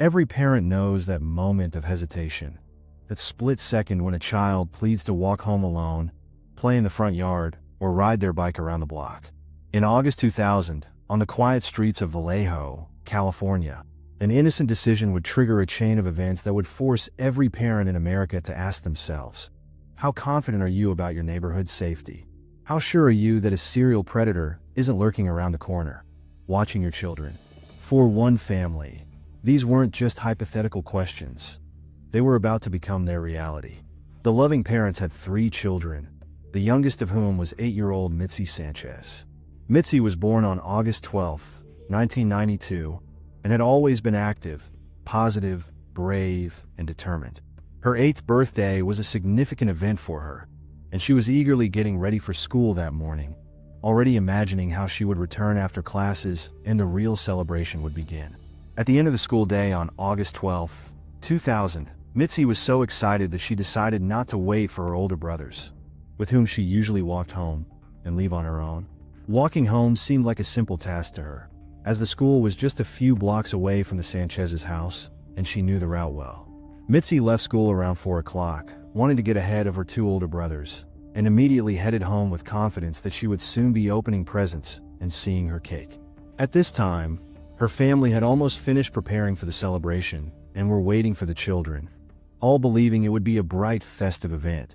Every parent knows that moment of hesitation, that split second when a child pleads to walk home alone, play in the front yard, or ride their bike around the block. In August 2000, on the quiet streets of Vallejo, California, an innocent decision would trigger a chain of events that would force every parent in America to ask themselves, how confident are you about your neighborhood's safety? How sure are you that a serial predator isn't lurking around the corner, watching your children? For one family, these weren't just hypothetical questions. They were about to become their reality. The loving parents had 3 children, the youngest of whom was 8-year-old Midsi Sanchez. Midsi was born on August 12, 1992, and had always been active, positive, brave, and determined. Her 8th birthday was a significant event for her, and she was eagerly getting ready for school that morning, already imagining how she would return after classes and the real celebration would begin. At the end of the school day on August 12, 2000, Midsi was so excited that she decided not to wait for her older brothers, with whom she usually walked home, and leave on her own. Walking home seemed like a simple task to her, as the school was just a few blocks away from the Sanchez's house, and she knew the route well. Midsi left school around 4 o'clock, wanting to get ahead of her 2 older brothers, and immediately headed home with confidence that she would soon be opening presents and seeing her cake. At this time, her family had almost finished preparing for the celebration and were waiting for the children, all believing it would be a bright, festive event,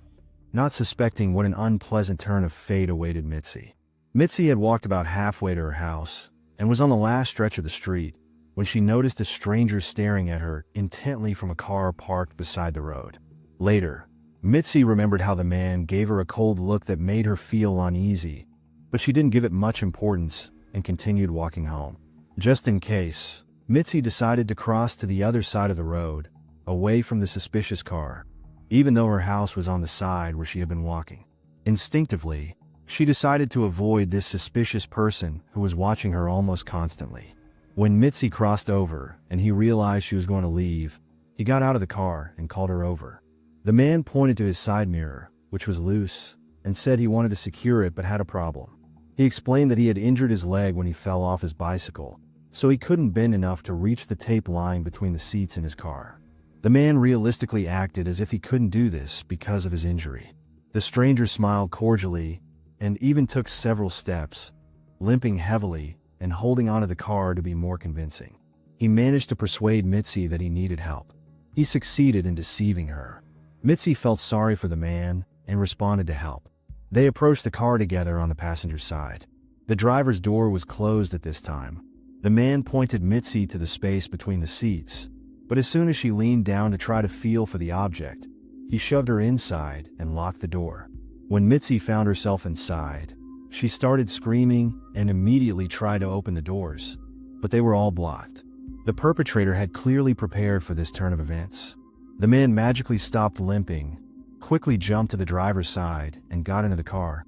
not suspecting what an unpleasant turn of fate awaited Midsi. Midsi had walked about halfway to her house and was on the last stretch of the street when she noticed a stranger staring at her intently from a car parked beside the road. Later, Midsi remembered how the man gave her a cold look that made her feel uneasy, but she didn't give it much importance and continued walking home. Just in case, Midsi decided to cross to the other side of the road, away from the suspicious car, even though her house was on the side where she had been walking. Instinctively, she decided to avoid this suspicious person who was watching her almost constantly. When Midsi crossed over and he realized she was going to leave, he got out of the car and called her over. The man pointed to his side mirror, which was loose, and said he wanted to secure it but had a problem. He explained that he had injured his leg when he fell off his bicycle, so he couldn't bend enough to reach the tape line between the seats in his car. The man realistically acted as if he couldn't do this because of his injury. The stranger smiled cordially and even took several steps, limping heavily and holding onto the car to be more convincing. He managed to persuade Midsi that he needed help. He succeeded in deceiving her. Midsi felt sorry for the man and responded to help. They approached the car together on the passenger side. The driver's door was closed at this time. The man pointed Midsi to the space between the seats, but as soon as she leaned down to try to feel for the object, he shoved her inside and locked the door. When Midsi found herself inside, she started screaming and immediately tried to open the doors, but they were all blocked. The perpetrator had clearly prepared for this turn of events. The man magically stopped limping, quickly jumped to the driver's side and got into the car,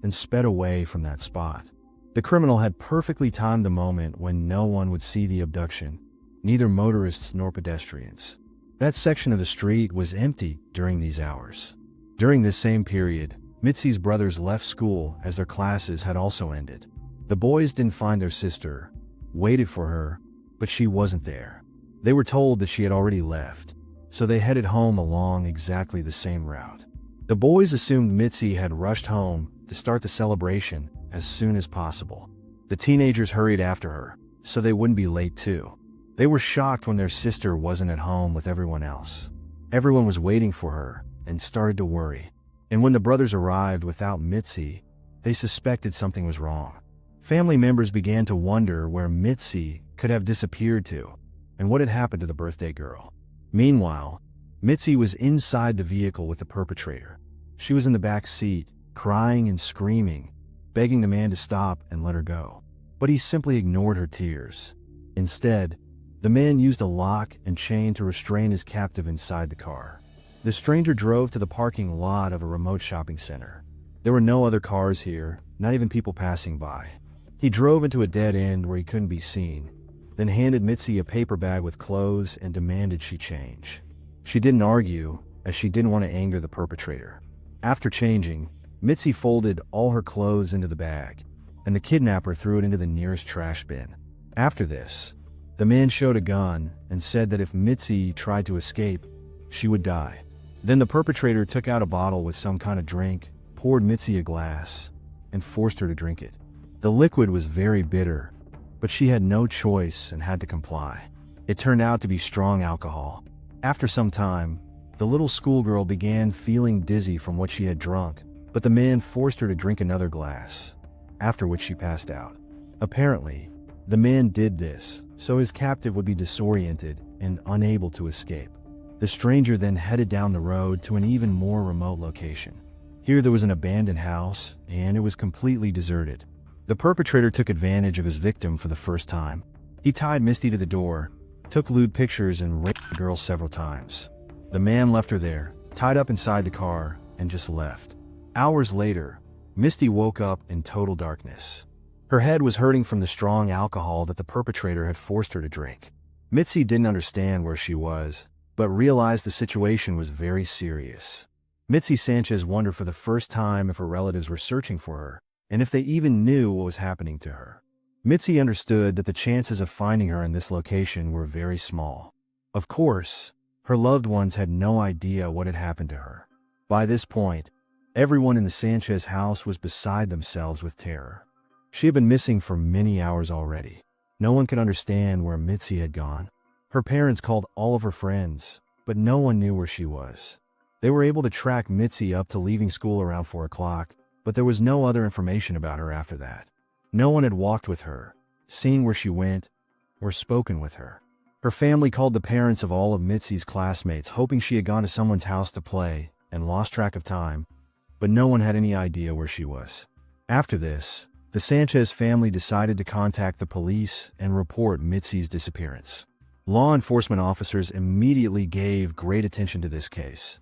and sped away from that spot. The criminal had perfectly timed the moment when no one would see the abduction, neither motorists nor pedestrians. That section of the street was empty during these hours. During this same period, Midsi's brothers left school as their classes had also ended. The boys didn't find their sister, waited for her, but she wasn't there. They were told that she had already left, so they headed home along exactly the same route. The boys assumed Midsi had rushed home to start the celebration as soon as possible. The teenagers hurried after her, so they wouldn't be late too. They were shocked when their sister wasn't at home with everyone else. Everyone was waiting for her and started to worry. And when the brothers arrived without Midsi, they suspected something was wrong. Family members began to wonder where Midsi could have disappeared to and what had happened to the birthday girl. Meanwhile, Midsi was inside the vehicle with the perpetrator. She was in the back seat, crying and screaming, begging the man to stop and let her go. But he simply ignored her tears. Instead, the man used a lock and chain to restrain his captive inside the car. The stranger drove to the parking lot of a remote shopping center. There were no other cars here, not even people passing by. He drove into a dead end where he couldn't be seen, then handed Midsi a paper bag with clothes and demanded she change. She didn't argue, as she didn't want to anger the perpetrator. After changing, Midsi folded all her clothes into the bag, and the kidnapper threw it into the nearest trash bin. After this, The man showed a gun and said that if Midsi tried to escape, she would die. Then the perpetrator took out a bottle with some kind of drink, poured Midsi a glass, and forced her to drink it. The liquid was very bitter, but she had no choice and had to comply. It turned out to be strong alcohol. After some time, the little schoolgirl began feeling dizzy from what she had drunk, but the man forced her to drink another glass, after which she passed out. Apparently, the man did this so his captive would be disoriented and unable to escape. The stranger then headed down the road to an even more remote location. Here there was an abandoned house, and it was completely deserted. The perpetrator took advantage of his victim for the first time. He tied Misty to the door, took lewd pictures, and raped the girl several times. The man left her there, tied up inside the car, and just left. Hours later, Misty woke up in total darkness. Her head was hurting from the strong alcohol that the perpetrator had forced her to drink. Midsi didn't understand where she was, but realized the situation was very serious. Midsi Sanchez wondered for the first time if her relatives were searching for her, and if they even knew what was happening to her. Midsi understood that the chances of finding her in this location were very small. Of course, her loved ones had no idea what had happened to her. By this point, everyone in the Sanchez house was beside themselves with terror. She had been missing for many hours already. No one could understand where Midsi had gone. Her parents called all of her friends, but no one knew where she was. They were able to track Midsi up to leaving school around 4 o'clock, but there was no other information about her after that. No one had walked with her, seen where she went, or spoken with her. Her family called the parents of all of Midsi's classmates, hoping she had gone to someone's house to play and lost track of time, but no one had any idea where she was. After this, the Sanchez family decided to contact the police and report Midsi's disappearance. Law enforcement officers immediately gave great attention to this case,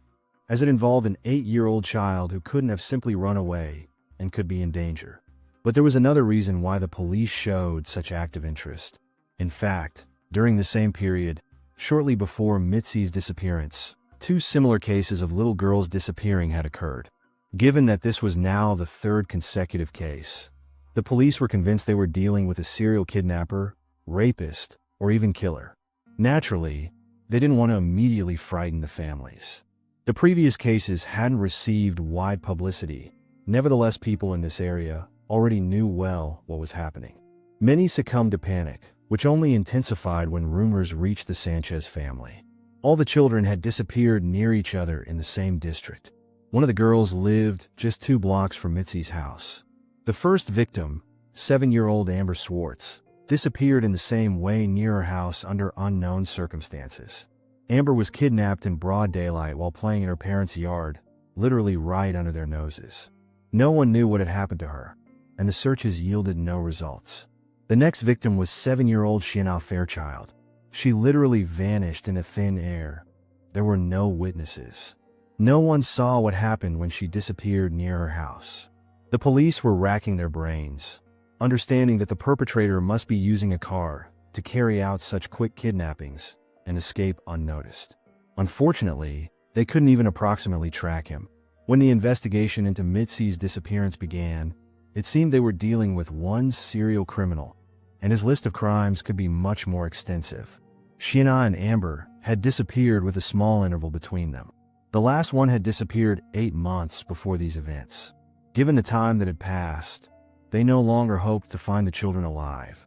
as it involved an 8-year-old child who couldn't have simply run away and could be in danger. But there was another reason why the police showed such active interest. In fact, during the same period, shortly before Midsi's disappearance, 2 similar cases of little girls disappearing had occurred. Given that this was now the 3rd consecutive case, the police were convinced they were dealing with a serial kidnapper, rapist, or even killer. Naturally, they didn't want to immediately frighten the families. The previous cases hadn't received wide publicity. Nevertheless, people in this area already knew well what was happening. Many succumbed to panic, which only intensified when rumors reached the Sanchez family. All the children had disappeared near each other in the same district. One of the girls lived just 2 blocks from Midsi's house. The first victim, 7-year-old Amber Swartz, disappeared in the same way near her house under unknown circumstances. Amber was kidnapped in broad daylight while playing in her parents' yard, literally right under their noses. No one knew what had happened to her, and the searches yielded no results. The next victim was 7-year-old Shiana Fairchild. She literally vanished into thin air. There were no witnesses. No one saw what happened when she disappeared near her house. The police were racking their brains, understanding that the perpetrator must be using a car to carry out such quick kidnappings and escape unnoticed. Unfortunately, they couldn't even approximately track him. When the investigation into Midsi's disappearance began, it seemed they were dealing with one serial criminal, and his list of crimes could be much more extensive. Shiana and Amber had disappeared with a small interval between them. The last one had disappeared 8 months before these events. Given the time that had passed, they no longer hoped to find the children alive.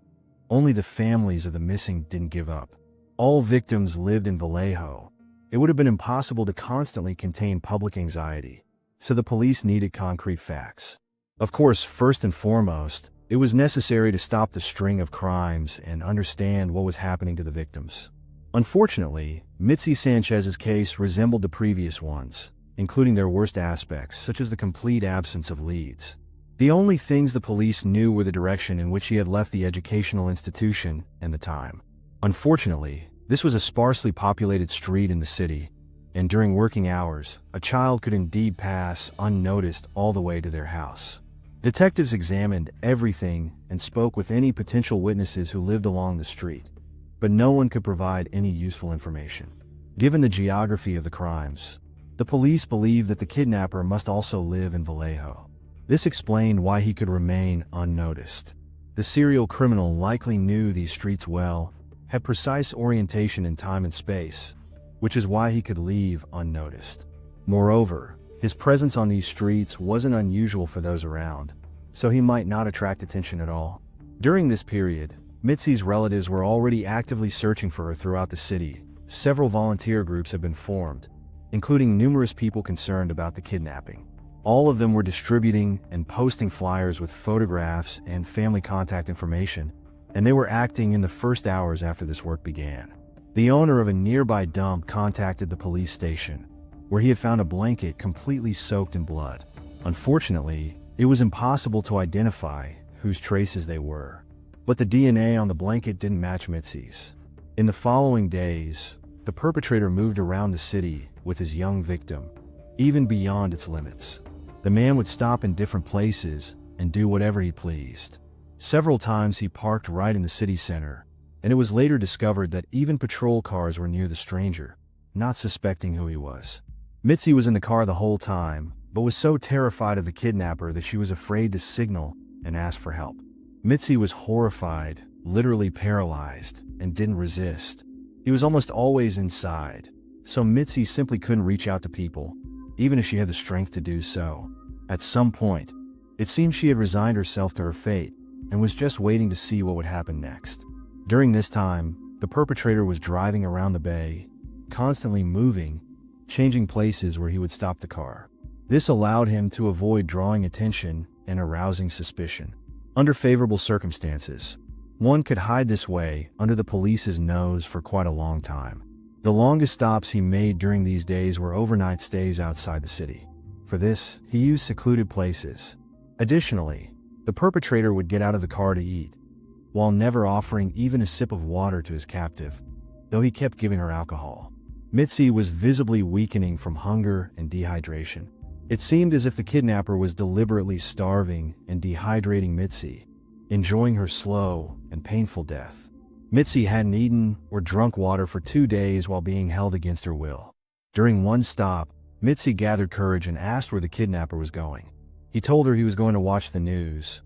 Only the families of the missing didn't give up. All victims lived in Vallejo. It would have been impossible to constantly contain public anxiety, so the police needed concrete facts. Of course, first and foremost, it was necessary to stop the string of crimes and understand what was happening to the victims. Unfortunately, Midsi Sanchez's case resembled the previous ones, including their worst aspects, such as the complete absence of leads. The only things the police knew were the direction in which he had left the educational institution and the time. Unfortunately, this was a sparsely populated street in the city, and during working hours, a child could indeed pass unnoticed all the way to their house. Detectives examined everything and spoke with any potential witnesses who lived along the street, but no one could provide any useful information. Given the geography of the crimes, the police believed that the kidnapper must also live in Vallejo. This explained why he could remain unnoticed. The serial criminal likely knew these streets well had precise orientation in time and space, which is why he could leave unnoticed. Moreover, his presence on these streets wasn't unusual for those around, so he might not attract attention at all. During this period, Mitsi's relatives were already actively searching for her throughout the city. Several volunteer groups have been formed, including numerous people concerned about the kidnapping. All of them were distributing and posting flyers with photographs and family contact information, and they were acting in the first hours after this work began. The owner of a nearby dump contacted the police station, where he had found a blanket completely soaked in blood. Unfortunately, it was impossible to identify whose traces they were, but the DNA on the blanket didn't match Mitsi's. In the following days, the perpetrator moved around the city with his young victim, even beyond its limits. The man would stop in different places and do whatever he pleased. Several times he parked right in the city center, and it was later discovered that even patrol cars were near the stranger, not suspecting who he was. Midsi was in the car the whole time, but was so terrified of the kidnapper that she was afraid to signal and ask for help. Midsi was horrified, literally paralyzed, and didn't resist. He was almost always inside, so Midsi simply couldn't reach out to people, even if she had the strength to do so. At some point, it seemed she had resigned herself to her fate and was just waiting to see what would happen next. During this time, the perpetrator was driving around the bay, constantly moving, changing places where he would stop the car. This allowed him to avoid drawing attention and arousing suspicion. Under favorable circumstances, one could hide this way under the police's nose for quite a long time. The longest stops he made during these days were overnight stays outside the city. For this, he used secluded places. Additionally, the perpetrator would get out of the car to eat, while never offering even a sip of water to his captive, though he kept giving her alcohol. Midsi was visibly weakening from hunger and dehydration. It seemed as if the kidnapper was deliberately starving and dehydrating Midsi, enjoying her slow and painful death. Midsi hadn't eaten or drunk water for 2 days while being held against her will. During one stop, Midsi gathered courage and asked where the kidnapper was going. He told her he was going to watch the news,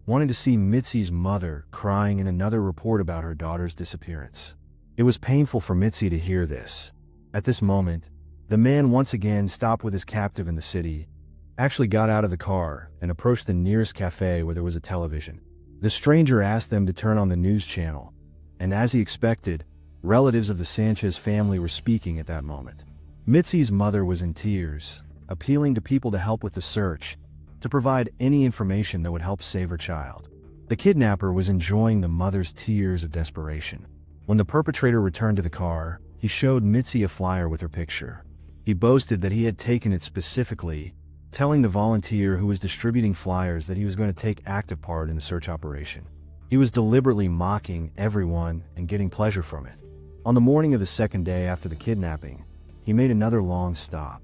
wanting to see Mitsi's mother crying in another report about her daughter's disappearance. It was painful for Midsi to hear this. At this moment, the man once again stopped with his captive in the city, actually got out of the car and approached the nearest cafe where there was a television. The stranger asked them to turn on the news channel, and as he expected, relatives of the Sanchez family were speaking at that moment. Mitsi's mother was in tears, appealing to people to help with the search, to provide any information that would help save her child. The kidnapper was enjoying the mother's tears of desperation. When the perpetrator returned to the car, he showed Midsi a flyer with her picture. He boasted that he had taken it specifically, telling the volunteer who was distributing flyers that he was going to take active part in the search operation. He was deliberately mocking everyone and getting pleasure from it. On the morning of the second day after the kidnapping, he made another long stop.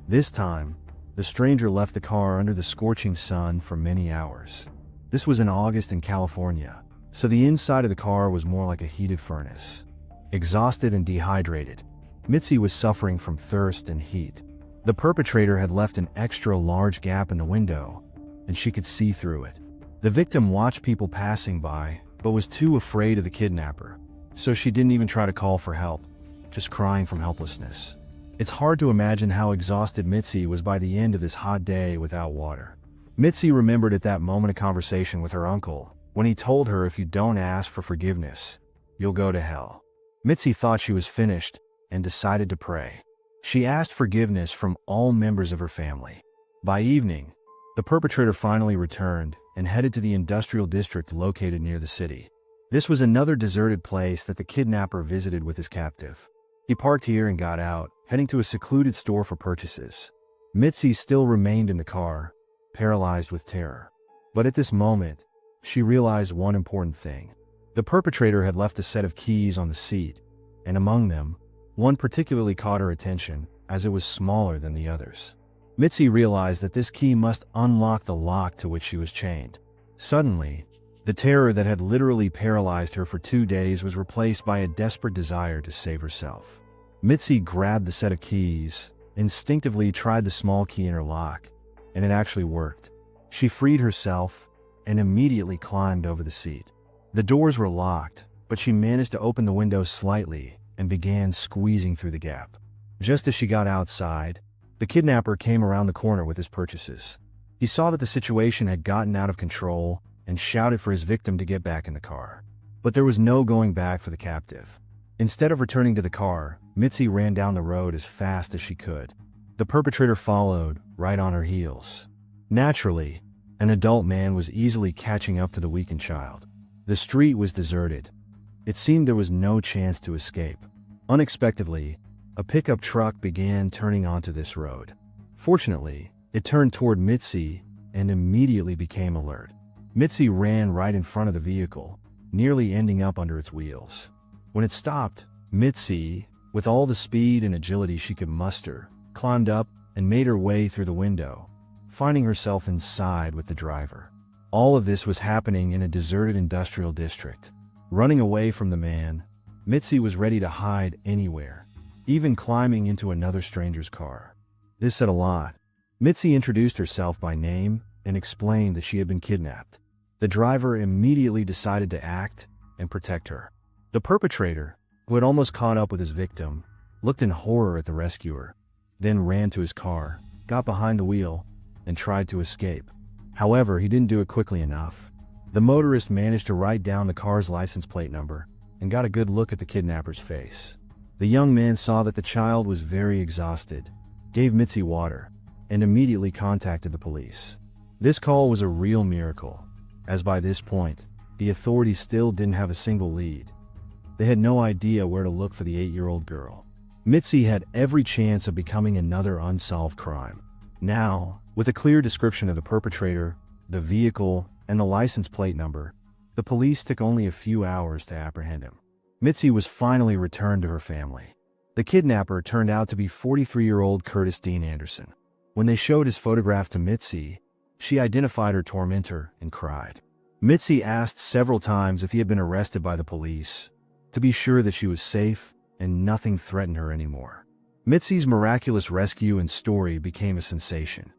This time, the stranger left the car under the scorching sun for many hours. This was in August in California, so the inside of the car was more like a heated furnace. Exhausted and dehydrated, Midsi was suffering from thirst and heat. The perpetrator had left an extra large gap in the window, and she could see through it. The victim watched people passing by, but was too afraid of the kidnapper, so she didn't even try to call for help, just crying from helplessness. It's hard to imagine how exhausted Midsi was by the end of this hot day without water. Midsi remembered at that moment a conversation with her uncle, when he told her, "If you don't ask for forgiveness, you'll go to hell." Midsi thought she was finished and decided to pray. She asked forgiveness from all members of her family. By evening, the perpetrator finally returned and headed to the industrial district located near the city. This was another deserted place that the kidnapper visited with his captive. He parked here and got out, heading to a secluded store for purchases. Midsi still remained in the car, paralyzed with terror. But at this moment, she realized one important thing. The perpetrator had left a set of keys on the seat, and among them, one particularly caught her attention, as it was smaller than the others. Midsi realized that this key must unlock the lock to which she was chained. Suddenly, the terror that had literally paralyzed her for 2 days was replaced by a desperate desire to save herself. Midsi grabbed the set of keys, instinctively tried the small key in her lock, and it actually worked. She freed herself and immediately climbed over the seat. The doors were locked, but she managed to open the window slightly and began squeezing through the gap. Just as she got outside, the kidnapper came around the corner with his purchases. He saw that the situation had gotten out of control and shouted for his victim to get back in the car. But there was no going back for the captive. Instead of returning to the car, Midsi ran down the road as fast as she could. The perpetrator followed, right on her heels. Naturally, an adult man was easily catching up to the weakened child. The street was deserted. It seemed there was no chance to escape. Unexpectedly, a pickup truck began turning onto this road. Fortunately, it turned toward Midsi and immediately became alert. Midsi ran right in front of the vehicle, nearly ending up under its wheels. When it stopped, Midsi, with all the speed and agility she could muster, climbed up and made her way through the window, finding herself inside with the driver. All of this was happening in a deserted industrial district. Running away from the man, Midsi was ready to hide anywhere, even climbing into another stranger's car. This said a lot. Midsi introduced herself by name and explained that she had been kidnapped. The driver immediately decided to act and protect her. The perpetrator, who had almost caught up with his victim, looked in horror at the rescuer, then ran to his car, got behind the wheel, and tried to escape. However, he didn't do it quickly enough. The motorist managed to write down the car's license plate number and got a good look at the kidnapper's face. The young man saw that the child was very exhausted, gave Midsi water, and immediately contacted the police. This call was a real miracle, as by this point, the authorities still didn't have a single lead. They had no idea where to look for the 8-year-old girl. Midsi had every chance of becoming another unsolved crime. Now, with a clear description of the perpetrator, the vehicle, and the license plate number, the police took only a few hours to apprehend him. Midsi was finally returned to her family. The kidnapper turned out to be 43-year-old Curtis Dean Anderson. When they showed his photograph to Midsi, she identified her tormentor and cried. Midsi asked several times if he had been arrested by the police, to be sure that she was safe and nothing threatened her anymore. Midsi's miraculous rescue and story became a sensation.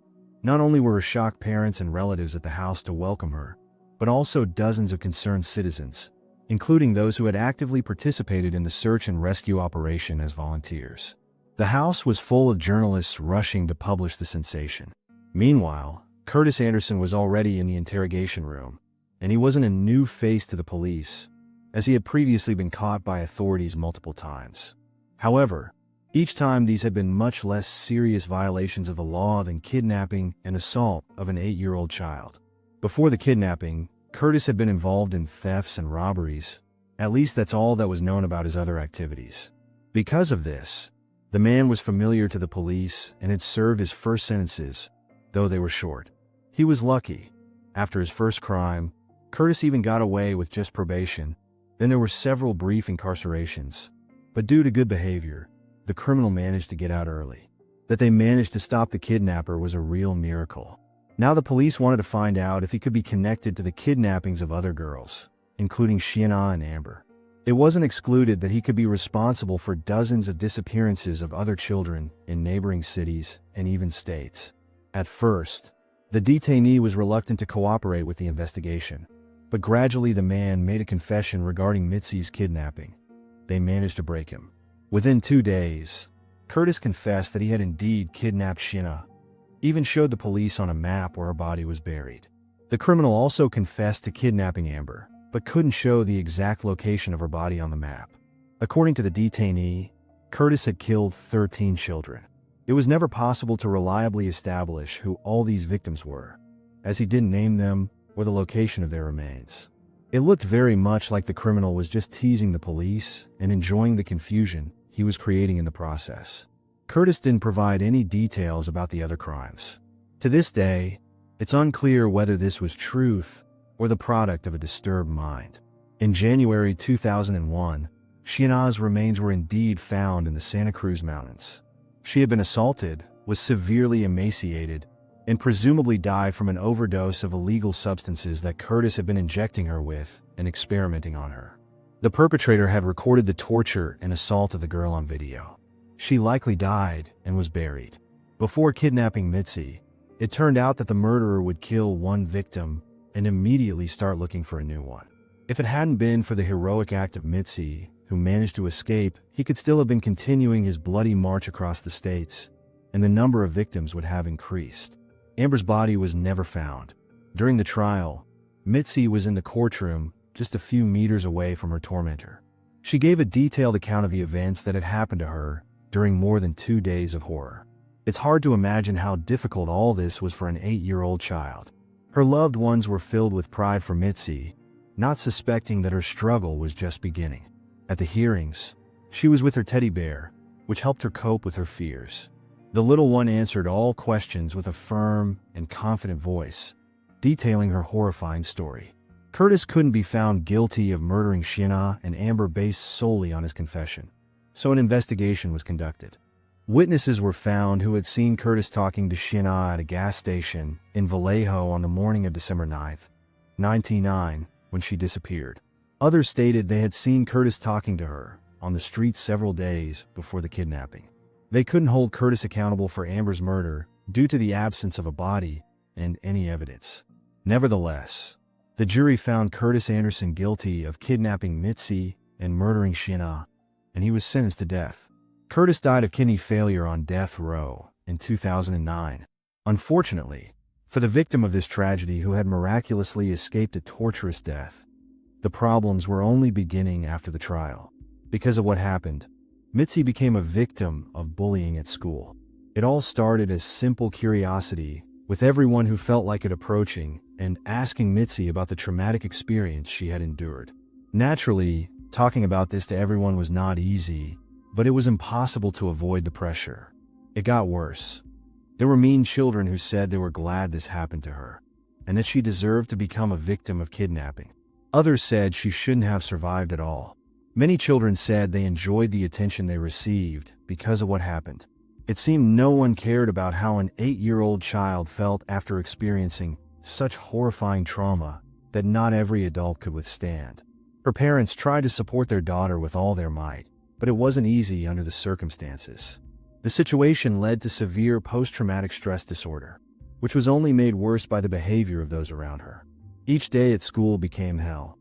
Not only were her shocked parents and relatives at the house to welcome her, but also dozens of concerned citizens, including those who had actively participated in the search and rescue operation as volunteers. The house was full of journalists rushing to publish the sensation. Meanwhile, Curtis Anderson was already in the interrogation room, and he wasn't a new face to the police, as he had previously been caught by authorities multiple times. However, each time these had been much less serious violations of the law than kidnapping and assault of an 8-year-old child. Before the kidnapping, Curtis had been involved in thefts and robberies. At least that's all that was known about his other activities. Because of this, the man was familiar to the police and had served his first sentences, though they were short. He was lucky. After his first crime, Curtis even got away with just probation. Then there were several brief incarcerations. But due to good behavior, the criminal managed to get out early. That they managed to stop the kidnapper was a real miracle. Now the police wanted to find out if he could be connected to the kidnappings of other girls, including Shiana and Amber. It wasn't excluded that he could be responsible for dozens of disappearances of other children in neighboring cities and even states. At first, the detainee was reluctant to cooperate with the investigation, but gradually the man made a confession regarding Midsi's kidnapping. They managed to break him. Within 2 days, Curtis confessed that he had indeed kidnapped Shiana, even showed the police on a map where her body was buried. The criminal also confessed to kidnapping Amber, but couldn't show the exact location of her body on the map. According to the detainee, Curtis had killed 13 children. It was never possible to reliably establish who all these victims were, as he didn't name them or the location of their remains. It looked very much like the criminal was just teasing the police and enjoying the confusion he was creating in the process. Curtis didn't provide any details about the other crimes. To this day, it's unclear whether this was truth or the product of a disturbed mind. In January 2001, Shiana's remains were indeed found in the Santa Cruz Mountains. She had been assaulted, was severely emaciated, and presumably died from an overdose of illegal substances that Curtis had been injecting her with and experimenting on her. The perpetrator had recorded the torture and assault of the girl on video. She likely died and was buried. Before kidnapping Midsi, it turned out that the murderer would kill one victim and immediately start looking for a new one. If it hadn't been for the heroic act of Midsi, who managed to escape, he could still have been continuing his bloody march across the states, and the number of victims would have increased. Amber's body was never found. During the trial, Midsi was in the courtroom just a few meters away from her tormentor. She gave a detailed account of the events that had happened to her during more than 2 days of horror. It's hard to imagine how difficult all this was for an 8-year-old child. Her loved ones were filled with pride for Midsi, not suspecting that her struggle was just beginning. At the hearings, she was with her teddy bear, which helped her cope with her fears. The little one answered all questions with a firm and confident voice, detailing her horrifying story. Curtis couldn't be found guilty of murdering Shiana and Amber based solely on his confession, so an investigation was conducted. Witnesses were found who had seen Curtis talking to Shiana at a gas station in Vallejo on the morning of December 9, 1999, when she disappeared. Others stated they had seen Curtis talking to her on the streets several days before the kidnapping. They couldn't hold Curtis accountable for Amber's murder due to the absence of a body and any evidence. Nevertheless, the jury found Curtis Anderson guilty of kidnapping Midsi and murdering Shiana, and he was sentenced to death. Curtis died of kidney failure on death row in 2009. Unfortunately, for the victim of this tragedy who had miraculously escaped a torturous death, the problems were only beginning after the trial. Because of what happened, Midsi became a victim of bullying at school. It all started as simple curiosity, with everyone who felt like it approaching and asking Midsi about the traumatic experience she had endured. Naturally, talking about this to everyone was not easy, but it was impossible to avoid the pressure. It got worse. There were mean children who said they were glad this happened to her, and that she deserved to become a victim of kidnapping. Others said she shouldn't have survived at all. Many children said they enjoyed the attention they received because of what happened. It seemed no one cared about how an 8-year-old child felt after experiencing such horrifying trauma that not every adult could withstand. Her parents tried to support their daughter with all their might, but it wasn't easy under the circumstances. The situation led to severe post-traumatic stress disorder, which was only made worse by the behavior of those around her. Each day at school became hell,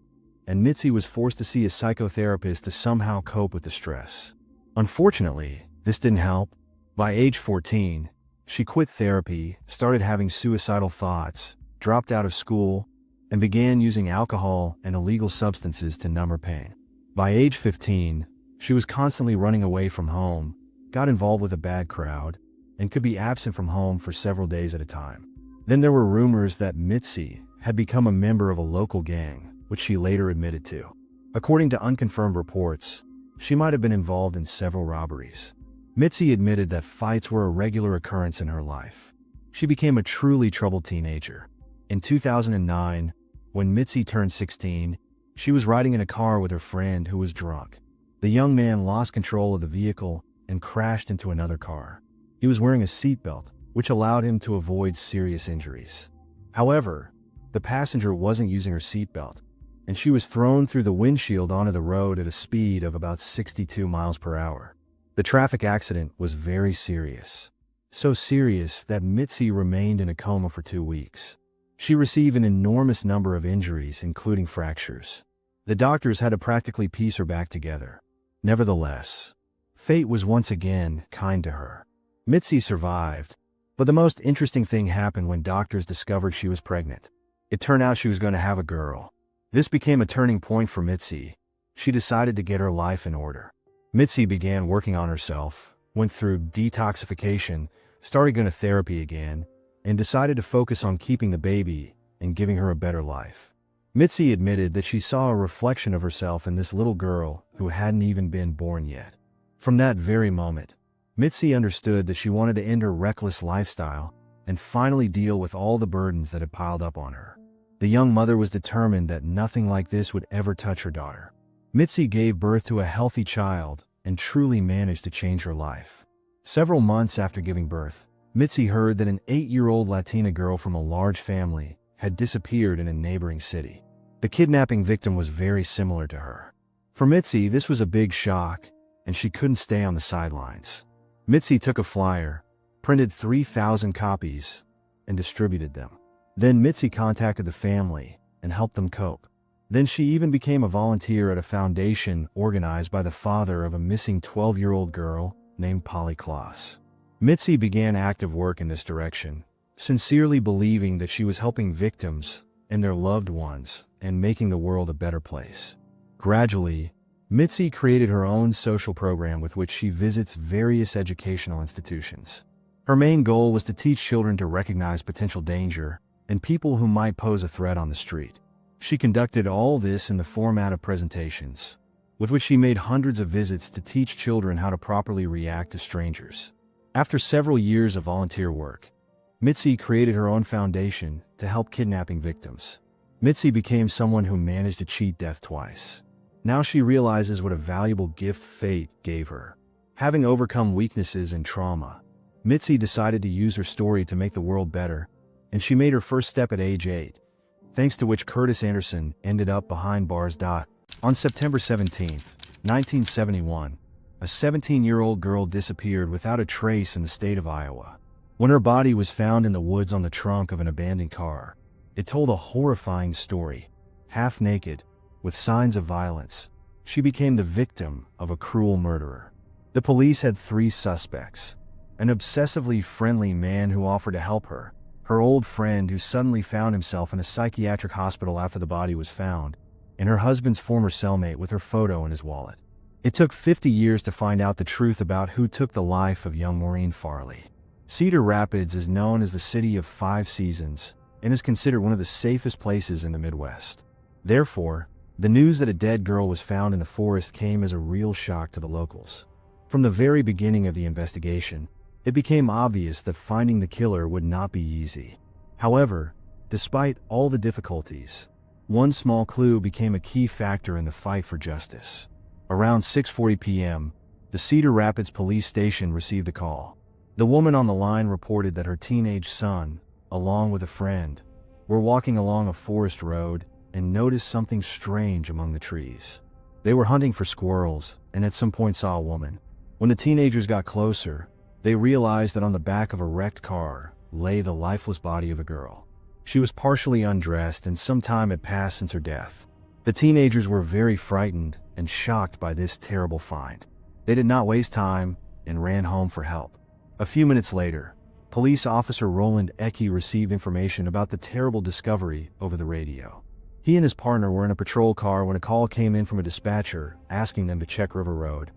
and Midsi was forced to see a psychotherapist to somehow cope with the stress. Unfortunately, this didn't help. By age 14, she quit therapy, started having suicidal thoughts, dropped out of school, and began using alcohol and illegal substances to numb her pain. By age 15, she was constantly running away from home, got involved with a bad crowd, and could be absent from home for several days at a time. Then there were rumors that Midsi had become a member of a local gang, which she later admitted to. According to unconfirmed reports, she might have been involved in several robberies. Midsi admitted that fights were a regular occurrence in her life. She became a truly troubled teenager. In 2009, when Midsi turned 16, she was riding in a car with her friend who was drunk. The young man lost control of the vehicle and crashed into another car. He was wearing a seatbelt, which allowed him to avoid serious injuries. However, the passenger wasn't using her seatbelt, and she was thrown through the windshield onto the road at a speed of about 62 miles per hour. The traffic accident was very serious. So serious that Midsi remained in a coma for 2 weeks. She received an enormous number of injuries, including fractures. The doctors had to practically piece her back together. Nevertheless, fate was once again kind to her. Midsi survived, but the most interesting thing happened when doctors discovered she was pregnant. It turned out she was going to have a girl. This became a turning point for Midsi. She decided to get her life in order. Midsi began working on herself, went through detoxification, started going to therapy again, and decided to focus on keeping the baby and giving her a better life. Midsi admitted that she saw a reflection of herself in this little girl who hadn't even been born yet. From that very moment, Midsi understood that she wanted to end her reckless lifestyle and finally deal with all the burdens that had piled up on her. The young mother was determined that nothing like this would ever touch her daughter. Midsi gave birth to a healthy child and truly managed to change her life. Several months after giving birth, Midsi heard that an 8-year-old Latina girl from a large family had disappeared in a neighboring city. The kidnapping victim was very similar to her. For Midsi, this was a big shock, and she couldn't stay on the sidelines. Midsi took a flyer, printed 3,000 copies, and distributed them. Then Midsi contacted the family and helped them cope. Then she even became a volunteer at a foundation organized by the father of a missing 12-year-old girl named Polly Klaus. Midsi began active work in this direction, sincerely believing that she was helping victims and their loved ones and making the world a better place. Gradually, Midsi created her own social program with which she visits various educational institutions. Her main goal was to teach children to recognize potential danger and people who might pose a threat on the street. She conducted all this in the format of presentations, with which she made hundreds of visits to teach children how to properly react to strangers. After several years of volunteer work, Midsi created her own foundation to help kidnapping victims. Midsi became someone who managed to cheat death twice. Now she realizes what a valuable gift fate gave her. Having overcome weaknesses and trauma, Midsi decided to use her story to make the world better, and she made her first step at age 8, thanks to which Curtis Anderson ended up behind bars. On September 17, 1971, a 17-year-old girl disappeared without a trace in the state of Iowa. When her body was found in the woods on the trunk of an abandoned car, it told a horrifying story. Half naked, with signs of violence, she became the victim of a cruel murderer. The police had 3 suspects: an obsessively friendly man who offered to help her, her old friend who suddenly found himself in a psychiatric hospital after the body was found, and her husband's former cellmate with her photo in his wallet. It took 50 years to find out the truth about who took the life of young Maureen Farley. Cedar Rapids is known as the city of 5 seasons and is considered one of the safest places in the Midwest. Therefore, the news that a dead girl was found in the forest came as a real shock to the locals. From the very beginning of the investigation, it became obvious that finding the killer would not be easy. However, despite all the difficulties, one small clue became a key factor in the fight for justice. Around 6:40 p.m., the Cedar Rapids police station received a call. The woman on the line reported that her teenage son, along with a friend, were walking along a forest road and noticed something strange among the trees. They were hunting for squirrels and at some point saw a woman. When the teenagers got closer, they realized that on the back of a wrecked car lay the lifeless body of a girl. She was partially undressed and some time had passed since her death. The teenagers were very frightened and shocked by this terrible find. They did not waste time and ran home for help. A few minutes later, police officer Roland Ecke received information about the terrible discovery over the radio. He and his partner were in a patrol car when a call came in from a dispatcher asking them to check River Road,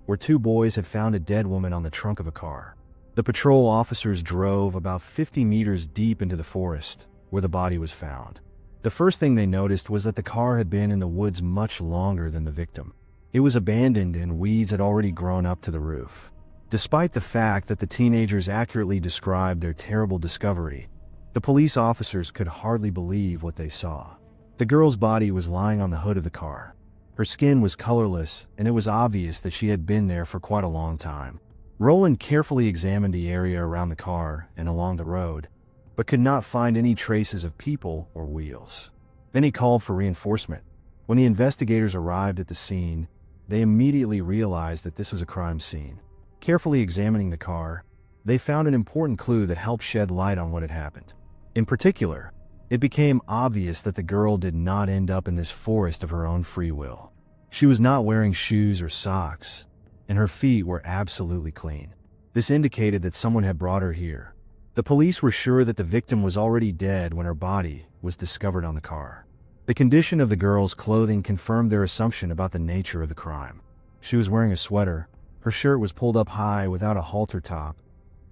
where 2 boys had found a dead woman on the trunk of a car. The patrol officers drove about 50 meters deep into the forest, where the body was found. The first thing they noticed was that the car had been in the woods much longer than the victim. It was abandoned and weeds had already grown up to the roof. Despite the fact that the teenagers accurately described their terrible discovery, the police officers could hardly believe what they saw. The girl's body was lying on the hood of the car. Her skin was colorless, and it was obvious that she had been there for quite a long time. Roland carefully examined the area around the car and along the road, but could not find any traces of people or wheels. Then he called for reinforcement. When the investigators arrived at the scene, they immediately realized that this was a crime scene. Carefully examining the car, they found an important clue that helped shed light on what had happened. In particular, it became obvious that the girl did not end up in this forest of her own free will. She was not wearing shoes or socks, and her feet were absolutely clean. This indicated that someone had brought her here. The police were sure that the victim was already dead when her body was discovered on the car. The condition of the girl's clothing confirmed their assumption about the nature of the crime. She was wearing a sweater, her shirt was pulled up high without a halter top,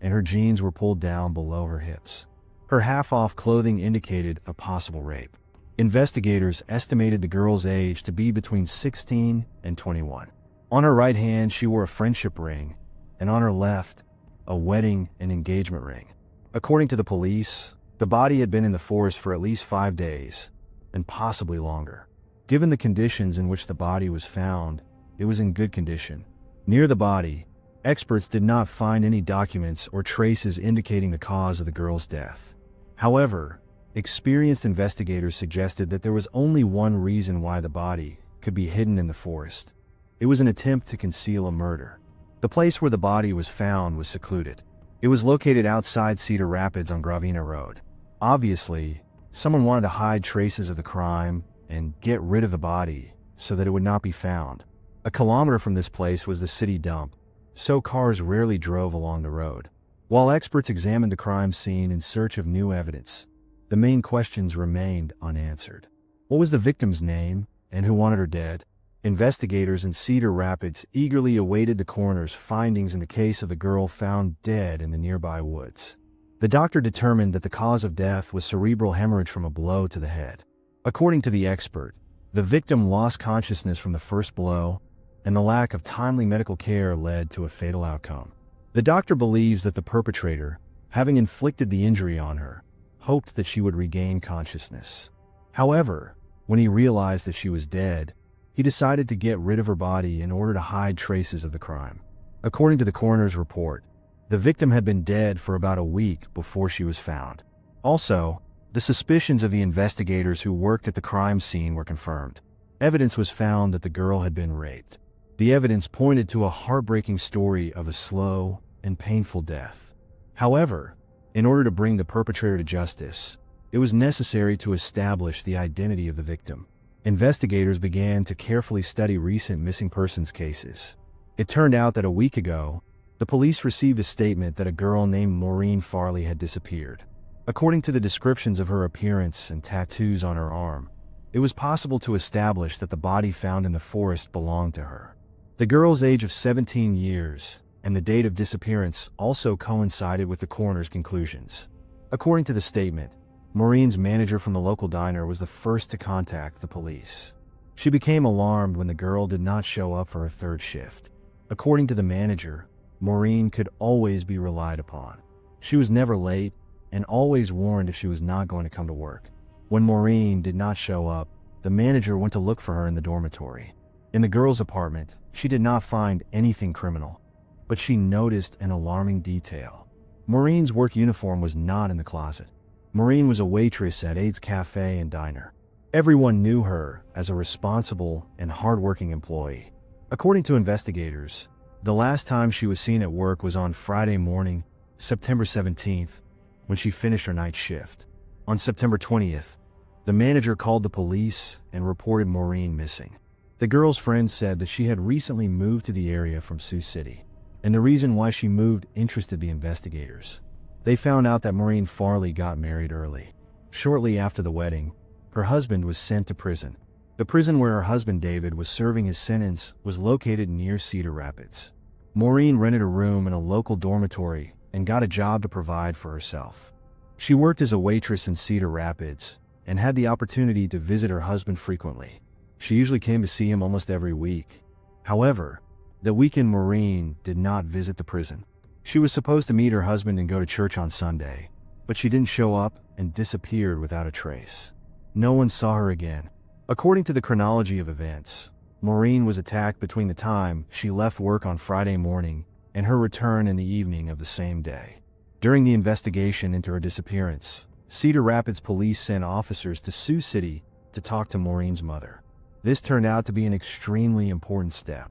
and her jeans were pulled down below her hips. Her half-off clothing indicated a possible rape. Investigators estimated the girl's age to be between 16 and 21. On her right hand, she wore a friendship ring, and on her left, a wedding and engagement ring. According to the police, the body had been in the forest for at least 5 days, and possibly longer. Given the conditions in which the body was found, it was in good condition. Near the body, experts did not find any documents or traces indicating the cause of the girl's death. However, experienced investigators suggested that there was only one reason why the body could be hidden in the forest. It was an attempt to conceal a murder. The place where the body was found was secluded. It was located outside Cedar Rapids on Gravina Road. Obviously, someone wanted to hide traces of the crime and get rid of the body so that it would not be found. A kilometer from this place was the city dump, so cars rarely drove along the road. While experts examined the crime scene in search of new evidence, the main questions remained unanswered. What was the victim's name, and who wanted her dead? Investigators in Cedar Rapids eagerly awaited the coroner's findings in the case of the girl found dead in the nearby woods. The doctor determined that the cause of death was cerebral hemorrhage from a blow to the head. According to the expert, the victim lost consciousness from the first blow, and the lack of timely medical care led to a fatal outcome. The doctor believes that the perpetrator, having inflicted the injury on her, hoped that she would regain consciousness. However, when he realized that she was dead, he decided to get rid of her body in order to hide traces of the crime. According to the coroner's report, the victim had been dead for about a week before she was found. Also, the suspicions of the investigators who worked at the crime scene were confirmed. Evidence was found that the girl had been raped. The evidence pointed to a heartbreaking story of a slow and painful death. However, in order to bring the perpetrator to justice, it was necessary to establish the identity of the victim. Investigators began to carefully study recent missing persons cases. It turned out that a week ago, the police received a statement that a girl named Maureen Farley had disappeared. According to the descriptions of her appearance and tattoos on her arm, it was possible to establish that the body found in the forest belonged to her. The girl's age of 17 years and the date of disappearance also coincided with the coroner's conclusions. According to the statement, Maureen's manager from the local diner was the first to contact the police. She became alarmed when the girl did not show up for her third shift. According to the manager, Maureen could always be relied upon. She was never late and always warned if she was not going to come to work. When Maureen did not show up, the manager went to look for her in the dormitory. In the girl's apartment, she did not find anything criminal, but she noticed an alarming detail. Maureen's work uniform was not in the closet. Maureen was a waitress at Ade's Cafe and Diner. Everyone knew her as a responsible and hardworking employee. According to investigators, the last time she was seen at work was on Friday morning, September 17th, when she finished her night shift. On September 20th, the manager called the police and reported Maureen missing. The girl's friends said that she had recently moved to the area from Sioux City, and the reason why she moved interested the investigators. They found out that Maureen Farley got married early. Shortly after the wedding, her husband was sent to prison. The prison where her husband David was serving his sentence was located near Cedar Rapids. Maureen rented a room in a local dormitory and got a job to provide for herself. She worked as a waitress in Cedar Rapids and had the opportunity to visit her husband frequently. She usually came to see him almost every week. However, that weekend Maureen did not visit the prison. She was supposed to meet her husband and go to church on Sunday, but she didn't show up and disappeared without a trace. No one saw her again. According to the chronology of events, Maureen was attacked between the time she left work on Friday morning and her return in the evening of the same day. During the investigation into her disappearance, Cedar Rapids police sent officers to Sioux City to talk to Maureen's mother. This turned out to be an extremely important step.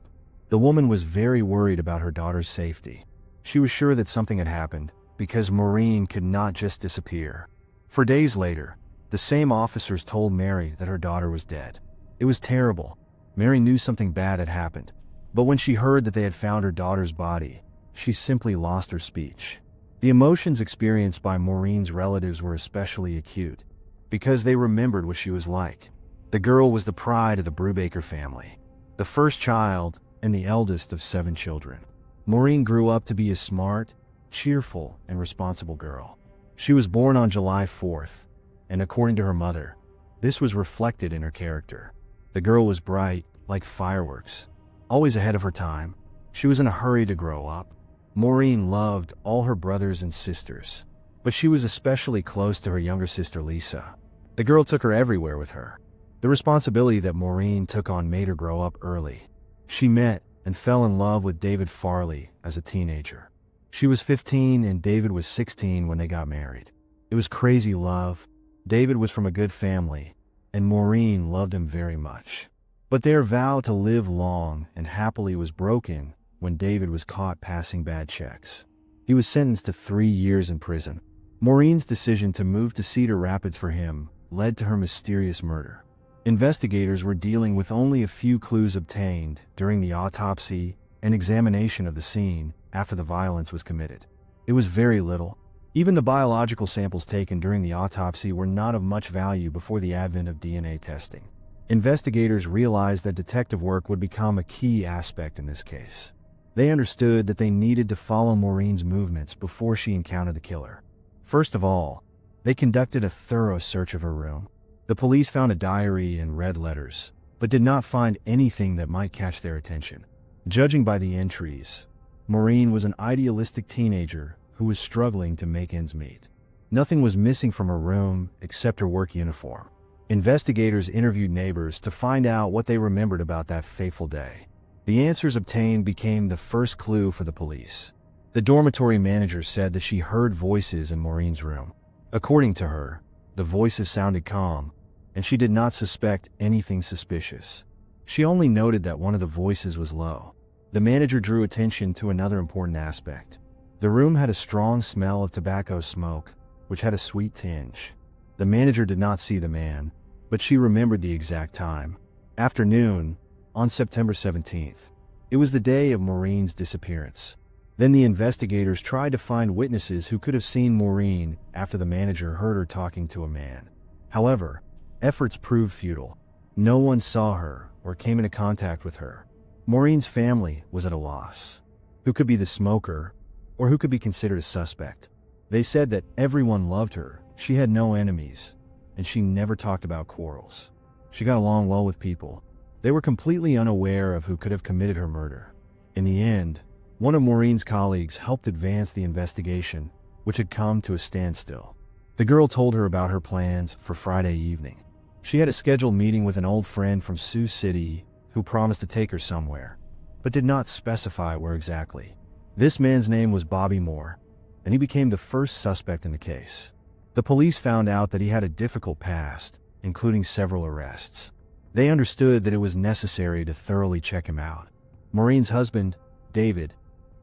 The woman was very worried about her daughter's safety. She was sure that something had happened because Maureen could not just disappear. For days later, the same officers told Mary that her daughter was dead. It was terrible. Mary knew something bad had happened, but when she heard that they had found her daughter's body, she simply lost her speech. The emotions experienced by Maureen's relatives were especially acute because they remembered what she was like. The girl was the pride of the Brubaker family, the first child and the eldest of 7 children. Maureen grew up to be a smart, cheerful, and responsible girl. She was born on July 4th, and according to her mother, this was reflected in her character. The girl was bright, like fireworks, always ahead of her time. She was in a hurry to grow up. Maureen loved all her brothers and sisters, but she was especially close to her younger sister Lisa. The girl took her everywhere with her. The responsibility that Maureen took on made her grow up early. She met and fell in love with David Farley as a teenager. She was 15 and David was 16 when they got married. It was crazy love. David was from a good family, and Maureen loved him very much. But their vow to live long and happily was broken when David was caught passing bad checks. He was sentenced to 3 years in prison. Maureen's decision to move to Cedar Rapids for him led to her mysterious murder. Investigators were dealing with only a few clues obtained during the autopsy and examination of the scene after the violence was committed. It was very little. Even the biological samples taken during the autopsy were not of much value before the advent of DNA testing. Investigators realized that detective work would become a key aspect in this case. They understood that they needed to follow Maureen's movements before she encountered the killer. First of all, they conducted a thorough search of her room. The police found a diary and red letters, but did not find anything that might catch their attention. Judging by the entries, Maureen was an idealistic teenager who was struggling to make ends meet. Nothing was missing from her room except her work uniform. Investigators interviewed neighbors to find out what they remembered about that fateful day. The answers obtained became the first clue for the police. The dormitory manager said that she heard voices in Maureen's room. According to her, the voices sounded calm, and she did not suspect anything suspicious. She only noted that one of the voices was low. The manager drew attention to another important aspect. The room had a strong smell of tobacco smoke, which had a sweet tinge. The manager did not see the man, but she remembered the exact time. Afternoon, on September 17th. It was the day of Maureen's disappearance. Then the investigators tried to find witnesses who could have seen Maureen after the manager heard her talking to a man. However, efforts proved futile. No one saw her or came into contact with her. Maureen's family was at a loss. Who could be the smoker, or who could be considered a suspect? They said that everyone loved her, she had no enemies, and she never talked about quarrels. She got along well with people. They were completely unaware of who could have committed her murder. In the end, one of Maureen's colleagues helped advance the investigation, which had come to a standstill. The girl told her about her plans for Friday evening. She had a scheduled meeting with an old friend from Sioux City who promised to take her somewhere, but did not specify where exactly. This man's name was Bobby Moore, and he became the first suspect in the case. The police found out that he had a difficult past, including several arrests. They understood that it was necessary to thoroughly check him out. Maureen's husband, David,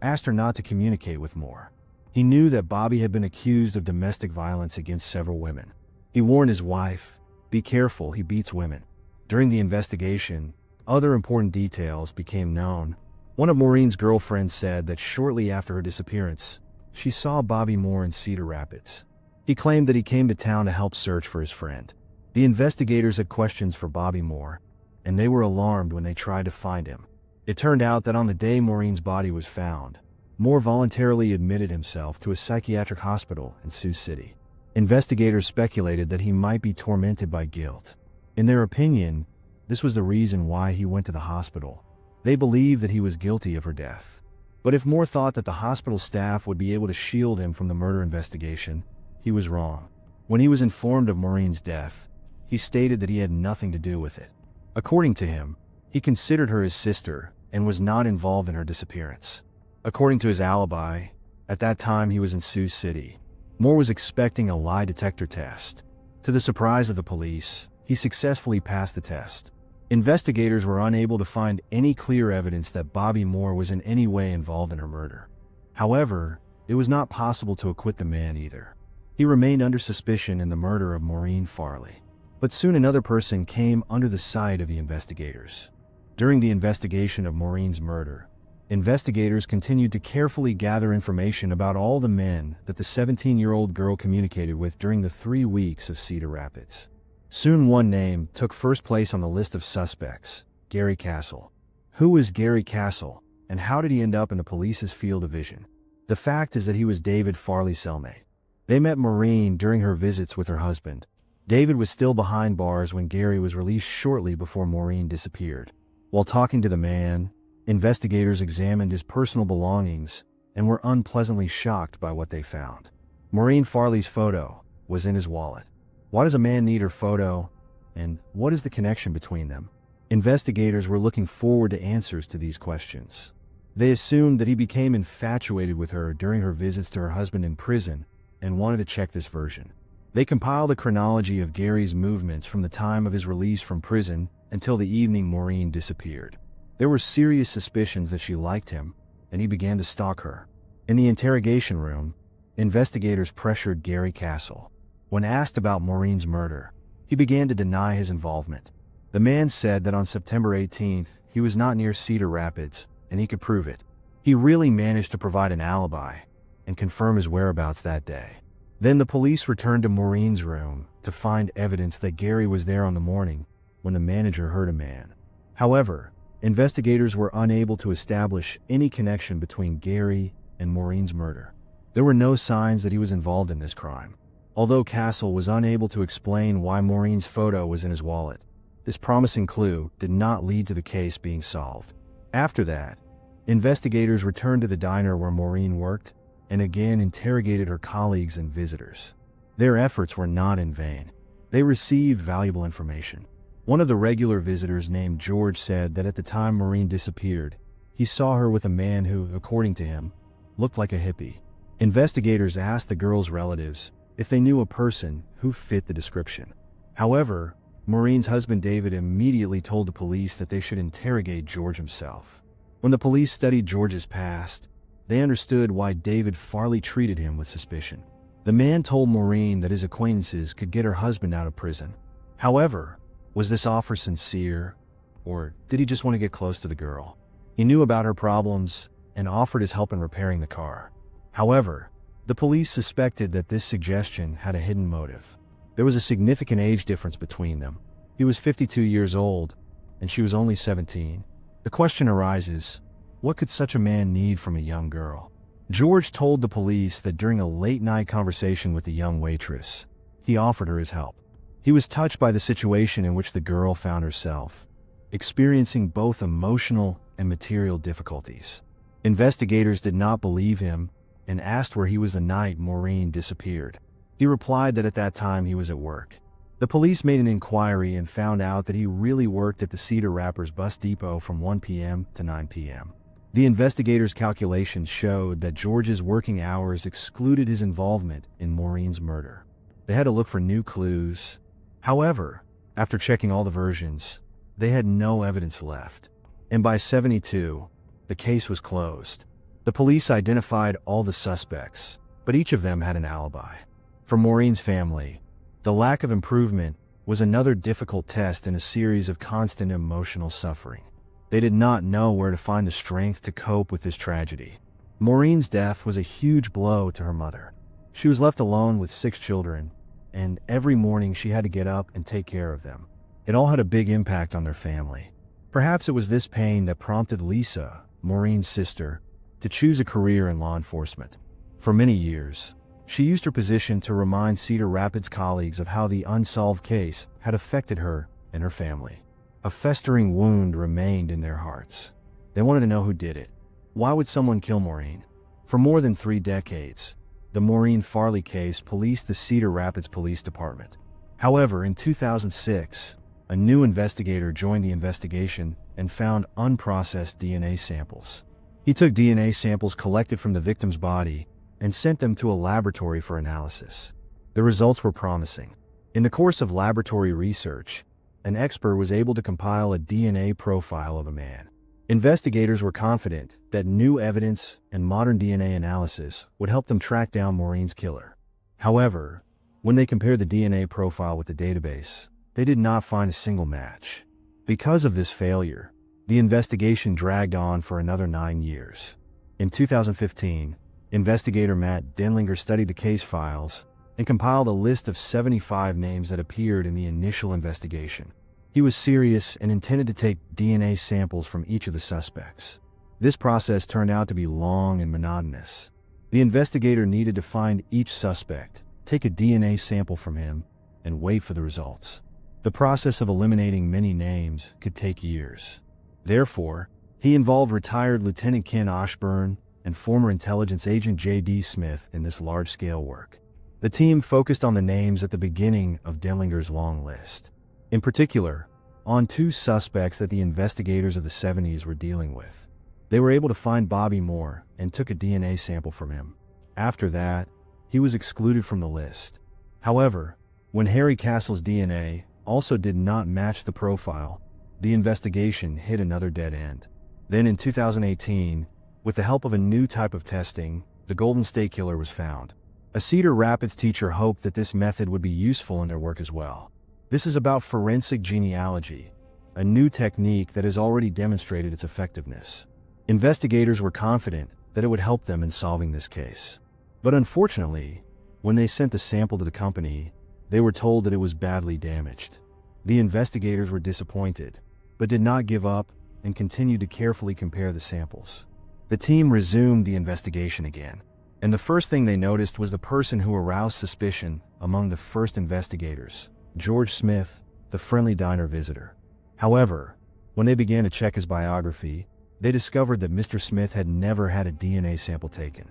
asked her not to communicate with Moore. He knew that Bobby had been accused of domestic violence against several women. He warned his wife, "Be careful, he beats women." During the investigation, other important details became known. One of Maureen's girlfriends said that shortly after her disappearance, she saw Bobby Moore in Cedar Rapids. He claimed that he came to town to help search for his friend. The investigators had questions for Bobby Moore, and they were alarmed when they tried to find him. It turned out that on the day Maureen's body was found, Moore voluntarily admitted himself to a psychiatric hospital in Sioux City. Investigators speculated that he might be tormented by guilt. In their opinion, this was the reason why he went to the hospital. They believed that he was guilty of her death. But if Moore thought that the hospital staff would be able to shield him from the murder investigation, he was wrong. When he was informed of Maureen's death, he stated that he had nothing to do with it. According to him, he considered her his sister and was not involved in her disappearance. According to his alibi, at that time he was in Sioux City. Moore was expecting a lie detector test. To the surprise of the police, he successfully passed the test. Investigators were unable to find any clear evidence that Bobby Moore was in any way involved in her murder. However, it was not possible to acquit the man either. He remained under suspicion in the murder of Maureen Farley. But soon another person came under the sight of the investigators. During the investigation of Maureen's murder, investigators continued to carefully gather information about all the men that the 17-year-old girl communicated with during the 3 weeks of Cedar Rapids. Soon one name took first place on the list of suspects: Gary Castle. Who was Gary Castle, and how did he end up in the police's field of vision? The fact is that he was David Farley's cellmate. They met Maureen during her visits with her husband. David was still behind bars when Gary was released shortly before Maureen disappeared. While talking to the man, investigators examined his personal belongings and were unpleasantly shocked by what they found. Maureen Farley's photo was in his wallet. Why does a man need her photo, and what is the connection between them? Investigators were looking forward to answers to these questions. They assumed that he became infatuated with her during her visits to her husband in prison and wanted to check this version. They compiled a chronology of Gary's movements from the time of his release from prison until the evening Maureen disappeared. There were serious suspicions that she liked him, and he began to stalk her. In the interrogation room, investigators pressured Gary Castle. When asked about Maureen's murder, he began to deny his involvement. The man said that on September 18th, he was not near Cedar Rapids, and he could prove it. He really managed to provide an alibi and confirm his whereabouts that day. Then the police returned to Maureen's room to find evidence that Gary was there on the morning when the manager heard a man. However, investigators were unable to establish any connection between Gary and Maureen's murder. There were no signs that he was involved in this crime. Although Castle was unable to explain why Maureen's photo was in his wallet, this promising clue did not lead to the case being solved. After that, investigators returned to the diner where Maureen worked and again interrogated her colleagues and visitors. Their efforts were not in vain. They received valuable information. One of the regular visitors named George said that at the time Maureen disappeared, he saw her with a man who, according to him, looked like a hippie. Investigators asked the girl's relatives if they knew a person who fit the description. However, Maureen's husband David immediately told the police that they should interrogate George himself. When the police studied George's past, they understood why David Farley treated him with suspicion. The man told Maureen that his acquaintances could get her husband out of prison. However, was this offer sincere, or did he just want to get close to the girl? He knew about her problems and offered his help in repairing the car. However, the police suspected that this suggestion had a hidden motive. There was a significant age difference between them. He was 52 years old, and she was only 17. The question arises, what could such a man need from a young girl? George told the police that during a late-night conversation with the young waitress, he offered her his help. He was touched by the situation in which the girl found herself, experiencing both emotional and material difficulties. Investigators did not believe him and asked where he was the night Maureen disappeared. He replied that at that time he was at work. The police made an inquiry and found out that he really worked at the Cedar Rapids bus depot from 1 p.m. to 9 p.m. The investigators' calculations showed that George's working hours excluded his involvement in Maureen's murder. They had to look for new clues. However, after checking all the versions, they had no evidence left. And by 72, the case was closed. The police identified all the suspects, but each of them had an alibi. For Maureen's family, the lack of improvement was another difficult test in a series of constant emotional suffering. They did not know where to find the strength to cope with this tragedy. Maureen's death was a huge blow to her mother. She was left alone with 6 children, and every morning she had to get up and take care of them. It all had a big impact on their family. Perhaps it was this pain that prompted Lisa, Maureen's sister, to choose a career in law enforcement. For many years, she used her position to remind Cedar Rapids colleagues of how the unsolved case had affected her and her family. A festering wound remained in their hearts. They wanted to know who did it. Why would someone kill Maureen? For more than 3 decades, the Maureen Farley case policed the Cedar Rapids Police Department. However, in 2006, a new investigator joined the investigation and found unprocessed DNA samples. He took DNA samples collected from the victim's body and sent them to a laboratory for analysis. The results were promising. In the course of laboratory research, an expert was able to compile a DNA profile of a man. Investigators were confident that new evidence and modern DNA analysis would help them track down Maureen's killer. However, when they compared the DNA profile with the database, they did not find a single match. Because of this failure, the investigation dragged on for another 9 years. In 2015, investigator Matt Denlinger studied the case files and compiled a list of 75 names that appeared in the initial investigation. He was serious and intended to take DNA samples from each of the suspects. This process turned out to be long and monotonous. The investigator needed to find each suspect, take a DNA sample from him, and wait for the results. The process of eliminating many names could take years. Therefore, he involved retired Lieutenant Ken Ashburn and former intelligence agent J.D. Smith in this large-scale work. The team focused on the names at the beginning of Denlinger's long list. In particular, on 2 suspects that the investigators of the 70s were dealing with. They were able to find Bobby Moore and took a DNA sample from him. After that, he was excluded from the list. However, when Harry Castle's DNA also did not match the profile, the investigation hit another dead end. Then in 2018, with the help of a new type of testing, the Golden State Killer was found. A Cedar Rapids teacher hoped that this method would be useful in their work as well. This is about forensic genealogy, a new technique that has already demonstrated its effectiveness. Investigators were confident that it would help them in solving this case. But unfortunately, when they sent the sample to the company, they were told that it was badly damaged. The investigators were disappointed, but did not give up and continued to carefully compare the samples. The team resumed the investigation again, and the first thing they noticed was the person who aroused suspicion among the first investigators, George Smith, the friendly diner visitor. However, when they began to check his biography, they discovered that Mr. Smith had never had a DNA sample taken.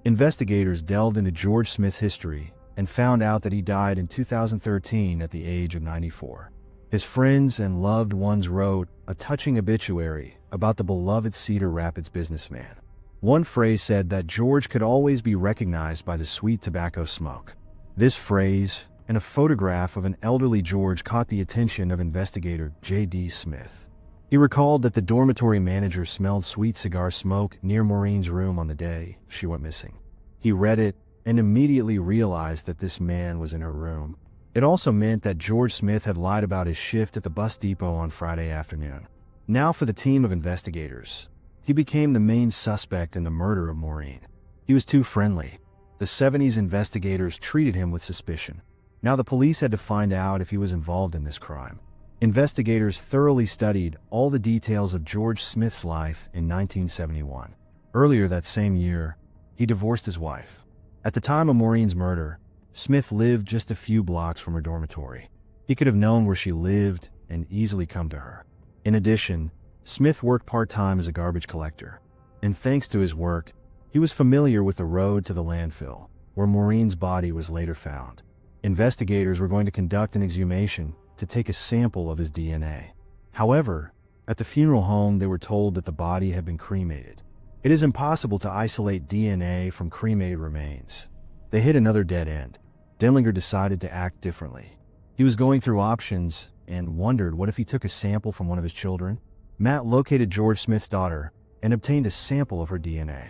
Investigators delved into George Smith's history and found out that he died in 2013 at the age of 94. His friends and loved ones wrote a touching obituary about the beloved Cedar Rapids businessman. One phrase said that George could always be recognized by the sweet tobacco smoke. This phrase and a photograph of an elderly George caught the attention of investigator J.D. Smith. He recalled that the dormitory manager smelled sweet cigar smoke near Maureen's room on the day she went missing. He read it and immediately realized that this man was in her room. It also meant that George Smith had lied about his shift at the bus depot on Friday afternoon. Now for the team of investigators. He became the main suspect in the murder of Maureen. He was too friendly. The 70s investigators treated him with suspicion. Now the police had to find out if he was involved in this crime. Investigators thoroughly studied all the details of George Smith's life in 1971. Earlier that same year, he divorced his wife. At the time of Maureen's murder, Smith lived just a few blocks from her dormitory. He could have known where she lived and easily come to her. In addition, Smith worked part-time as a garbage collector, and thanks to his work, he was familiar with the road to the landfill, where Maureen's body was later found. Investigators were going to conduct an exhumation to take a sample of his DNA. However, at the funeral home they were told that the body had been cremated. It is impossible to isolate DNA from cremated remains. They hit another dead end. Denlinger decided to act differently. He was going through options and wondered what if he took a sample from one of his children. Matt located George Smith's daughter and obtained a sample of her DNA.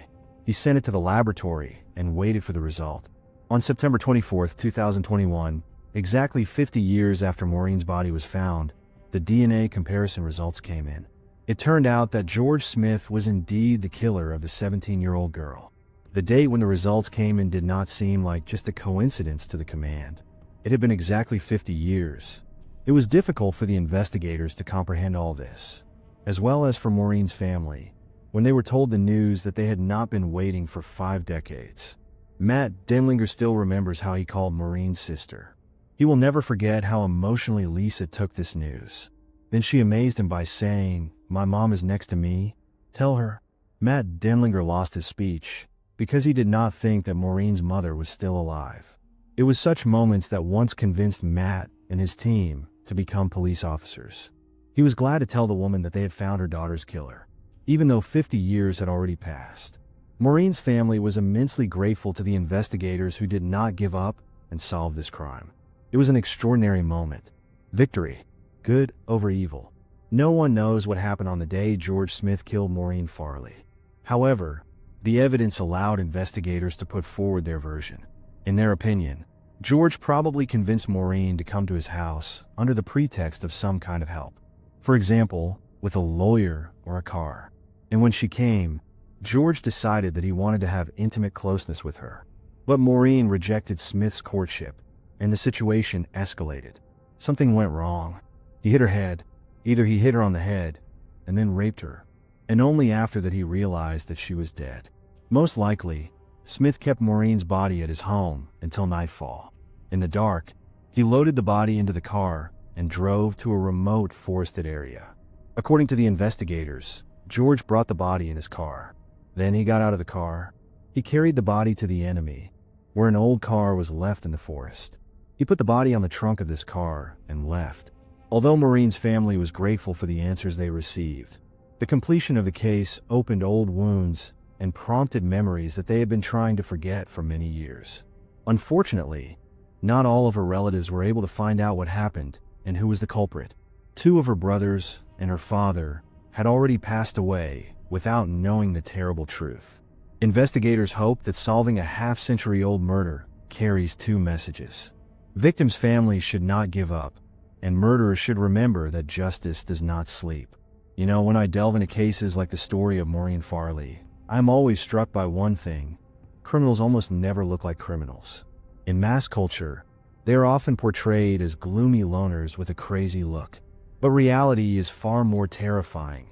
He sent it to the laboratory and waited for the result. On September 24, 2021, exactly 50 years after Maureen's body was found, the DNA comparison results came in. It turned out that George Smith was indeed the killer of the 17-year-old girl. The date when the results came in did not seem like just a coincidence to the command. It had been exactly 50 years. It was difficult for the investigators to comprehend all this, as well as for Maureen's family, when they were told the news that they had not been waiting for 5 decades. Matt Denlinger still remembers how he called Maureen's sister. He will never forget how emotionally Lisa took this news. Then she amazed him by saying, "My mom is next to me. Tell her." Matt Denlinger lost his speech because he did not think that Maureen's mother was still alive. It was such moments that once convinced Matt and his team to become police officers. He was glad to tell the woman that they had found her daughter's killer, even though 50 years had already passed. Maureen's family was immensely grateful to the investigators who did not give up and solve this crime. It was an extraordinary moment. Victory. Good over evil. No one knows what happened on the day George Smith killed Maureen Farley. However, the evidence allowed investigators to put forward their version. In their opinion, George probably convinced Maureen to come to his house under the pretext of some kind of help. For example, with a lawyer or a car. And when she came, George decided that he wanted to have intimate closeness with her. But Maureen rejected Smith's courtship, and the situation escalated. Something went wrong. He hit her head. Either he hit her on the head and then raped her, and only after that he realized that she was dead. Most likely, Smith kept Maureen's body at his home until nightfall. In the dark, he loaded the body into the car and drove to a remote forested area. According to the investigators, George brought the body in his car. Then he got out of the car. He carried the body to the enemy, where an old car was left in the forest. He put the body on the trunk of this car and left. Although Maureen's family was grateful for the answers they received, the completion of the case opened old wounds and prompted memories that they had been trying to forget for many years. Unfortunately, not all of her relatives were able to find out what happened and who was the culprit. 2 of her brothers and her father had already passed away without knowing the terrible truth. Investigators hope that solving a half-century-old murder carries 2 messages. Victims' families should not give up, and murderers should remember that justice does not sleep. You know, when I delve into cases like the story of Maureen Farley, I'm always struck by one thing: criminals almost never look like criminals. In mass culture, they are often portrayed as gloomy loners with a crazy look. But reality is far more terrifying.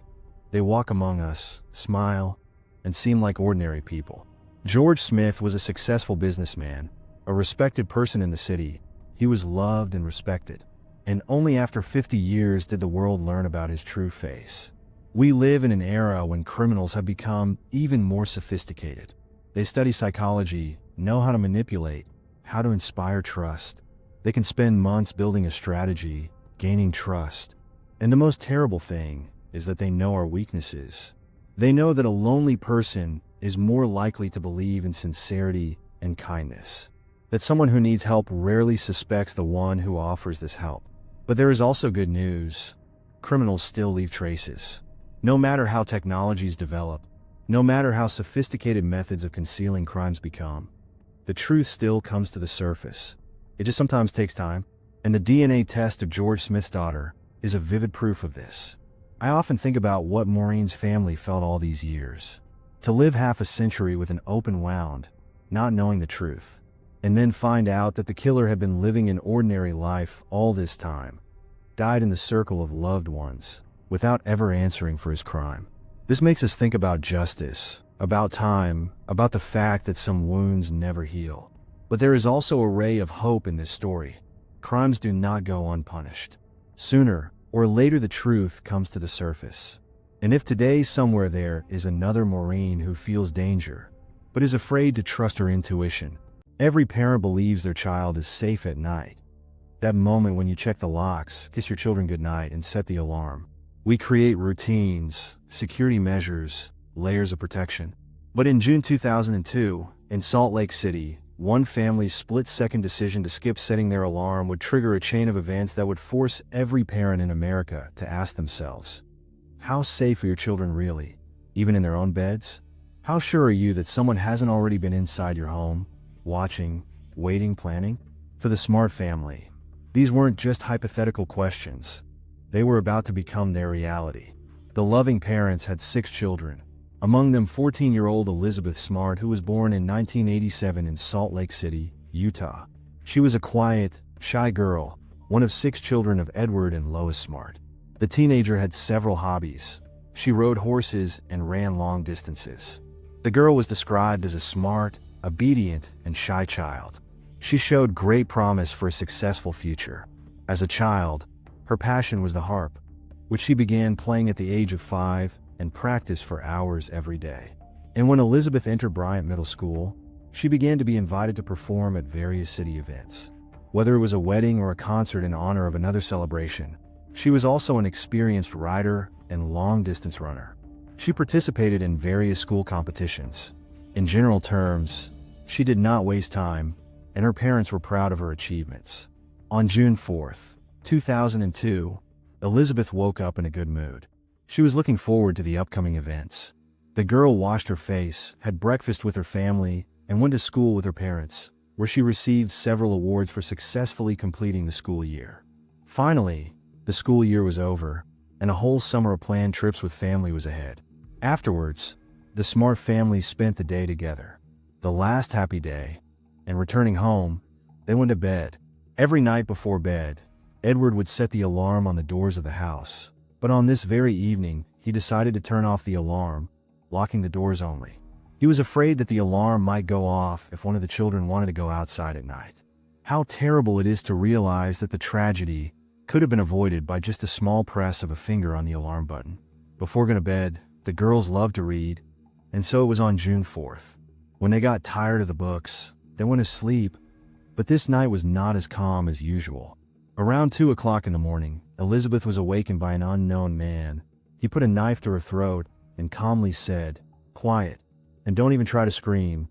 They walk among us, smile, and seem like ordinary people. George Smith was a successful businessman, a respected person in the city. He was loved and respected. And only after 50 years did the world learn about his true face. We live in an era when criminals have become even more sophisticated. They study psychology, know how to manipulate, how to inspire trust. They can spend months building a strategy, gaining trust. And the most terrible thing is that they know our weaknesses. They know that a lonely person is more likely to believe in sincerity and kindness. That someone who needs help rarely suspects the one who offers this help. But there is also good news. Criminals still leave traces. No matter how technologies develop, no matter how sophisticated methods of concealing crimes become, the truth still comes to the surface. It just sometimes takes time. And the DNA test of George Smith's daughter is a vivid proof of this. I often think about what Maureen's family felt all these years. To live half a century with an open wound, not knowing the truth, and then find out that the killer had been living an ordinary life all this time, died in the circle of loved ones, without ever answering for his crime. This makes us think about justice, about time, about the fact that some wounds never heal. But there is also a ray of hope in this story. Crimes do not go unpunished. Sooner or later the truth comes to the surface. And if today somewhere there is another Maureen who feels danger, but is afraid to trust her intuition, every parent believes their child is safe at night. That moment when you check the locks, kiss your children goodnight, and set the alarm. We create routines, security measures, layers of protection. But in June 2002, in Salt Lake City, one family's split-second decision to skip setting their alarm would trigger a chain of events that would force every parent in America to ask themselves, how safe are your children really, even in their own beds? How sure are you that someone hasn't already been inside your home, watching, waiting, planning? For the Smart family, these weren't just hypothetical questions. They were about to become their reality. The loving parents had 6 children, among them 14-year-old Elizabeth Smart, who was born in 1987 in Salt Lake City, Utah. She was a quiet, shy girl, one of 6 children of Edward and Lois Smart. The teenager had several hobbies. She rode horses and ran long distances. The girl was described as a smart, obedient, and shy child. She showed great promise for a successful future. As a child, her passion was the harp, which she began playing at the age of 5 and practiced for hours every day. And when Elizabeth entered Bryant Middle School, she began to be invited to perform at various city events. Whether it was a wedding or a concert in honor of another celebration, she was also an experienced rider and long-distance runner. She participated in various school competitions. In general terms, she did not waste time, and her parents were proud of her achievements. On June 4th, 2002, Elizabeth woke up in a good mood. She was looking forward to the upcoming events. The girl washed her face, had breakfast with her family, and went to school with her parents, where she received several awards for successfully completing the school year. Finally, the school year was over, and a whole summer of planned trips with family was ahead. Afterwards, the Smart family spent the day together. The last happy day, and returning home, they went to bed. Every night before bed, Edward would set the alarm on the doors of the house. But on this very evening, he decided to turn off the alarm, locking the doors only. He was afraid that the alarm might go off if one of the children wanted to go outside at night. How terrible it is to realize that the tragedy could have been avoided by just a small press of a finger on the alarm button. Before going to bed, the girls loved to read, and so it was on June 4th. When they got tired of the books, they went to sleep, but this night was not as calm as usual. Around 2 o'clock in the morning, Elizabeth was awakened by an unknown man. He put a knife to her throat and calmly said, "Quiet, and don't even try to scream.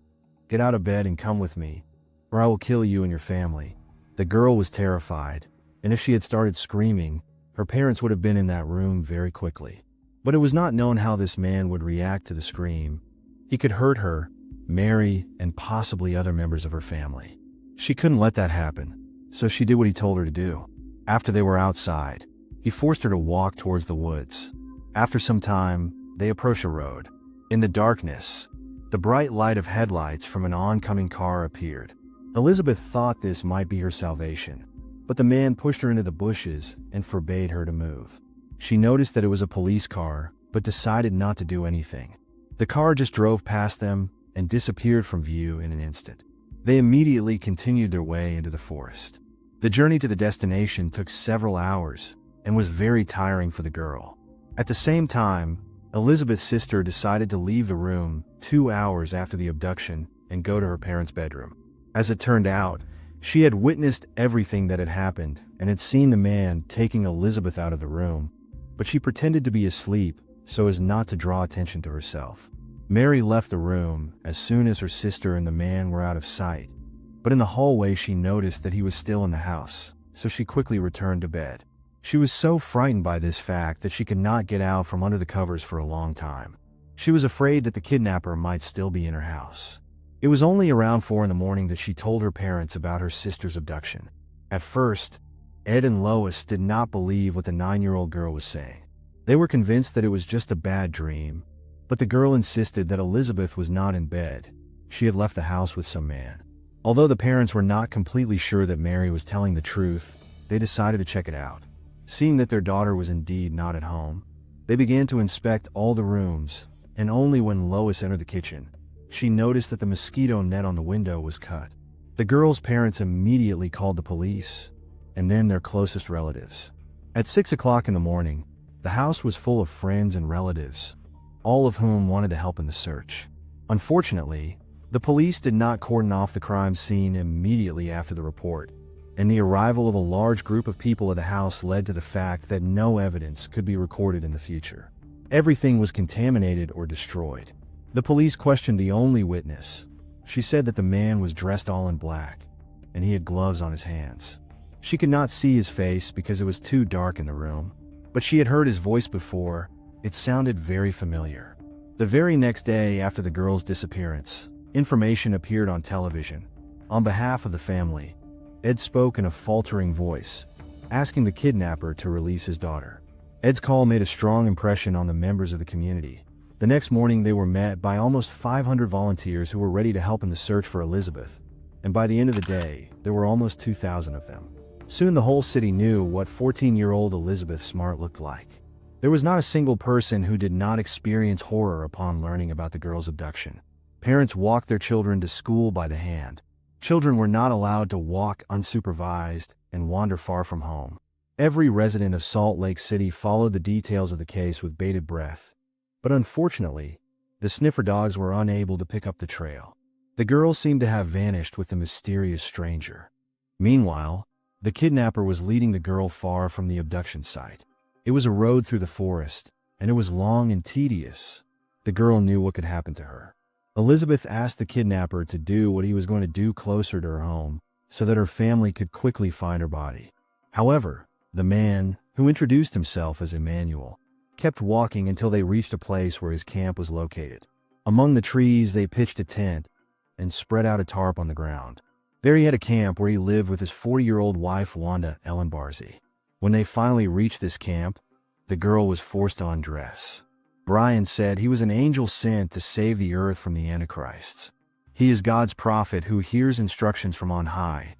Get out of bed and come with me, or I will kill you and your family." The girl was terrified, and if she had started screaming, her parents would have been in that room very quickly. But it was not known how this man would react to the scream. He could hurt her, Mary, and possibly other members of her family. She couldn't let that happen, so she did what he told her to do. After they were outside, he forced her to walk towards the woods. After some time, they approached a road. In the darkness, the bright light of headlights from an oncoming car appeared. Elizabeth thought this might be her salvation, but the man pushed her into the bushes and forbade her to move. She noticed that it was a police car, but decided not to do anything. The car just drove past them and disappeared from view in an instant. They immediately continued their way into the forest. The journey to the destination took several hours and was very tiring for the girl. At the same time, Elizabeth's sister decided to leave the room 2 hours after the abduction and go to her parents' bedroom. As it turned out, she had witnessed everything that had happened and had seen the man taking Elizabeth out of the room, but she pretended to be asleep so as not to draw attention to herself. Mary left the room as soon as her sister and the man were out of sight, but in the hallway she noticed that he was still in the house, so she quickly returned to bed. She was so frightened by this fact that she could not get out from under the covers for a long time. She was afraid that the kidnapper might still be in her house. It was only around 4 a.m. that she told her parents about her sister's abduction. At first, Ed and Lois did not believe what the 9-year-old girl was saying. They were convinced that it was just a bad dream, but the girl insisted that Elizabeth was not in bed. She had left the house with some man. Although the parents were not completely sure that Mary was telling the truth, they decided to check it out. Seeing that their daughter was indeed not at home, they began to inspect all the rooms, and only when Lois entered the kitchen, she noticed that the mosquito net on the window was cut. The girl's parents immediately called the police, and then their closest relatives. At 6 o'clock in the morning, the house was full of friends and relatives, all of whom wanted to help in the search. Unfortunately, the police did not cordon off the crime scene immediately after the report, and the arrival of a large group of people at the house led to the fact that no evidence could be recorded in the future. Everything was contaminated or destroyed. The police questioned the only witness. She said that the man was dressed all in black, and he had gloves on his hands. She could not see his face because it was too dark in the room, but she had heard his voice before. It sounded very familiar. The very next day after the girl's disappearance, information appeared on television. On behalf of the family, Ed spoke in a faltering voice, asking the kidnapper to release his daughter. Ed's call made a strong impression on the members of the community. The next morning they were met by almost 500 volunteers who were ready to help in the search for Elizabeth, and by the end of the day, there were almost 2,000 of them. Soon the whole city knew what 14-year-old Elizabeth Smart looked like. There was not a single person who did not experience horror upon learning about the girl's abduction. Parents walked their children to school by the hand. Children were not allowed to walk unsupervised and wander far from home. Every resident of Salt Lake City followed the details of the case with bated breath. But unfortunately, the sniffer dogs were unable to pick up the trail. The girl seemed to have vanished with the mysterious stranger. Meanwhile, the kidnapper was leading the girl far from the abduction site. It was a road through the forest, and it was long and tedious. The girl knew what could happen to her. Elizabeth asked the kidnapper to do what he was going to do closer to her home, so that her family could quickly find her body. However, the man, who introduced himself as Emmanuel, kept walking until they reached a place where his camp was located. Among the trees, they pitched a tent and spread out a tarp on the ground. There he had a camp where he lived with his 40-year-old wife, Wanda Ellen Barzy. When they finally reached this camp, the girl was forced to undress. Brian said he was an angel sent to save the earth from the Antichrists. He is God's prophet who hears instructions from on high,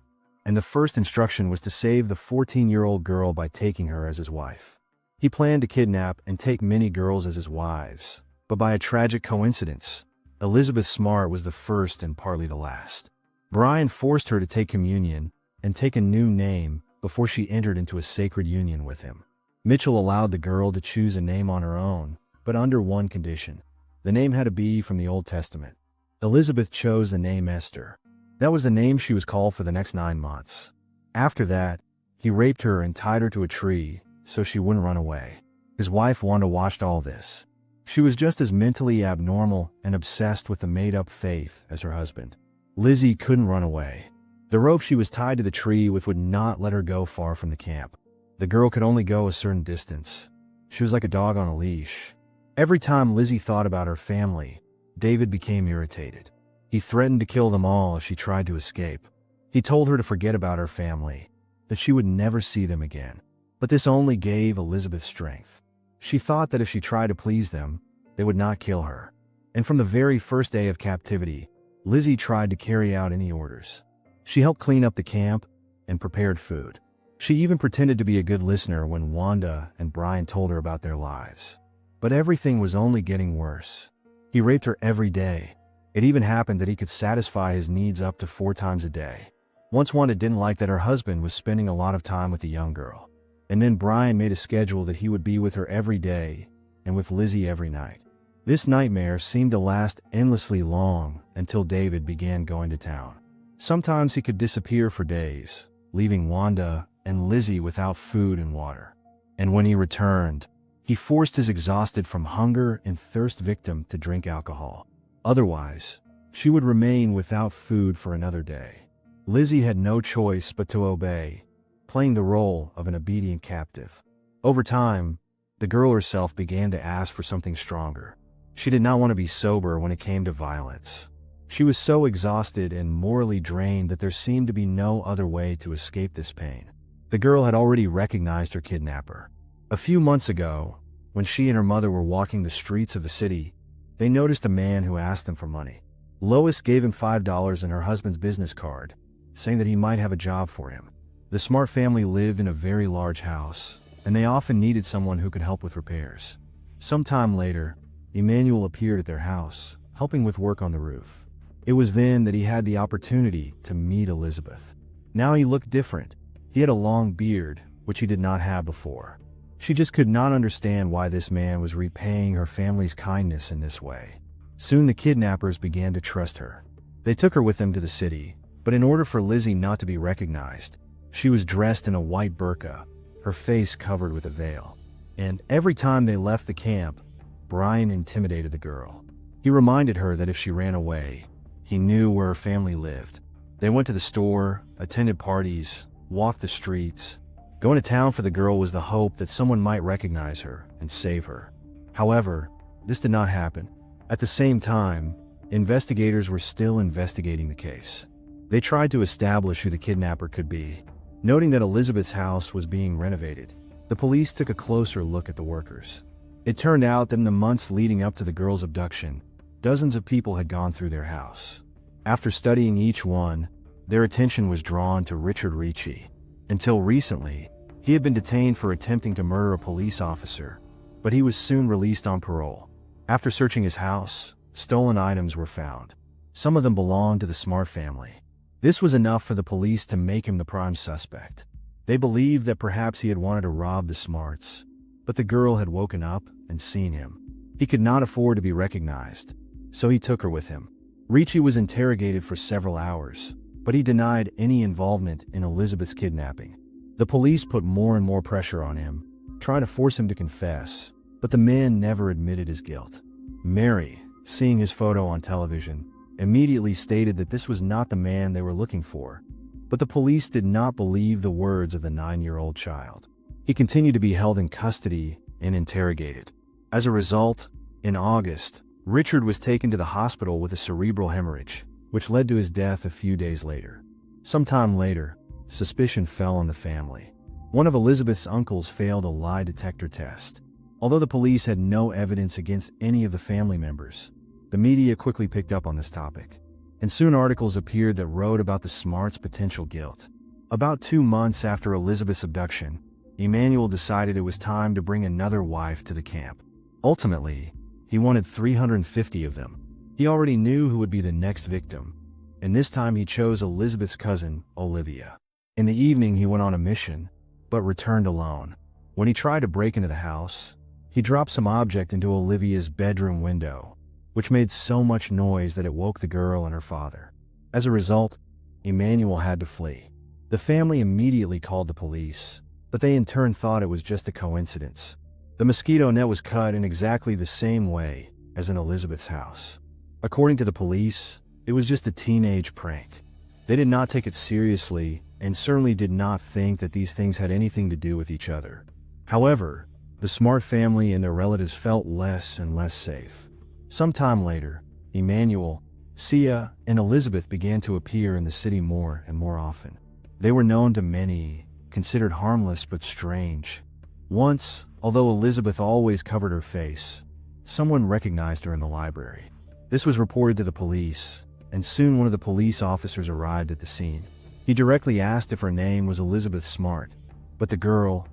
and the first instruction was to save the 14-year-old girl by taking her as his wife. He planned to kidnap and take many girls as his wives, but by a tragic coincidence, Elizabeth Smart was the first and partly the last. Brian forced her to take communion and take a new name before she entered into a sacred union with him. Mitchell allowed the girl to choose a name on her own, but under one condition. The name had to be from the Old Testament. Elizabeth chose the name Esther. That was the name she was called for the next 9 months. After that, he raped her and tied her to a tree so she wouldn't run away. His wife Wanda watched all this. She was just as mentally abnormal and obsessed with the made-up faith as her husband. Lizzie couldn't run away. The rope she was tied to the tree with would not let her go far from the camp. The girl could only go a certain distance. She was like a dog on a leash. Every time Lizzie thought about her family, David became irritated. He threatened to kill them all if she tried to escape. He told her to forget about her family. that she would never see them again. But this only gave Elizabeth strength. She thought that if she tried to please them, they would not kill her. And from the very first day of captivity, Lizzie tried to carry out any orders. She helped clean up the camp and prepared food. She even pretended to be a good listener when Wanda and Brian told her about their lives. But everything was only getting worse. He raped her every day. It even happened that he could satisfy his needs up to 4 times a day. Once Wanda didn't like that her husband was spending a lot of time with the young girl. And then Brian made a schedule that he would be with her every day and with Lizzie every night. This nightmare seemed to last endlessly long until David began going to town. Sometimes he could disappear for days, leaving Wanda and Lizzie without food and water. And when he returned, he forced his exhausted from hunger and thirst victim to drink alcohol. Otherwise, she would remain without food for another day. Lizzie had no choice but to obey, playing the role of an obedient captive. Over time, the girl herself began to ask for something stronger. She did not want to be sober when it came to violence. She was so exhausted and morally drained that there seemed to be no other way to escape this pain. The girl had already recognized her kidnapper. A few months ago, when she and her mother were walking the streets of the city, they noticed a man who asked them for money. Lois gave him $5 and her husband's business card, saying that he might have a job for him. The Smart family lived in a very large house, and they often needed someone who could help with repairs. Sometime later, Emmanuel appeared at their house, helping with work on the roof. It was then that he had the opportunity to meet Elizabeth. Now he looked different. He had a long beard, which he did not have before. She just could not understand why this man was repaying her family's kindness in this way. Soon the kidnappers began to trust her. They took her with them to the city, but in order for Lizzie not to be recognized, she was dressed in a white burqa, her face covered with a veil. And every time they left the camp, Brian intimidated the girl. He reminded her that if she ran away, he knew where her family lived. They went to the store, attended parties, walked the streets. Going to town for the girl was the hope that someone might recognize her and save her. However, this did not happen. At the same time, investigators were still investigating the case. They tried to establish who the kidnapper could be. Noting that Elizabeth's house was being renovated, the police took a closer look at the workers. It turned out that in the months leading up to the girl's abduction, dozens of people had gone through their house. After studying each one, their attention was drawn to Richard Ricci. Until recently, he had been detained for attempting to murder a police officer, but he was soon released on parole. After searching his house, stolen items were found. Some of them belonged to the Smart family. This was enough for the police to make him the prime suspect. They believed that perhaps he had wanted to rob the Smarts, but the girl had woken up and seen him. He could not afford to be recognized, so he took her with him. Ricci was interrogated for several hours, but he denied any involvement in Elizabeth's kidnapping. The police put more and more pressure on him, trying to force him to confess, but the man never admitted his guilt. Mary, seeing his photo on television, immediately stated that this was not the man they were looking for, but the police did not believe the words of the 9-year-old child. He continued to be held in custody and interrogated. As a result, in August, Richard was taken to the hospital with a cerebral hemorrhage, which led to his death a few days later. Sometime later, suspicion fell on the family. One of Elizabeth's uncles failed a lie detector test. Although the police had no evidence against any of the family members, the media quickly picked up on this topic, and soon articles appeared that wrote about the Smarts' potential guilt. About 2 months after Elizabeth's abduction, Emmanuel decided it was time to bring another wife to the camp. Ultimately, he wanted 350 of them. He already knew who would be the next victim, and this time he chose Elizabeth's cousin, Olivia. In the evening, he went on a mission, but returned alone. When he tried to break into the house, he dropped some object into Olivia's bedroom window, which made so much noise that it woke the girl and her father. As a result, Emmanuel had to flee. The family immediately called the police, but they in turn thought it was just a coincidence. The mosquito net was cut in exactly the same way as in Elizabeth's house. According to the police, it was just a teenage prank. They did not take it seriously and certainly did not think that these things had anything to do with each other. However, the Smart family and their relatives felt less and less safe. Sometime later, Emmanuel, Sia, and Elizabeth began to appear in the city more and more often. They were known to many considered harmless but strange. Once, although Elizabeth always covered her face, someone recognized her in the library. This was reported to the police, and soon one of the police officers arrived at the scene. He directly asked if her name was Elizabeth Smart, but the girl,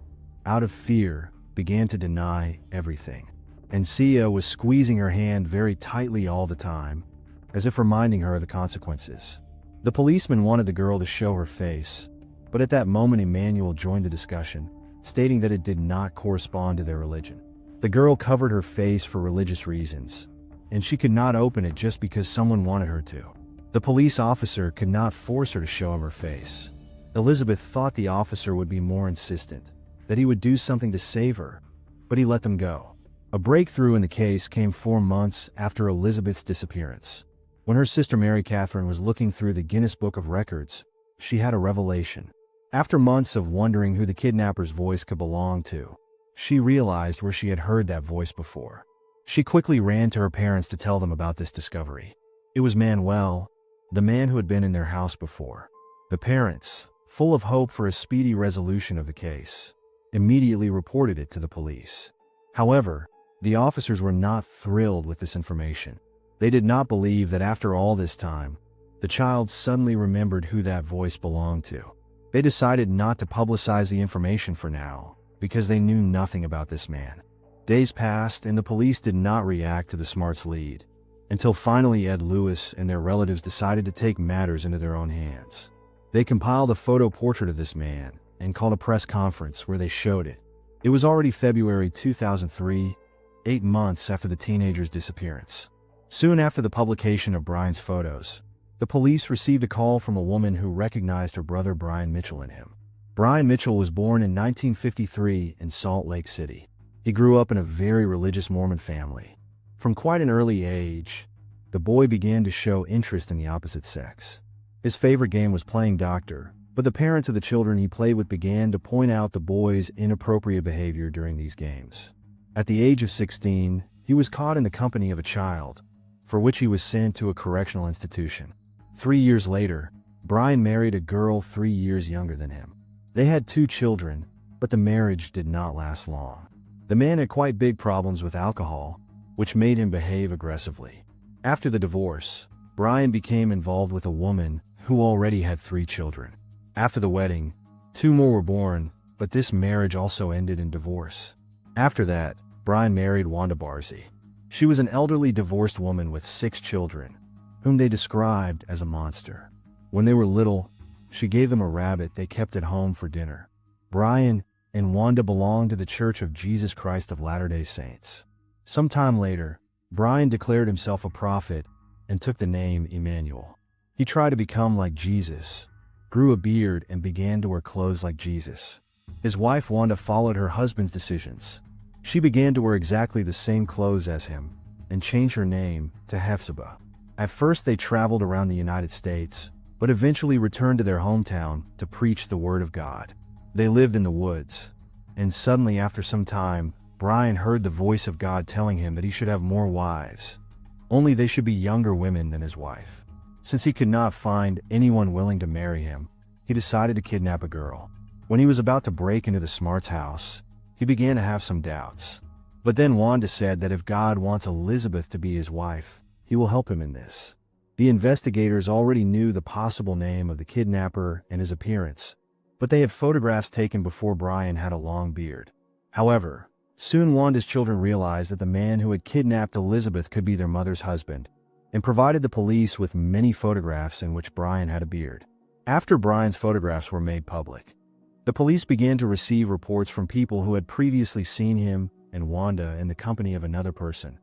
out of fear, began to deny everything. And Sia was squeezing her hand very tightly all the time, as if reminding her of the consequences. The policeman wanted the girl to show her face, but at that moment Emmanuel joined the discussion, stating that it did not correspond to their religion. The girl covered her face for religious reasons, and she could not open it just because someone wanted her to. The police officer could not force her to show him her face. Elizabeth thought the officer would be more insistent, that he would do something to save her, but he let them go. A breakthrough in the case came 4 months after Elizabeth's disappearance. When her sister Mary Catherine was looking through the Guinness Book of Records, she had a revelation. After months of wondering who the kidnapper's voice could belong to, she realized where she had heard that voice before. She quickly ran to her parents to tell them about this discovery. It was Manuel, the man who had been in their house before. The parents, full of hope for a speedy resolution of the case, immediately reported it to the police. However, the officers were not thrilled with this information. They did not believe that after all this time, the child suddenly remembered who that voice belonged to. They decided not to publicize the information for now, because they knew nothing about this man. Days passed and the police did not react to the Smarts' lead, until finally Ed Lewis and their relatives decided to take matters into their own hands. They compiled a photo portrait of this man and called a press conference where they showed it. It was already February 2003, 8 months after the teenager's disappearance. Soon after the publication of Brian's photos, the police received a call from a woman who recognized her brother Brian Mitchell in him. Brian Mitchell was born in 1953 in Salt Lake City. He grew up in a very religious Mormon family. From quite an early age, the boy began to show interest in the opposite sex. His favorite game was playing doctor, but the parents of the children he played with began to point out the boy's inappropriate behavior during these games. At the age of 16, he was caught in the company of a child, for which he was sent to a correctional institution. 3 years later, Brian married a girl 3 years younger than him. They had 2 children, but the marriage did not last long. The man had quite big problems with alcohol, which made him behave aggressively. After the divorce, Brian became involved with a woman who already had 3 children. After the wedding, 2 more were born, but this marriage also ended in divorce. After that, Brian married Wanda Barzy. She was an elderly divorced woman with 6 children, whom they described as a monster. When they were little, she gave them a rabbit they kept at home for dinner. Brian and Wanda belonged to the Church of Jesus Christ of Latter-day Saints. Sometime later, Brian declared himself a prophet and took the name Emmanuel. He tried to become like Jesus, grew a beard, and began to wear clothes like Jesus. His wife Wanda followed her husband's decisions. She began to wear exactly the same clothes as him and changed her name to Hephzibah. At first they traveled around the United States, but eventually returned to their hometown to preach the word of God. They lived in the woods, and suddenly after some time, Brian heard the voice of God telling him that he should have more wives, only they should be younger women than his wife. Since he could not find anyone willing to marry him, he decided to kidnap a girl. When he was about to break into the Smarts' house, he began to have some doubts. But then Wanda said that if God wants Elizabeth to be his wife, he will help him in this. The investigators already knew the possible name of the kidnapper and his appearance, but they had photographs taken before Brian had a long beard. However, soon Wanda's children realized that the man who had kidnapped Elizabeth could be their mother's husband, and provided the police with many photographs in which Brian had a beard. After Brian's photographs were made public, the police began to receive reports from people who had previously seen him and Wanda in the company of another person,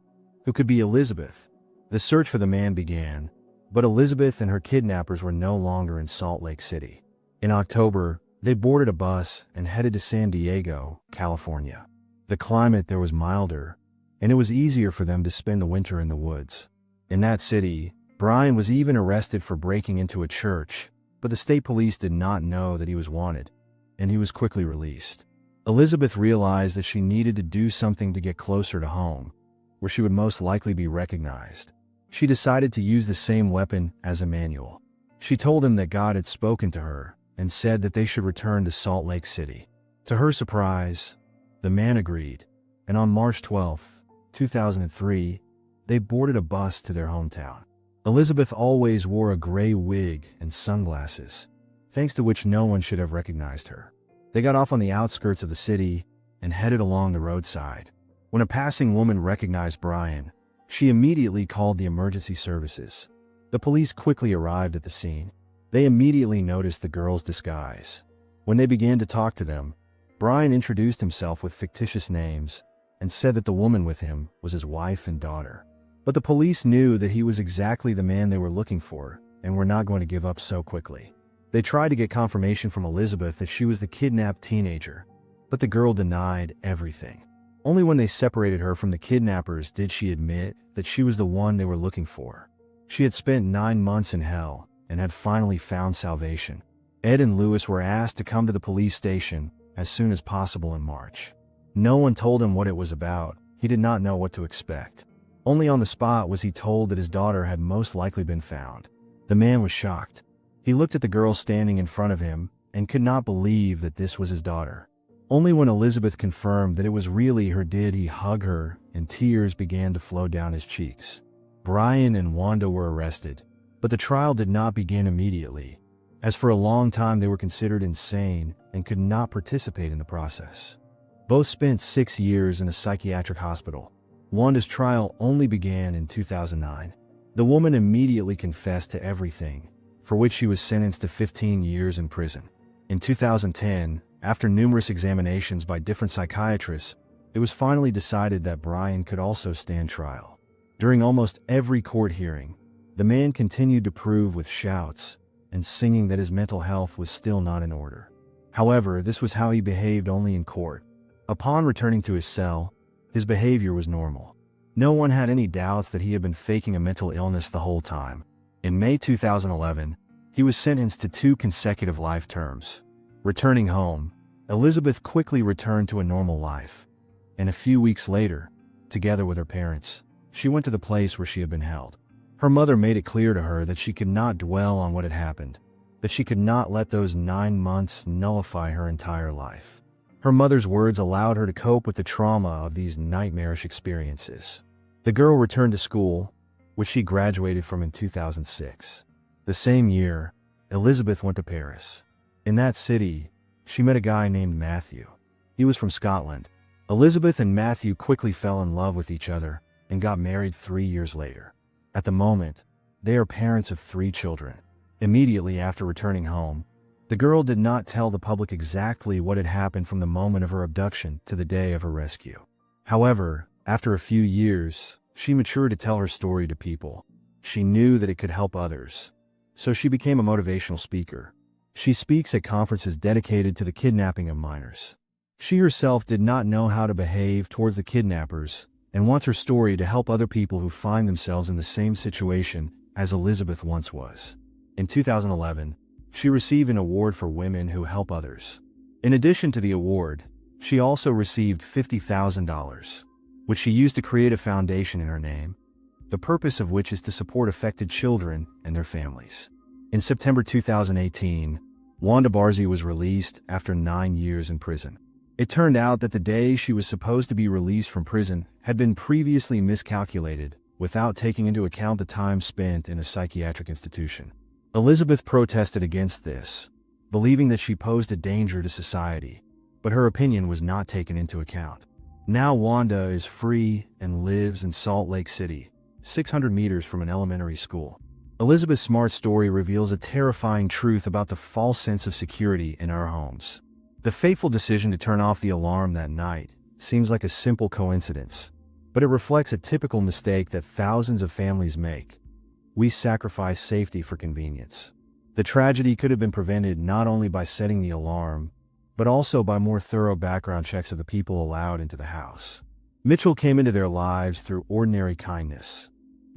who could be Elizabeth. The search for the man began, but Elizabeth and her kidnappers were no longer in Salt Lake City. In October, they boarded a bus and headed to San Diego, California. The climate there was milder, and it was easier for them to spend the winter in the woods. In that city, Brian was even arrested for breaking into a church, but the state police did not know that he was wanted, and he was quickly released. Elizabeth realized that she needed to do something to get closer to home, where she would most likely be recognized. She decided to use the same weapon as Emmanuel. She told him that God had spoken to her and said that they should return to Salt Lake City. To her surprise, the man agreed, and on March 12, 2003, they boarded a bus to their hometown. Elizabeth always wore a gray wig and sunglasses, thanks to which no one should have recognized her. They got off on the outskirts of the city and headed along the roadside. When a passing woman recognized Brian, she immediately called the emergency services. The police quickly arrived at the scene. They immediately noticed the girl's disguise. When they began to talk to them, Brian introduced himself with fictitious names and said that the woman with him was his wife and daughter. But the police knew that he was exactly the man they were looking for and were not going to give up so quickly. They tried to get confirmation from Elizabeth that she was the kidnapped teenager, but the girl denied everything. Only when they separated her from the kidnappers did she admit that she was the one they were looking for. She had spent 9 months in hell and had finally found salvation. Ed and Lewis were asked to come to the police station as soon as possible in March. No one told him what it was about. He did not know what to expect. Only on the spot was he told that his daughter had most likely been found. The man was shocked. He looked at the girl standing in front of him and could not believe that this was his daughter. Only when Elizabeth confirmed that it was really her did he hug her, and tears began to flow down his cheeks. Brian and Wanda were arrested, but the trial did not begin immediately, as for a long time they were considered insane and could not participate in the process. Both spent 6 years in a psychiatric hospital. Wanda's trial only began in 2009. The woman immediately confessed to everything, for which she was sentenced to 15 years in prison. In 2010, after numerous examinations by different psychiatrists, it was finally decided that Brian could also stand trial. During almost every court hearing, the man continued to prove with shouts and singing that his mental health was still not in order. However, this was how he behaved only in court. Upon returning to his cell, his behavior was normal. No one had any doubts that he had been faking a mental illness the whole time. In May 2011, he was sentenced to 2 consecutive life terms. Returning home, Elizabeth quickly returned to a normal life, and a few weeks later, together with her parents, she went to the place where she had been held. Her mother made it clear to her that she could not dwell on what had happened, that she could not let those 9 months nullify her entire life. Her mother's words allowed her to cope with the trauma of these nightmarish experiences. The girl returned to school, which she graduated from in 2006. The same year, Elizabeth went to Paris. In that city, she met a guy named Matthew. He was from Scotland. Elizabeth and Matthew quickly fell in love with each other and got married 3 years later. At the moment, they are parents of 3 children. Immediately after returning home, the girl did not tell the public exactly what had happened from the moment of her abduction to the day of her rescue. However, after a few years, she matured to tell her story to people. She knew that it could help others, so she became a motivational speaker. She speaks at conferences dedicated to the kidnapping of minors. She herself did not know how to behave towards the kidnappers and wants her story to help other people who find themselves in the same situation as Elizabeth once was. In 2011, she received an award for women who help others. In addition to the award, she also received $50,000, which she used to create a foundation in her name, the purpose of which is to support affected children and their families. In September 2018, Wanda Barzee was released after 9 years in prison. It turned out that the day she was supposed to be released from prison had been previously miscalculated without taking into account the time spent in a psychiatric institution. Elizabeth protested against this, believing that she posed a danger to society, but her opinion was not taken into account. Now Wanda is free and lives in Salt Lake City, 600 meters from an elementary school. Elizabeth Smart's story reveals a terrifying truth about the false sense of security in our homes. The fateful decision to turn off the alarm that night seems like a simple coincidence, but it reflects a typical mistake that thousands of families make. We sacrifice safety for convenience. The tragedy could have been prevented not only by setting the alarm, but also by more thorough background checks of the people allowed into the house. Mitchell came into their lives through ordinary kindness.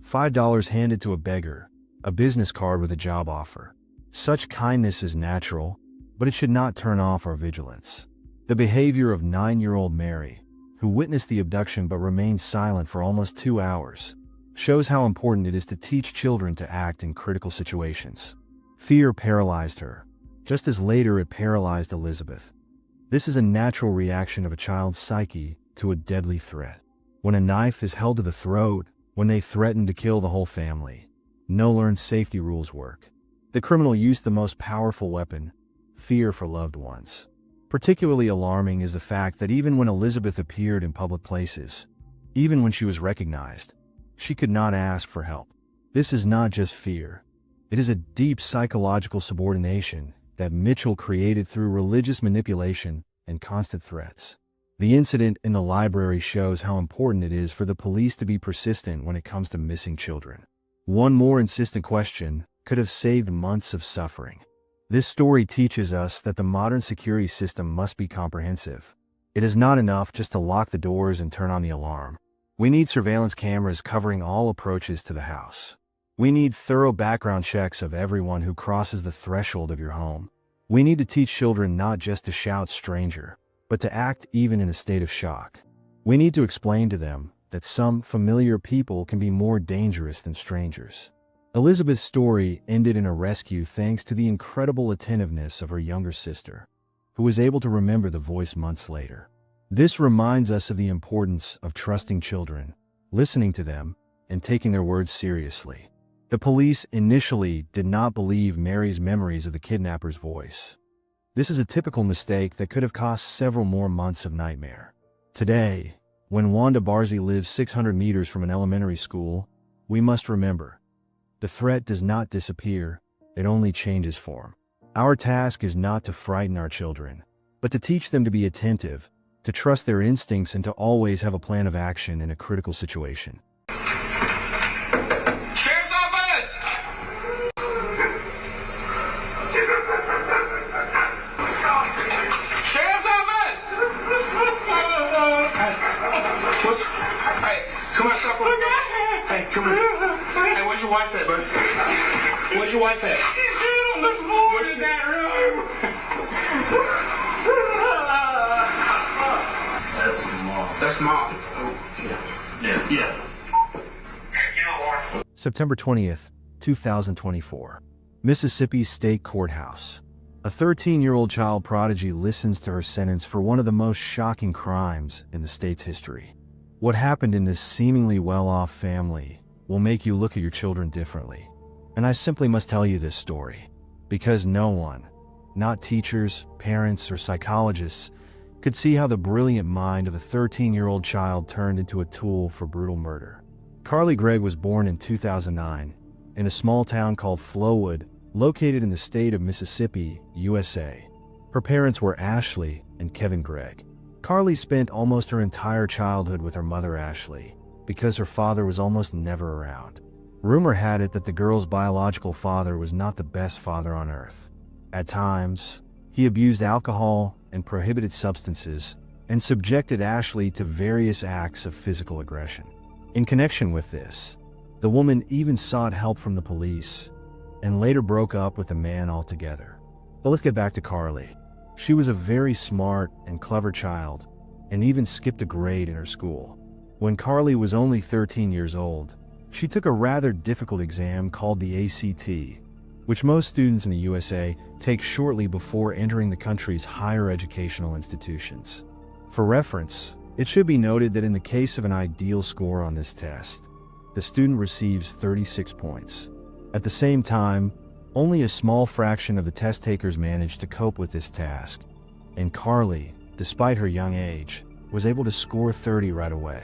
$5 handed to a beggar, a business card with a job offer. Such kindness is natural, but it should not turn off our vigilance. The behavior of 9-year-old Mary, who witnessed the abduction but remained silent for almost 2 hours, shows how important it is to teach children to act in critical situations. Fear paralyzed her. just as later it paralyzed Elizabeth. This is a natural reaction of a child's psyche to a deadly threat. When a knife is held to the throat, when they threaten to kill the whole family, no learned safety rules work. The criminal used the most powerful weapon, fear for loved ones. Particularly alarming is the fact that even when Elizabeth appeared in public places, even when she was recognized, she could not ask for help. This is not just fear. It is a deep psychological subordination that Mitchell created through religious manipulation and constant threats. The incident in the library shows how important it is for the police to be persistent when it comes to missing children. One more insistent question could have saved months of suffering. This story teaches us that the modern security system must be comprehensive. It is not enough just to lock the doors and turn on the alarm. We need surveillance cameras covering all approaches to the house. We need thorough background checks of everyone who crosses the threshold of your home. We need to teach children not just to shout stranger, but to act even in a state of shock. We need to explain to them that some familiar people can be more dangerous than strangers. Elizabeth's story ended in a rescue thanks to the incredible attentiveness of her younger sister, who was able to remember the voice months later. This reminds us of the importance of trusting children, listening to them, and taking their words seriously. The police initially did not believe Mary's memories of the kidnapper's voice. This is a typical mistake that could have cost several more months of nightmare. Today, when Wanda Barzee lives 600 meters from an elementary school, we must remember, the threat does not disappear, it only changes form. Our task is not to frighten our children, but to teach them to be attentive, to trust their instincts, and to always have a plan of action in a critical situation. Sheriff's office! Sheriff's office! Hey, come on, stop. Hey, come here. Hey, where's your wife at, bud? Where's your wife at? She's dead on the floor in that room. That's mom. Yeah. September 20th, 2024. Mississippi State Courthouse. A 13-year-old child prodigy listens to her sentence for one of the most shocking crimes in the state's history. What happened in this seemingly well-off family will make you look at your children differently. And I simply must tell you this story, because no one, not teachers, parents, or psychologists, could see how the brilliant mind of a 13-year-old child turned into a tool for brutal murder. Farley Gregg was born in 2009 in a small town called Flowood, located in the state of Mississippi, USA. Her parents were Ashley and Kevin Gregg. Farley spent almost her entire childhood with her mother Ashley, because her father was almost never around. Rumor had it that the girl's biological father was not the best father on earth. At times, he abused alcohol and prohibited substances, and subjected Ashley to various acts of physical aggression. In connection with this, the woman even sought help from the police, and later broke up with the man altogether. But let's get back to Farley. She was a very smart and clever child, and even skipped a grade in her school. When Farley was only 13 years old, she took a rather difficult exam called the ACT, which most students in the USA take shortly before entering the country's higher educational institutions. For reference, it should be noted that in the case of an ideal score on this test, the student receives 36 points. At the same time, only a small fraction of the test takers managed to cope with this task, and Farley, despite her young age, was able to score 30 right away.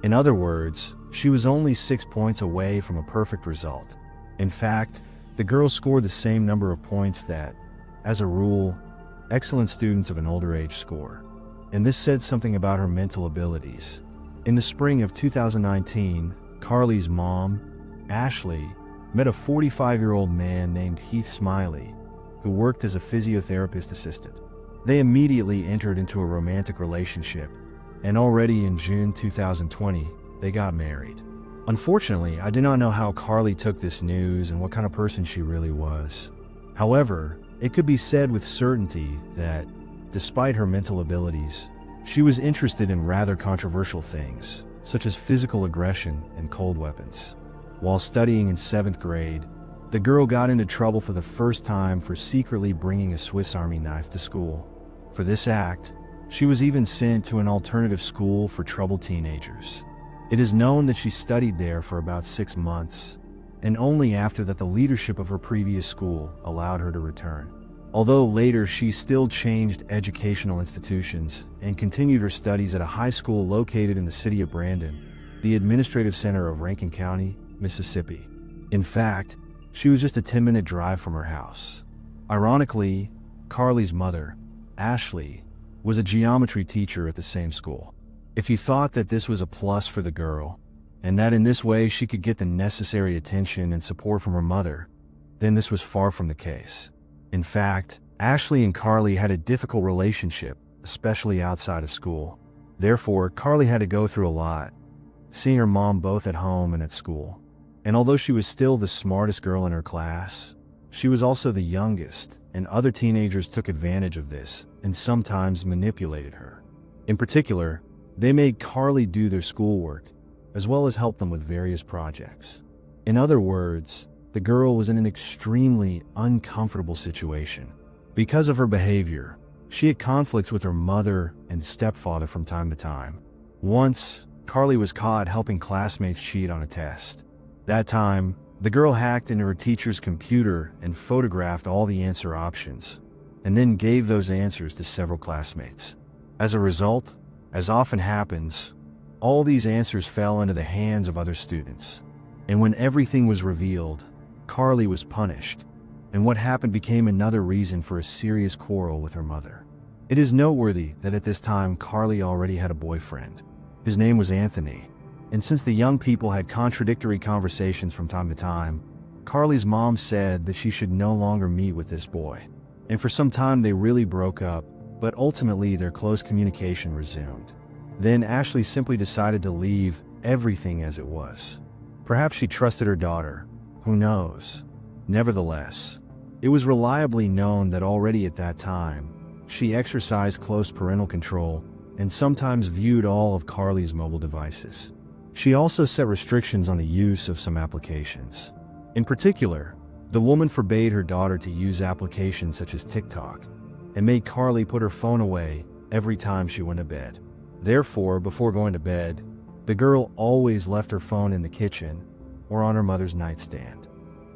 In other words, she was only 6 points away from a perfect result. In fact, the girl scored the same number of points that, as a rule, excellent students of an older age score. And this said something about her mental abilities. In the spring of 2019, Farley's mom, Ashley, met a 45-year-old man named Heath Smiley, who worked as a physiotherapist assistant. They immediately entered into a romantic relationship, and already in June 2020, they got married. Unfortunately, I do not know how Farley took this news and what kind of person she really was. However, it could be said with certainty that, despite her mental abilities, she was interested in rather controversial things, such as physical aggression and cold weapons. While studying in 7th grade, The girl got into trouble for the first time for secretly bringing a Swiss Army knife to school. For this act, she was even sent to an alternative school for troubled teenagers. It is known that she studied there for about 6 months, and only after that the leadership of her previous school allowed her to return. Although later she still changed educational institutions and continued her studies at a high school located in the city of Brandon, the administrative center of Rankin County, Mississippi. In fact, she was just a 10-minute drive from her house. Ironically, Carly's mother, Ashley, was a geometry teacher at the same school. If you thought that this was a plus for the girl, and that in this way she could get the necessary attention and support from her mother, then this was far from the case. In fact, Ashley and Carly had a difficult relationship, especially outside of school. Therefore, Carly had to go through a lot, seeing her mom both at home and at school. And although she was still the smartest girl in her class, she was also the youngest, and other teenagers took advantage of this and sometimes manipulated her. In particular, they made Carly do their schoolwork, as well as help them with various projects. In other words, the girl was in an extremely uncomfortable situation. Because of her behavior, she had conflicts with her mother and stepfather from time to time. Once, Carly was caught helping classmates cheat on a test. That time, the girl hacked into her teacher's computer and photographed all the answer options, and then gave those answers to several classmates. As a result, as often happens, all these answers fell into the hands of other students. And when everything was revealed, Carly was punished, and what happened became another reason for a serious quarrel with her mother. It is noteworthy that at this time Carly already had a boyfriend. His name was Anthony, and since the young people had contradictory conversations from time to time, Carly's mom said that she should no longer meet with this boy. And for some time they really broke up, but ultimately their close communication resumed. Then Ashley simply decided to leave everything as it was. Perhaps she trusted her daughter, who knows? Nevertheless, it was reliably known that already at that time, she exercised close parental control and sometimes viewed all of Carly's mobile devices. She also set restrictions on the use of some applications. In particular, the woman forbade her daughter to use applications such as TikTok and made Carly put her phone away every time she went to bed. Therefore, before going to bed, the girl always left her phone in the kitchen or on her mother's nightstand.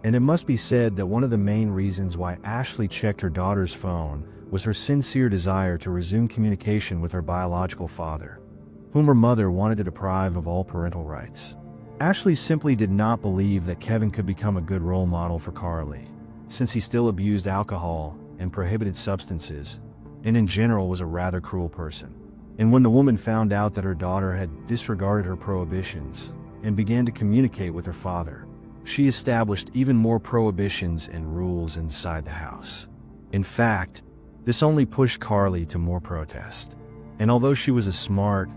And it must be said that one of the main reasons why Ashley checked her daughter's phone was her sincere desire to resume communication with her biological father, whom her mother wanted to deprive of all parental rights. Ashley simply did not believe that Kevin could become a good role model for Carly, since he still abused alcohol and prohibited substances, and in general was a rather cruel person. And when the woman found out that her daughter had disregarded her prohibitions and began to communicate with her father, she established even more prohibitions and rules inside the house. In fact, this only pushed Carly to more protest. And although she was a smart,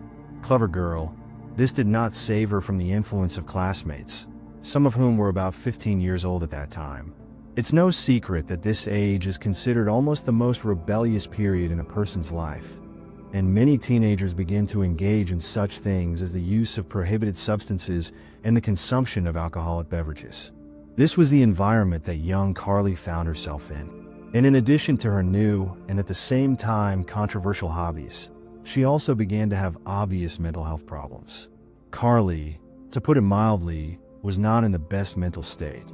clever girl, this did not save her from the influence of classmates, some of whom were about 15 years old at that time. It's no secret that this age is considered almost the most rebellious period in a person's life, and many teenagers begin to engage in such things as the use of prohibited substances and the consumption of alcoholic beverages. This was the environment that young Carly found herself in. And in addition to her new and at the same time controversial hobbies, she also began to have obvious mental health problems. Carly, to put it mildly, was not in the best mental state.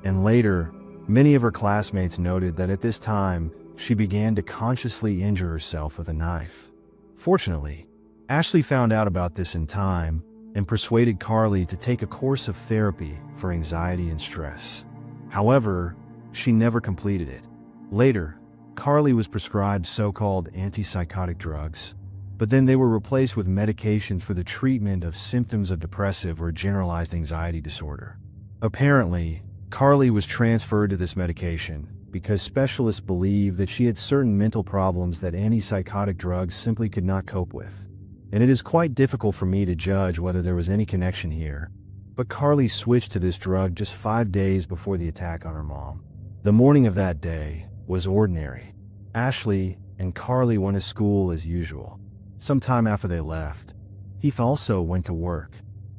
And later, many of her classmates noted that at this time, she began to consciously injure herself with a knife. Fortunately, Ashley found out about this in time and persuaded Carly to take a course of therapy for anxiety and stress. However, she never completed it. Later, Carly was prescribed so-called antipsychotic drugs, but then they were replaced with medications for the treatment of symptoms of depressive or generalized anxiety disorder. Apparently, Carly was transferred to this medication because specialists believed that she had certain mental problems that antipsychotic drugs simply could not cope with. And it is quite difficult for me to judge whether there was any connection here, but Carly switched to this drug just 5 days before the attack on her mom. The morning of that day was ordinary. Ashley and Carly went to school as usual. Sometime after they left, Heath also went to work.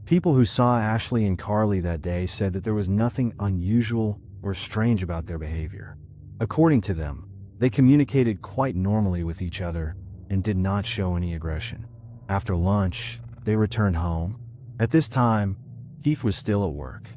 People who saw Ashley and Carly that day said that there was nothing unusual or strange about their behavior. According to them, they communicated quite normally with each other and did not show any aggression. After lunch, they returned home. At this time, Heath was still at work.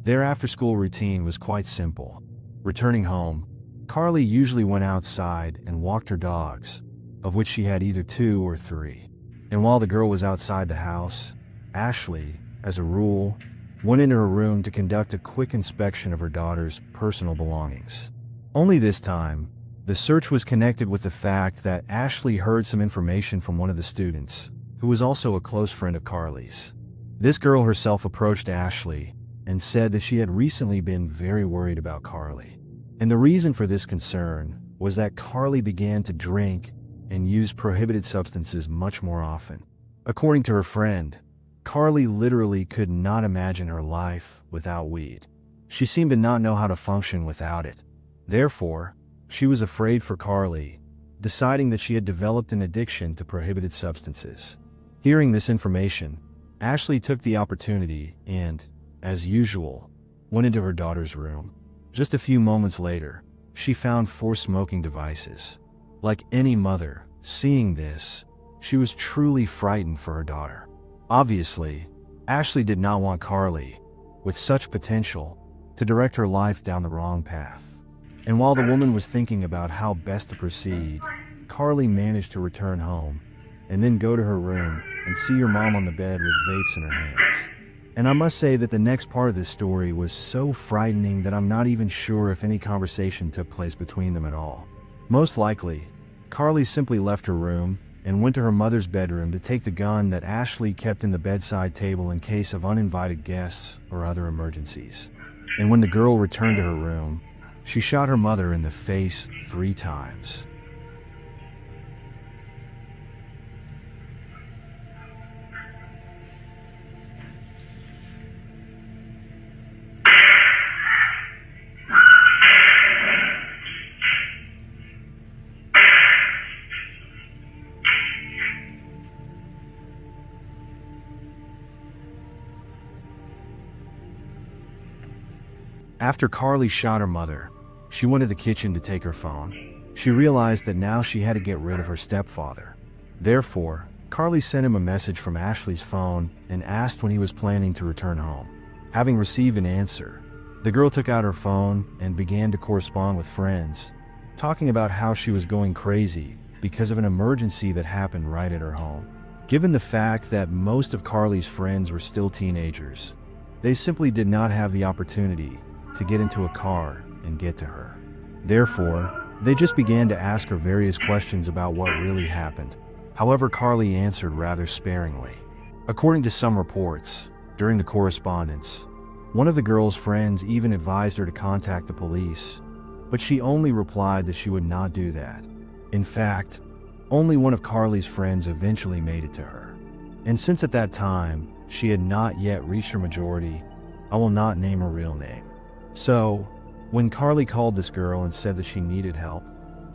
Their after-school routine was quite simple. Returning home, Carly usually went outside and walked her dogs, of which she had either 2 or 3. And while the girl was outside the house, Ashley, as a rule, went into her room to conduct a quick inspection of her daughter's personal belongings. Only this time, the search was connected with the fact that Ashley heard some information from one of the students, who was also a close friend of Carly's. This girl herself approached Ashley and said that she had recently been very worried about Carly. And the reason for this concern was that Carly began to drink and use prohibited substances much more often. According to her friend, Carly literally could not imagine her life without weed. She seemed to not know how to function without it. Therefore, she was afraid for Carly, deciding that she had developed an addiction to prohibited substances. Hearing this information, Ashley took the opportunity and, as usual, went into her daughter's room. Just a few moments later, she found 4 smoking devices. Like any mother, seeing this, she was truly frightened for her daughter. Obviously, Ashley did not want Carly, with such potential, to direct her life down the wrong path. And while the woman was thinking about how best to proceed, Carly managed to return home and then go to her room and see her mom on the bed with vapes in her hands. And I must say that the next part of this story was so frightening that I'm not even sure if any conversation took place between them at all. Most likely, Carly simply left her room and went to her mother's bedroom to take the gun that Ashley kept in the bedside table in case of uninvited guests or other emergencies. And when the girl returned to her room, she shot her mother in the face 3 times. After Carly shot her mother, she went to the kitchen to take her phone. She realized that now she had to get rid of her stepfather. Therefore, Carly sent him a message from Ashley's phone and asked when he was planning to return home. Having received an answer, the girl took out her phone and began to correspond with friends, talking about how she was going crazy because of an emergency that happened right at her home. Given the fact that most of Carly's friends were still teenagers, they simply did not have the opportunity to get into a car and get to her. Therefore, they just began to ask her various questions about what really happened. However, Carly answered rather sparingly. According to some reports, during the correspondence, one of the girl's friends even advised her to contact the police, but she only replied that she would not do that. In fact, only one of Carly's friends eventually made it to her. And since at that time, she had not yet reached her majority, I will not name her real name. So, when Carly called this girl and said that she needed help,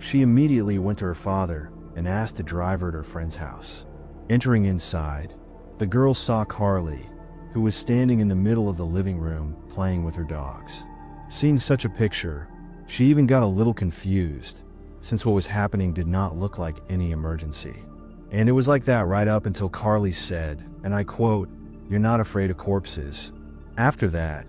she immediately went to her father and asked to drive her to her friend's house. Entering inside, the girl saw Carly, who was standing in the middle of the living room playing with her dogs. Seeing such a picture, she even got a little confused, since what was happening did not look like any emergency. And it was like that right up until Carly said, and I quote, "You're not afraid of corpses." After that,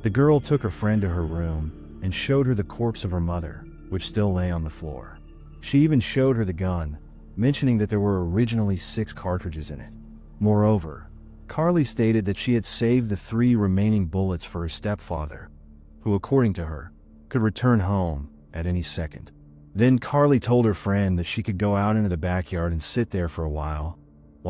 the girl took her friend to her room and showed her the corpse of her mother, which still lay on the floor. She even showed her the gun, mentioning that there were originally 6 cartridges in it. Moreover, Carly stated that she had saved the 3 remaining bullets for her stepfather, who, according to her, could return home at any second. Then Carly told her friend that she could go out into the backyard and sit there for a while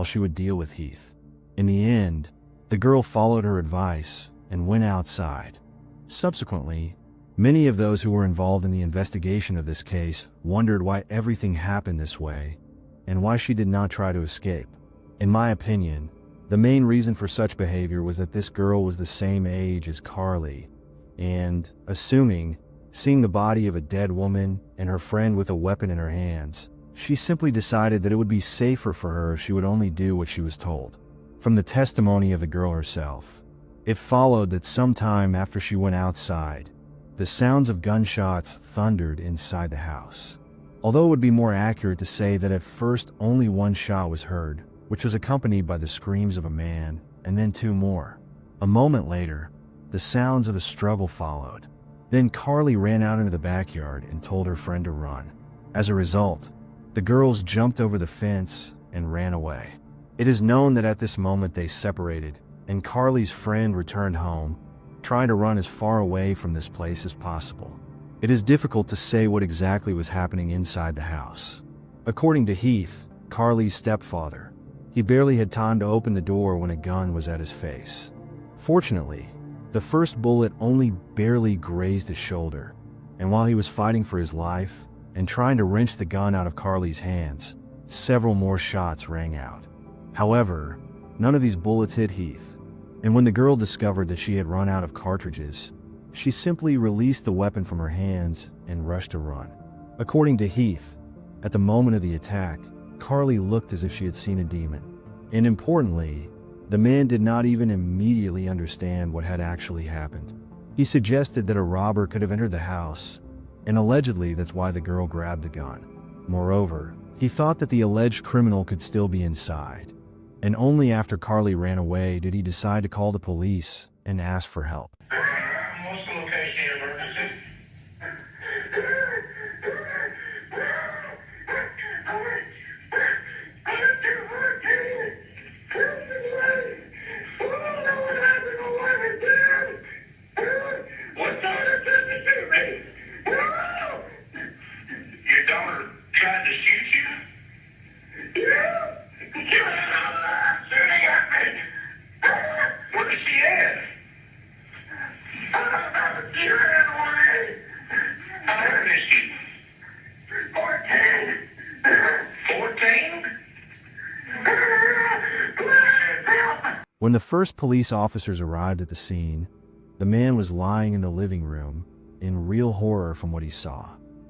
she would deal with Heath. In the end, the girl followed her advice and went outside. Subsequently, many of those who were involved in the investigation of this case wondered why everything happened this way and why she did not try to escape. In my opinion, the main reason for such behavior was that this girl was the same age as Carly, and, seeing the body of a dead woman and her friend with a weapon in her hands, she simply decided that it would be safer for her if she would only do what she was told. From the testimony of the girl herself, it followed that sometime after she went outside, the sounds of gunshots thundered inside the house. Although it would be more accurate to say that at first only one shot was heard, which was accompanied by the screams of a man, and then two more. A moment later, the sounds of a struggle followed. Then Carly ran out into the backyard and told her friend to run. As a result, the girls jumped over the fence and ran away. It is known that at this moment they separated, and Carly's friend returned home, trying to run as far away from this place as possible. It is difficult to say what exactly was happening inside the house. According to Heath, Carly's stepfather, he barely had time to open the door when a gun was at his face. Fortunately, the first bullet only barely grazed his shoulder, and while he was fighting for his life and trying to wrench the gun out of Carly's hands, several more shots rang out. However, none of these bullets hit Heath, and when the girl discovered that she had run out of cartridges, she simply released the weapon from her hands and rushed to run. According to Heath, at the moment of the attack, Carly looked as if she had seen a demon. And importantly, the man did not even immediately understand what had actually happened. He suggested that a robber could have entered the house, and allegedly that's why the girl grabbed the gun. Moreover, he thought that the alleged criminal could still be inside, and only after Carly ran away did he decide to call the police and ask for help. What's the location of your emergency? What daughter tried to shoot me? Your daughter tried to shoot you? Yeah. She ran out of there shooting at me. Where is she at? She ran away. How old is she? 14. 14? When the first police officers arrived at the scene, the man was lying in the living room, in real horror from what he saw.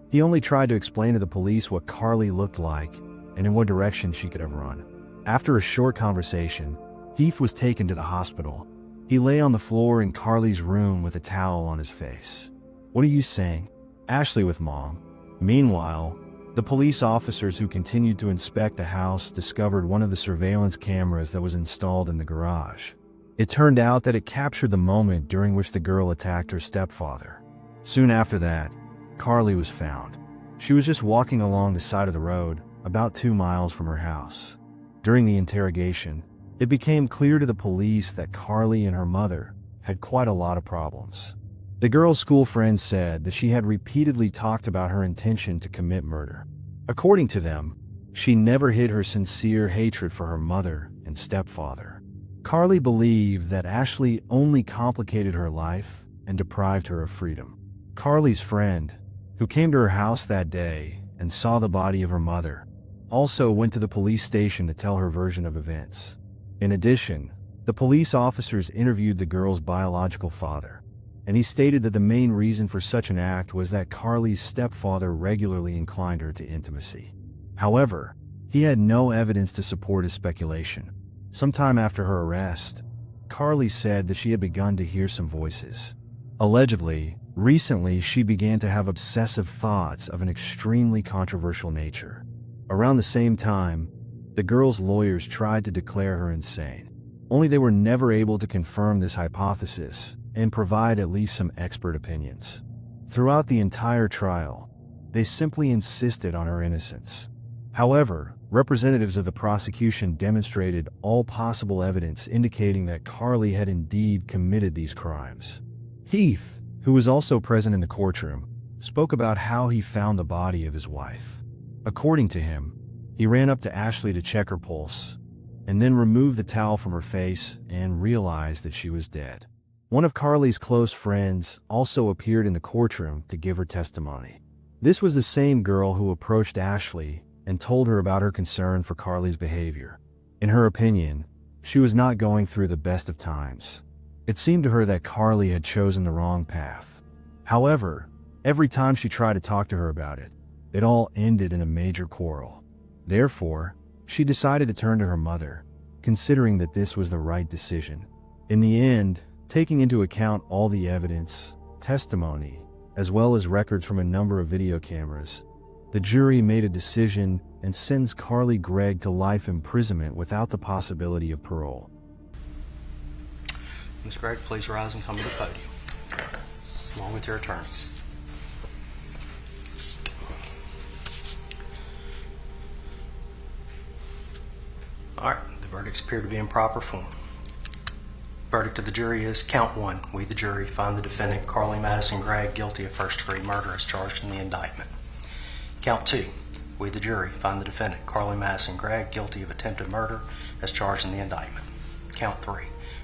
He only tried to explain to the police what Carly looked like and in what direction she could have run. After a short conversation, Heath was taken to the hospital. He lay on the floor in Carly's room with a towel on his face. "What are you saying?" Ashley with Mom. Meanwhile, the police officers who continued to inspect the house discovered one of the surveillance cameras that was installed in the garage. It turned out that it captured the moment during which the girl attacked her stepfather. Soon after that, Carly was found. She was just walking along the side of the road, about 2 miles from her house. During the interrogation, it became clear to the police that Carly and her mother had quite a lot of problems. The girl's school friends said that she had repeatedly talked about her intention to commit murder. According to them, she never hid her sincere hatred for her mother and stepfather. Carly believed that Ashley only complicated her life and deprived her of freedom. Carly's friend, who came to her house that day and saw the body of her mother, also went to the police station to tell her version of events. In addition, the police officers interviewed the girl's biological father, and he stated that the main reason for such an act was that Carly's stepfather regularly inclined her to intimacy. However, he had no evidence to support his speculation. Sometime after her arrest, Carly said that she had begun to hear some voices. Allegedly, recently she began to have obsessive thoughts of an extremely controversial nature. Around the same time, the girl's lawyers tried to declare her insane. Only they were never able to confirm this hypothesis and provide at least some expert opinions. Throughout the entire trial, they simply insisted on her innocence. However, representatives of the prosecution demonstrated all possible evidence indicating that Carly had indeed committed these crimes. Heath, who was also present in the courtroom, spoke about how he found the body of his wife. According to him, he ran up to Ashley to check her pulse, and then removed the towel from her face and realized that she was dead. One of Carly's close friends also appeared in the courtroom to give her testimony. This was the same girl who approached Ashley and told her about her concern for Carly's behavior. In her opinion, she was not going through the best of times. It seemed to her that Carly had chosen the wrong path. However, every time she tried to talk to her about it, it all ended in a major quarrel. Therefore, she decided to turn to her mother, considering that this was the right decision. In the end, taking into account all the evidence, testimony, as well as records from a number of video cameras, the jury made a decision and sentenced Gregg to life imprisonment without the possibility of parole. Ms. Gregg, please rise and come to the podium, along with your attorneys. All right, the verdicts appear to be in proper form. Verdict of the jury is count 1. We, the jury, find the defendant, Carly Madison Gregg, guilty of first-degree murder as charged in the indictment. Count 2. We, the jury, find the defendant, Carly Madison Gregg, guilty of attempted murder as charged in the indictment. Count 3.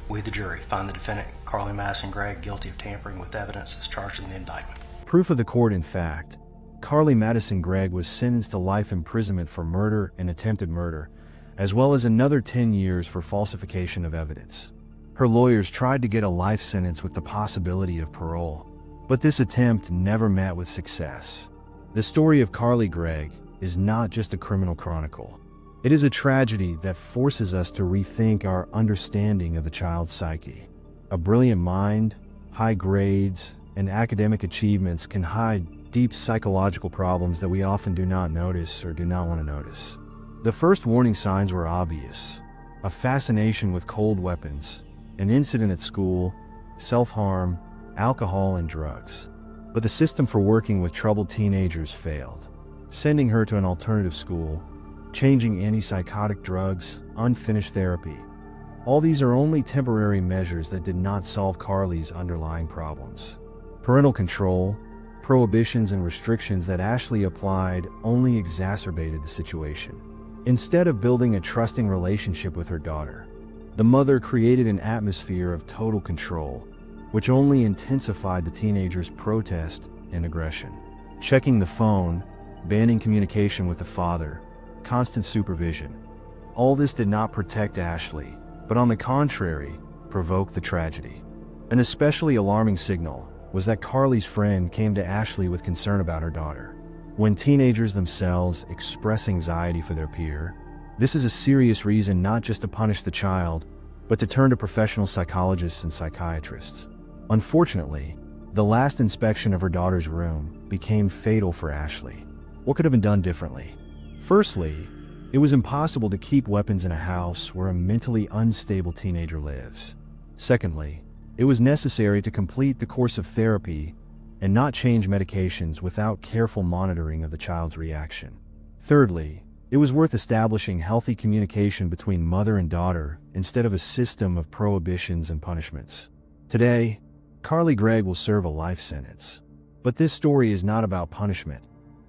We, the jury, find the defendant, Carly Madison Gregg, guilty of tampering with evidence as charged in the indictment. Proof of the court, in fact, Carly Madison Gregg was sentenced to life imprisonment for murder and attempted murder, as well as another 10 years for falsification of evidence. Her lawyers tried to get a life sentence with the possibility of parole, but this attempt never met with success. The story of Gregg is not just a criminal chronicle. It is a tragedy that forces us to rethink our understanding of the child's psyche. A brilliant mind, high grades, and academic achievements can hide deep psychological problems that we often do not notice or do not want to notice. The first warning signs were obvious: a fascination with cold weapons, an incident at school, self-harm, alcohol, and drugs. But the system for working with troubled teenagers failed, sending her to an alternative school, changing antipsychotic drugs, unfinished therapy. All these are only temporary measures that did not solve Carly's underlying problems. Parental control, prohibitions, and restrictions that Ashley applied only exacerbated the situation. Instead of building a trusting relationship with her daughter, the mother created an atmosphere of total control, which only intensified the teenager's protest and aggression. Checking the phone, banning communication with the father, constant supervision. All this did not protect Ashley, but on the contrary, provoked the tragedy. An especially alarming signal was that Carly's friend came to Ashley with concern about her daughter. When teenagers themselves express anxiety for their peer, this is a serious reason not just to punish the child, but to turn to professional psychologists and psychiatrists. Unfortunately, the last inspection of her daughter's room became fatal for Ashley. What could have been done differently? Firstly, it was impossible to keep weapons in a house where a mentally unstable teenager lives. Secondly, it was necessary to complete the course of therapy and not change medications without careful monitoring of the child's reaction. Thirdly, it was worth establishing healthy communication between mother and daughter instead of a system of prohibitions and punishments. Today, Gregg will serve a life sentence. But this story is not about punishment.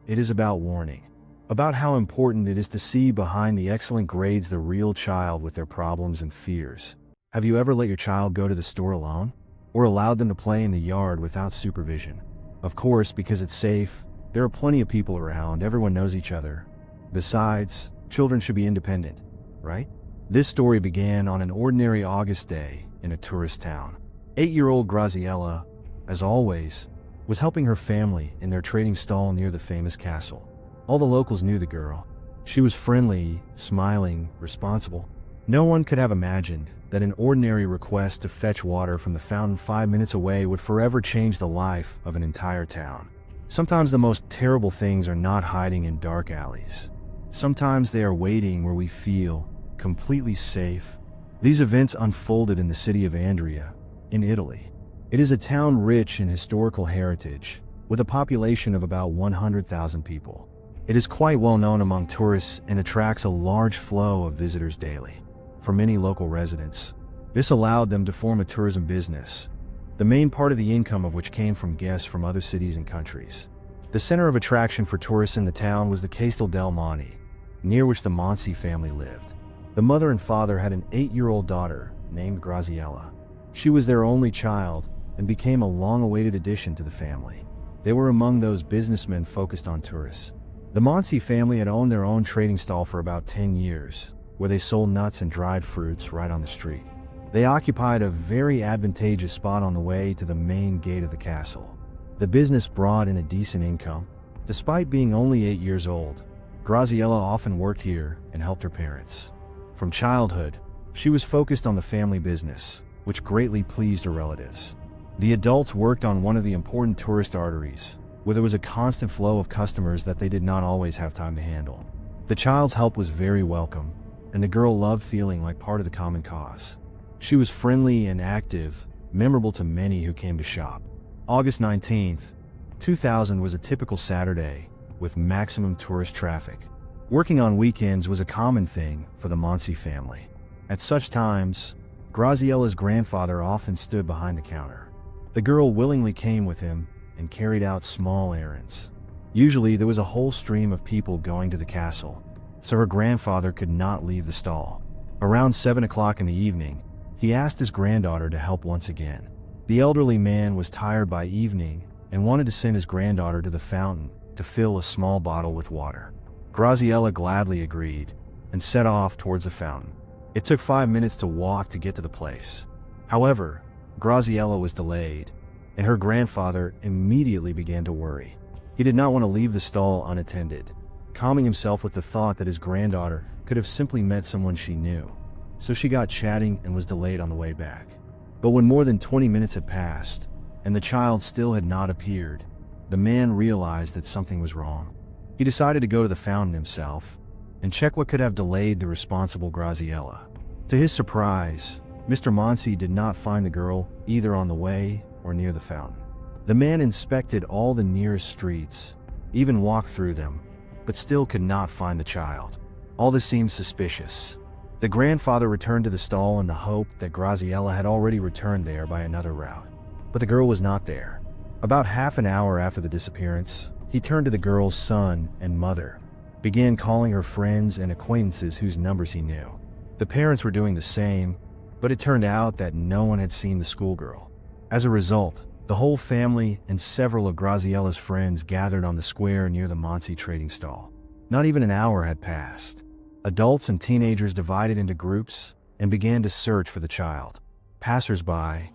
It is about warning, about how important it is to see behind the excellent grades the real child with their problems and fears. Have you ever let your child go to the store alone? Or allowed them to play in the yard without supervision? Of course, because it's safe. There are plenty of people around, everyone knows each other. Besides, children should be independent, right? This story began on an ordinary August day in a tourist town. 8-year-old Graziella, as always, was helping her family in their trading stall near the famous castle. All the locals knew the girl. She was friendly, smiling, responsible. No one could have imagined that an ordinary request to fetch water from the fountain 5 minutes away would forever change the life of an entire town. Sometimes the most terrible things are not hiding in dark alleys. Sometimes they are waiting where we feel completely safe. These events unfolded in the city of Andria, in Italy. It is a town rich in historical heritage, with a population of about 100,000 people. It is quite well known among tourists and attracts a large flow of visitors daily. For many local residents, this allowed them to form a tourism business, the main part of the income of which came from guests from other cities and countries. The center of attraction for tourists in the town was the Castel del Monte, near which the Mansi family lived. The mother and father had an 8-year-old daughter named Graziella. She was their only child and became a long-awaited addition to the family. They were among those businessmen focused on tourists. The Mansi family had owned their own trading stall for about 10 years, where they sold nuts and dried fruits right on the street. They occupied a very advantageous spot on the way to the main gate of the castle. The business brought in a decent income. Despite being only 8 years old, Graziella often worked here and helped her parents. From childhood, she was focused on the family business, which greatly pleased her relatives. The adults worked on one of the important tourist arteries, where there was a constant flow of customers that they did not always have time to handle. The child's help was very welcome, and the girl loved feeling like part of the common cause. She was friendly and active, memorable to many who came to shop. August 19th, 2000 was a typical Saturday, with maximum tourist traffic. Working on weekends was a common thing for the Mansi family. At such times, Graziella's grandfather often stood behind the counter. The girl willingly came with him and carried out small errands. Usually there was a whole stream of people going to the castle, so her grandfather could not leave the stall. Around 7 o'clock in the evening, he asked his granddaughter to help once again. The elderly man was tired by evening and wanted to send his granddaughter to the fountain to fill a small bottle with water. Graziella gladly agreed and set off towards the fountain. It took 5 minutes to walk to get to the place. However, Graziella was delayed, and her grandfather immediately began to worry. He did not want to leave the stall unattended, calming himself with the thought that his granddaughter could have simply met someone she knew. So she got chatting and was delayed on the way back. But when more than 20 minutes had passed, and the child still had not appeared, the man realized that something was wrong. He decided to go to the fountain himself and check what could have delayed the responsible Graziella. To his surprise, Mr. Mansi did not find the girl either on the way or near the fountain. The man inspected all the nearest streets, even walked through them, but still could not find the child. All this seemed suspicious. The grandfather returned to the stall in the hope that Graziella had already returned there by another route. But the girl was not there. About half an hour after the disappearance, he turned to the girl's son and mother, began calling her friends and acquaintances whose numbers he knew. The parents were doing the same, but it turned out that no one had seen the schoolgirl. As a result, the whole family and several of Graziella's friends gathered on the square near the Mansi trading stall. Not even an hour had passed. Adults and teenagers divided into groups and began to search for the child. Passers-by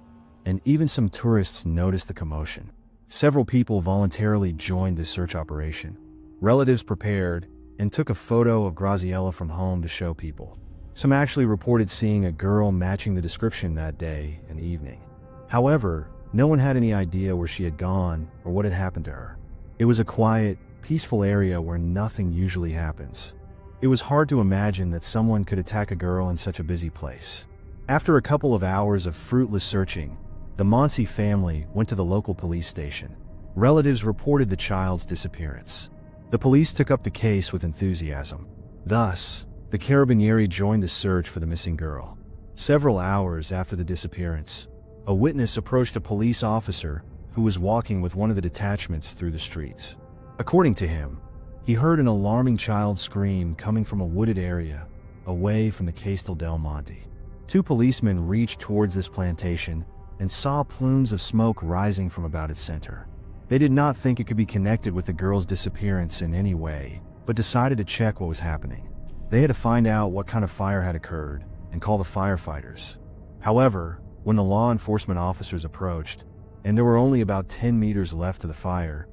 and even some tourists noticed the commotion. Several people voluntarily joined this search operation. Relatives prepared and took a photo of Graziella from home to show people. Some actually reported seeing a girl matching the description that day and evening. However, no one had any idea where she had gone or what had happened to her. It was a quiet, peaceful area where nothing usually happens. It was hard to imagine that someone could attack a girl in such a busy place. After a couple of hours of fruitless searching, the Mansi family went to the local police station. Relatives reported the child's disappearance. The police took up the case with enthusiasm. Thus, the Carabinieri joined the search for the missing girl. Several hours after the disappearance, a witness approached a police officer who was walking with one of the detachments through the streets. According to him, he heard an alarming child scream coming from a wooded area away from the Castel del Monte. Two policemen reached towards this plantation and saw plumes of smoke rising from about its center. They did not think it could be connected with the girl's disappearance in any way, but decided to check what was happening. They had to find out what kind of fire had occurred and call the firefighters. However, when the law enforcement officers approached, and there were only about 10 meters left to the fire,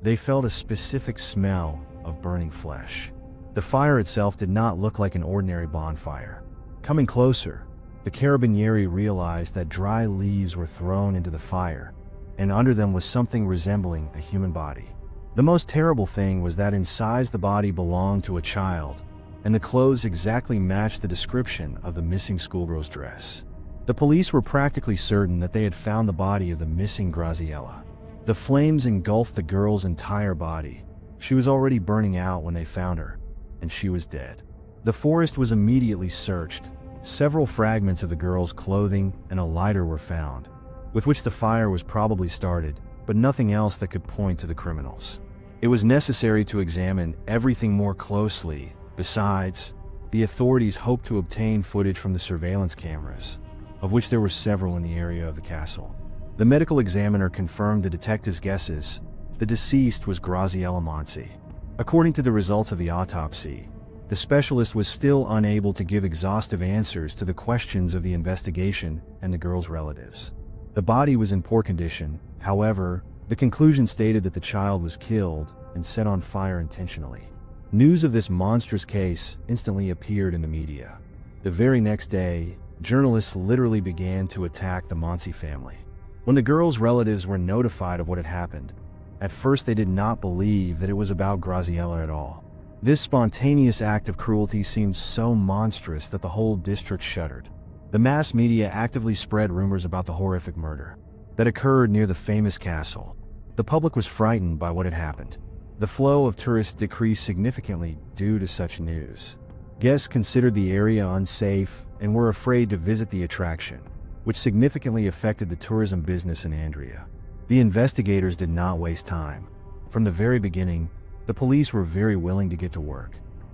they felt a specific smell of burning flesh. The fire itself did not look like an ordinary bonfire. Coming closer, the Carabinieri realized that dry leaves were thrown into the fire, and under them was something resembling a human body. The most terrible thing was that in size the body belonged to a child, and the clothes exactly matched the description of the missing schoolgirl's dress. The police were practically certain that they had found the body of the missing Graziella. The flames engulfed the girl's entire body. She was already burning out when they found her, and she was dead. The forest was immediately searched. Several fragments of the girl's clothing and a lighter were found, with which the fire was probably started, but nothing else that could point to the criminals. It was necessary to examine everything more closely. Besides, the authorities hoped to obtain footage from the surveillance cameras, of which there were several in the area of the castle. The medical examiner confirmed the detectives' guesses. The deceased was Graziella Mansi. According to the results of the autopsy, the specialist was still unable to give exhaustive answers to the questions of the investigation and the girl's relatives. The body was in poor condition. However, the conclusion stated that the child was killed and set on fire intentionally. News of this monstrous case instantly appeared in the media. The very next day, journalists literally began to attack the Mansi family. When the girl's relatives were notified of what had happened, at first they did not believe that it was about Graziella at all. This spontaneous act of cruelty seemed so monstrous that the whole district shuddered. The mass media actively spread rumors about the horrific murder that occurred near the famous castle. The public was frightened by what had happened. The flow of tourists decreased significantly due to such news. Guests considered the area unsafe and were afraid to visit the attraction, which significantly affected the tourism business in Andrea. The investigators did not waste time. From the very beginning, the police were very willing to get to work.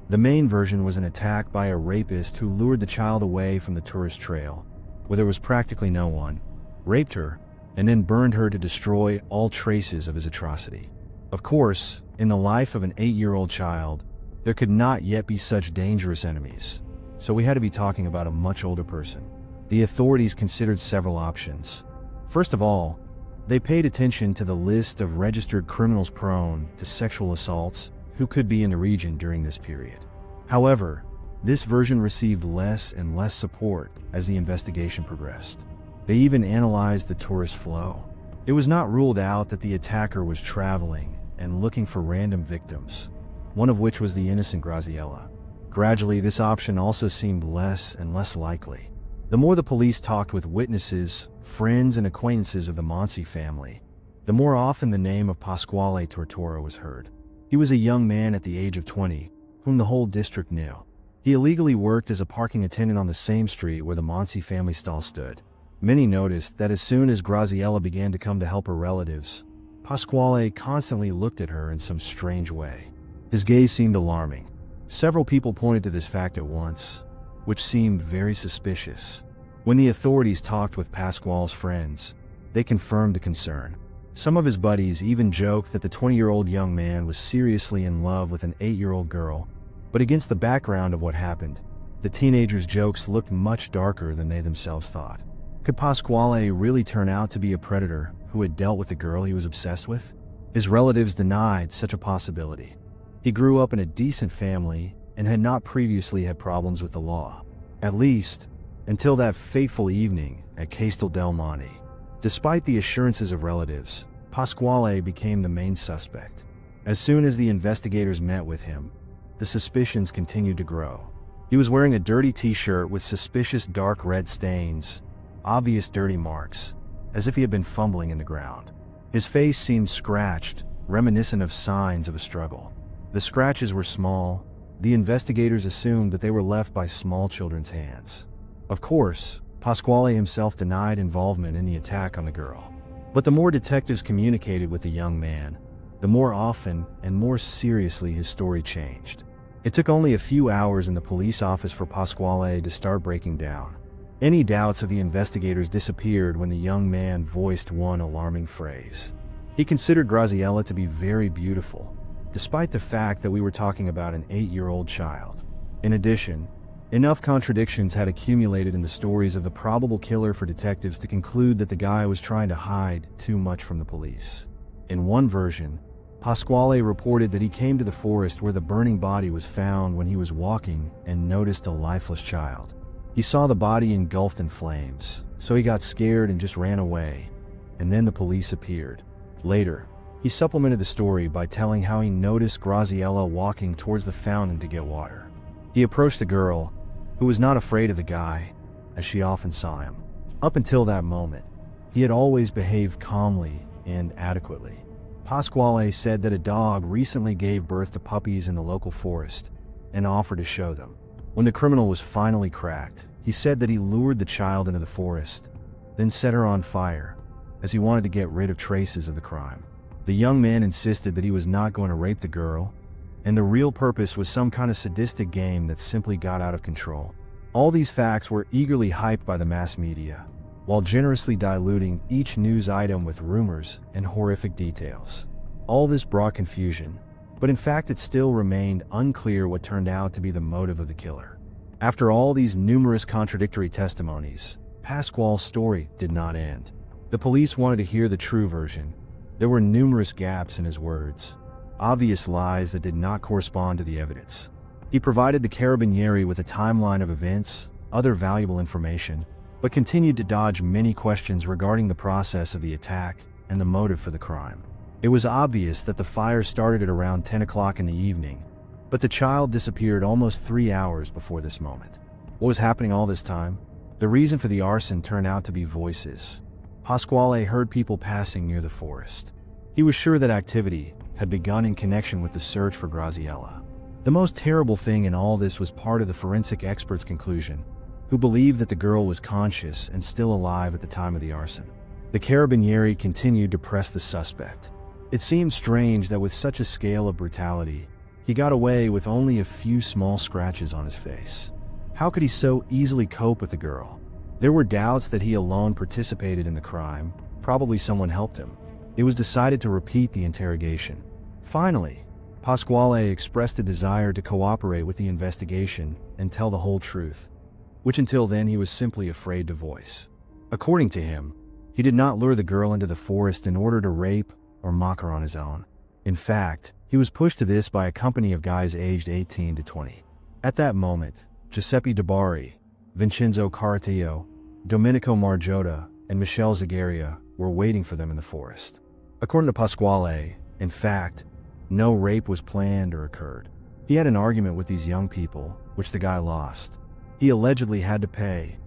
The main version was an attack by a rapist who lured the child away from the tourist trail, where there was practically no one, raped her, and then burned her to destroy all traces of his atrocity. Of course, in the life of an 8-year-old child, there could not yet be such dangerous enemies, so we had to be talking about a much older person. The authorities considered several options. First of all, they paid attention to the list of registered criminals prone to sexual assaults who could be in the region during this period. However, this version received less and less support as the investigation progressed. They even analyzed the tourist flow. It was not ruled out that the attacker was traveling and looking for random victims, one of which was the innocent Graziella. Gradually, this option also seemed less and less likely. The more the police talked with witnesses, friends, and acquaintances of the Mansi family, the more often the name of Pasquale Tortora was heard. He was a young man at the age of 20, whom the whole district knew. He illegally worked as a parking attendant on the same street where the Mansi family stall stood. Many noticed that as soon as Graziella began to come to help her relatives, Pasquale constantly looked at her in some strange way. His gaze seemed alarming. Several people pointed to this fact at once, which seemed very suspicious. When the authorities talked with Pasquale's friends, they confirmed the concern. Some of his buddies even joked that the 20-year-old young man was seriously in love with an 8-year-old girl, but against the background of what happened, the teenagers' jokes looked much darker than they themselves thought. Could Pasquale really turn out to be a predator who had dealt with the girl he was obsessed with? His relatives denied such a possibility. He grew up in a decent family and had not previously had problems with the law, at least until that fateful evening at Castel del Monte. Despite the assurances of relatives, Pasquale became the main suspect. As soon as the investigators met with him, the suspicions continued to grow. He was wearing a dirty t-shirt with suspicious dark red stains, obvious dirty marks, as if he had been fumbling in the ground. His face seemed scratched, reminiscent of signs of a struggle. The scratches were small. The investigators assumed that they were left by small children's hands. Of course, Pasquale himself denied involvement in the attack on the girl. But the more detectives communicated with the young man, the more often and more seriously his story changed. It took only a few hours in the police office for Pasquale to start breaking down. Any doubts of the investigators disappeared when the young man voiced one alarming phrase. He considered Graziella to be very beautiful, despite the fact that we were talking about an 8-year-old child. In addition, enough contradictions had accumulated in the stories of the probable killer for detectives to conclude that the guy was trying to hide too much from the police. In one version, Pasquale reported that he came to the forest where the burning body was found when he was walking and noticed a lifeless child. He saw the body engulfed in flames, so he got scared and just ran away, and then the police appeared. Later, he supplemented the story by telling how he noticed Graziella walking towards the fountain to get water. He approached the girl, who was not afraid of the guy, as she often saw him. Up until that moment, he had always behaved calmly and adequately. Pasquale said that a dog recently gave birth to puppies in the local forest and offered to show them. When the criminal was finally cracked, he said that he lured the child into the forest, then set her on fire, as he wanted to get rid of traces of the crime. The young man insisted that he was not going to rape the girl, and the real purpose was some kind of sadistic game that simply got out of control. All these facts were eagerly hyped by the mass media, while generously diluting each news item with rumors and horrific details. All this brought confusion, but in fact it still remained unclear what turned out to be the motive of the killer. After all these numerous contradictory testimonies, Pasquale's story did not end. The police wanted to hear the true version. There were numerous gaps in his words, obvious lies that did not correspond to the evidence. He provided the Carabinieri with a timeline of events, other valuable information, but continued to dodge many questions regarding the process of the attack and the motive for the crime. It was obvious that the fire started at around 10 o'clock in the evening, but the child disappeared almost 3 hours before this moment. What was happening all this time? The reason for the arson turned out to be voices. Pasquale heard people passing near the forest. He was sure that activity had begun in connection with the search for Graziella. The most terrible thing in all this was part of the forensic expert's conclusion, who believed that the girl was conscious and still alive at the time of the arson. The carabinieri continued to press the suspect. It seemed strange that with such a scale of brutality, he got away with only a few small scratches on his face. How could he so easily cope with the girl? There were doubts that he alone participated in the crime. Probably someone helped him. It was decided to repeat the interrogation. Finally, Pasquale expressed a desire to cooperate with the investigation and tell the whole truth, which until then he was simply afraid to voice. According to him, he did not lure the girl into the forest in order to rape or mock her on his own. In fact, he was pushed to this by a company of guys aged 18 to 20. At that moment, Giuseppe DeBari, Vincenzo Caratillo, Domenico Margiotta, and Michele Zagaria were waiting for them in the forest. According to Pasquale, in fact, no rape was planned or occurred. He had an argument with these young people, which the guy lost. He allegedly had to pay,